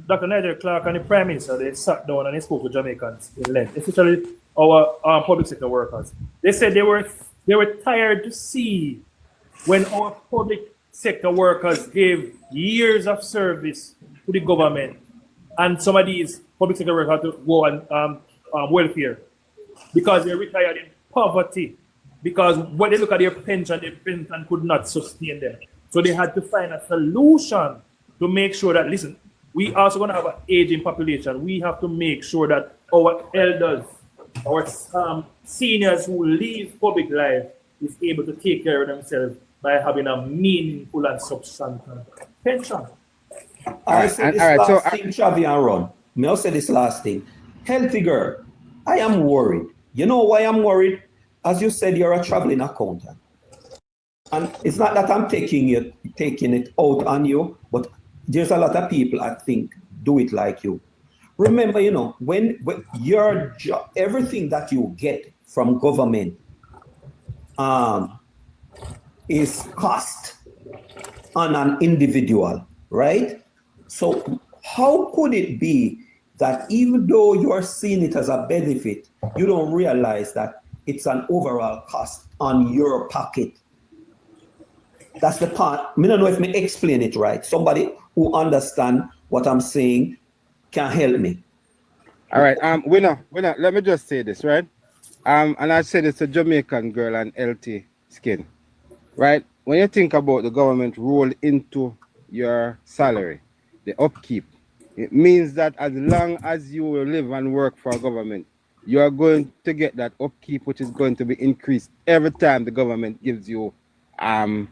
Speaker 4: Dr. Nigel Clark and the Prime Minister, they sat down and they spoke to Jamaicans in length, especially our public sector workers. They said they were tired to see when our public sector workers gave years of service to the government, and some of these public sector workers had to go on welfare because they retired in poverty. Because when they look at their pension could not sustain them. So they had to find a solution to make sure that, listen, we also going to have an aging population. We have to make sure that our elders, our seniors who leave public life is able to take care of themselves by having a meaningful and substantial pension.
Speaker 21: I say this last thing, Chavi and Ron. May I say this last thing? Healthy girl, I am worried. You know why I'm worried? As you said, you're a traveling accountant. And it's not that I'm taking it out on you, but there's a lot of people, I think, do it like you. Remember, you know, when your job, everything that you get from government is cost on an individual, right? So how could it be that even though you are seeing it as a benefit, you don't realize that it's an overall cost on your pocket? That's the part. I don't know if me explain it right. Somebody who understand what I'm saying can help me.
Speaker 11: All right. Winner, let me just say this, right? And I said it's a Jamaican girl and healthy skin, right? When you think about the government roll into your salary, the upkeep, it means that as long as you will live and work for a government, you are going to get that upkeep, which is going to be increased every time the government gives you a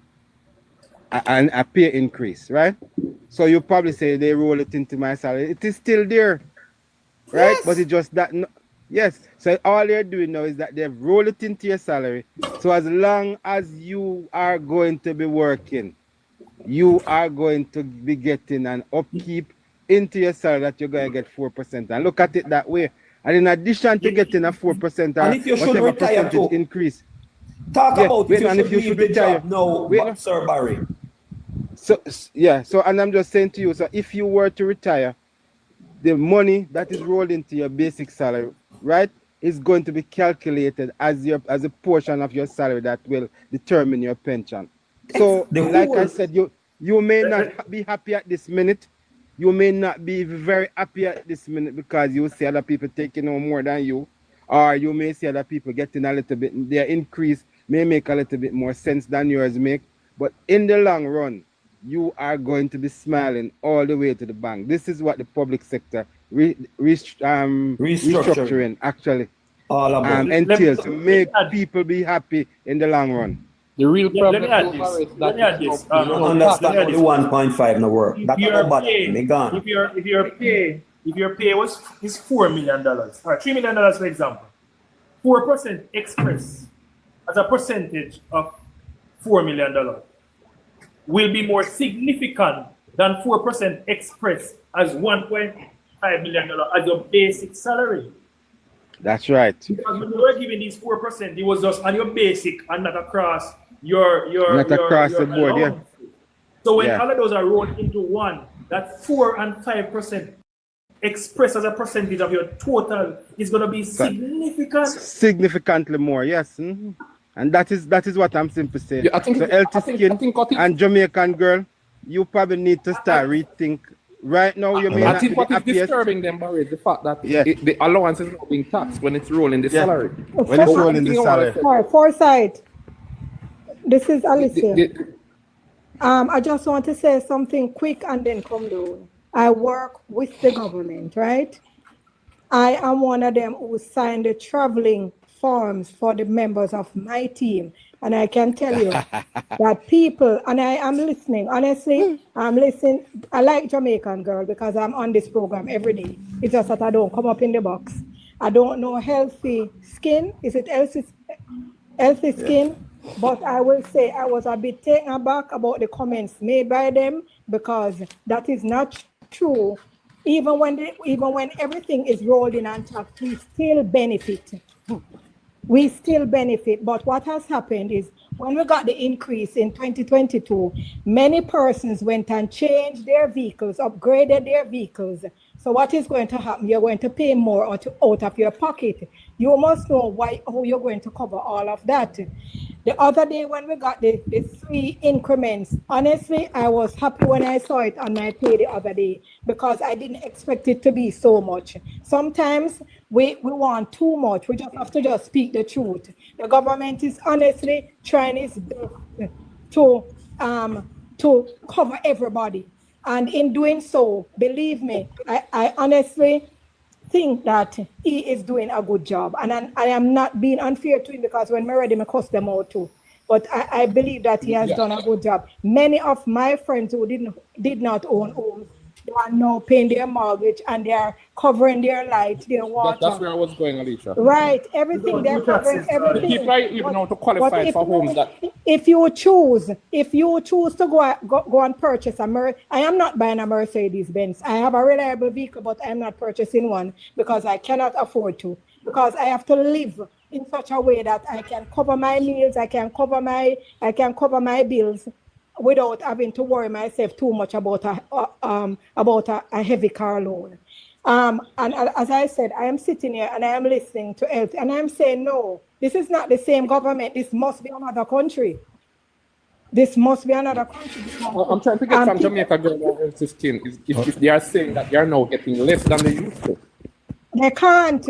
Speaker 11: pay increase, right? So you probably say they roll it into my salary. It is still there, right? Yes. But it's just that, yes. So all they're doing now is that they've rolled it into your salary. So as long as you are going to be working, you are going to be getting an upkeep into your salary that you're going to get 4%. And look at it that way. And in addition to getting a 4%
Speaker 21: and if you should retire too,
Speaker 11: increase.
Speaker 21: Talk about if you should retire. No, Sir Barry.
Speaker 11: So and I'm just saying to you, so if you were to retire, the money that is rolled into your basic salary, right, is going to be calculated as a portion of your salary that will determine your pension. So like I said, you may not be happy at this minute. You may not be very happy at this minute because you see other people taking on more than you, or you may see other people getting a little bit, their increase may make a little bit more sense than yours make. But in the long run, you are going to be smiling all the way to the bank. This is what the public sector restructuring actually entails to make people be happy in the long run.
Speaker 12: The real problem
Speaker 4: let me add this.
Speaker 21: You don't understand the 1.5 no work. That's about me gone.
Speaker 4: If your pay is $4 million or $3 million, for example, 4% express as a percentage of $4 million will be more significant than 4% express as $1.5 million as your basic salary.
Speaker 11: That's right.
Speaker 4: Because when you were giving these 4%, it was just on your basic and not across your
Speaker 11: the board, yeah.
Speaker 4: So when all of those are rolled into one, that 4 and 5% expressed as a percentage of your total is going to be significant.
Speaker 11: Significantly more, yes. Mm-hmm. And that is what I'm simply saying.
Speaker 12: Yeah, I think
Speaker 11: and Jamaican girl, you probably need to start rethink. Right now, you may
Speaker 12: I
Speaker 11: not
Speaker 12: think
Speaker 11: be
Speaker 12: what
Speaker 11: the
Speaker 12: is
Speaker 11: happiest.
Speaker 12: disturbing them, Barry, is the fact that the allowance is not being taxed when it's rolling the salary.
Speaker 11: When it's rolling the salary.
Speaker 13: All right, Foresight. This is Alicia. I just want to say something quick and then come down. I work with the government, right? I am one of them who signed the traveling forms for the members of my team. And I can tell you that people, and I am listening, honestly, I'm listening. I like Jamaican girl because I'm on this program every day. It's just that I don't come up in the box. I don't know healthy skin. Is it healthy skin? But I will say I was a bit taken aback about the comments made by them because that is not true. Even when everything is rolled in and taxed, we still benefit. We still benefit, but what has happened is when we got the increase in 2022, many persons went and changed their vehicles, upgraded their vehicles. So what is going to happen? You're going to pay more out of your pocket. You must know how you're going to cover all of that. The other day when we got the 3 increments, honestly, I was happy when I saw it on my pay the other day because I didn't expect it to be so much. Sometimes we want too much. We just have to just speak the truth. The government is honestly trying its best to cover everybody. And in doing so, believe me, I honestly think that he is doing a good job. And I am not being unfair to him because when we're ready, I cuss them out too. But I believe that he has done a good job. Many of my friends who did not own homes, they are now paying their mortgage and they are covering their light, their water.
Speaker 12: That's where I was going, Alicia.
Speaker 13: Right, everything they're covering, everything.
Speaker 12: People are even now to qualify for homes that.
Speaker 13: If you choose to go and purchase I am not buying a Mercedes Benz. I have a reliable vehicle, but I'm not purchasing one because I cannot afford to. Because I have to live in such a way that I can cover my meals, I can cover my bills without having to worry myself too much about a heavy car loan. And as I said, I am sitting here and I am listening to health and I'm saying, no, this is not the same government. This must be another country. This must be another country.
Speaker 12: I'm trying to get from Jamaica girl healthy skin. If they are saying that they are now getting less than they used to.
Speaker 13: They can't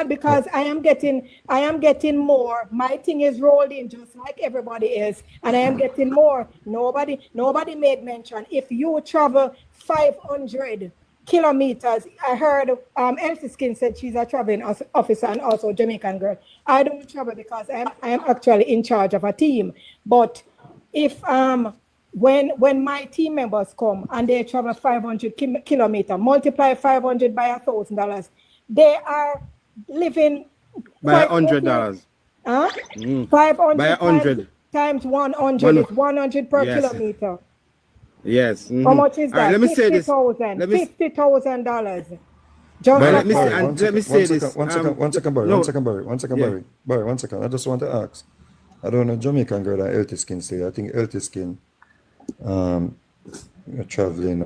Speaker 13: because I am getting more. My thing is rolled in just like everybody is, and I am getting more. Nobody made mention. If you travel 500 kilometers, I heard Elsie Skin said she's a traveling officer and also Jamaican girl. I don't travel because I am actually in charge of a team. But if when my team members come and they travel 500 kilometers, multiply 500 by $1,000. They are living
Speaker 11: by $100.
Speaker 13: Huh? 500
Speaker 11: by 100
Speaker 13: times 100 is 100 per kilometer.
Speaker 11: Yes. Mm-hmm.
Speaker 13: How much is that?
Speaker 11: Right, let me say this.
Speaker 13: $50,000.
Speaker 5: Let me say this. One second, Barry. Barry, one second. I just want to ask. I don't know Jamaican girl that healthy skin say. I think healthy skin traveling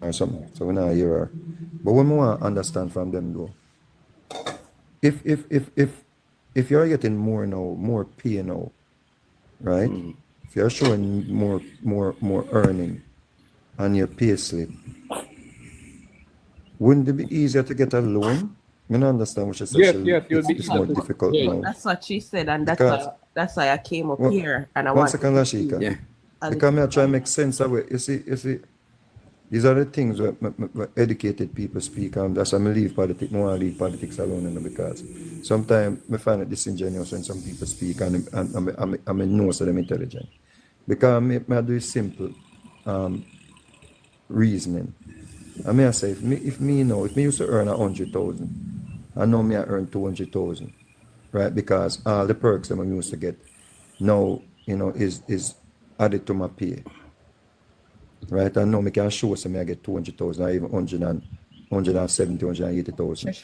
Speaker 5: or something. So we're not hear her. But when we want to understand from them though, if you're getting more now, more pay now, right? If you're showing more earning on your pay slip, wouldn't it be easier to get a loan? I don't understand what she said.
Speaker 22: Yes,
Speaker 5: it's more difficult now.
Speaker 22: That's what she said, and that's why I came up here. And I
Speaker 5: one second, Lashika. Yeah. Because I try to make sense of it. You see, These are the things where educated people speak. That's why I leave politics. I want to leave politics alone, because sometimes I find it disingenuous when some people speak and I know so them intelligent. Because I do simple reasoning. I mean, I say, if me used to earn 100,000, I know me I earn 200,000, right? Because all the perks that I used to get now, is added to my pay. Right, I know me can show some I get 200,000 or even 170, 180,000.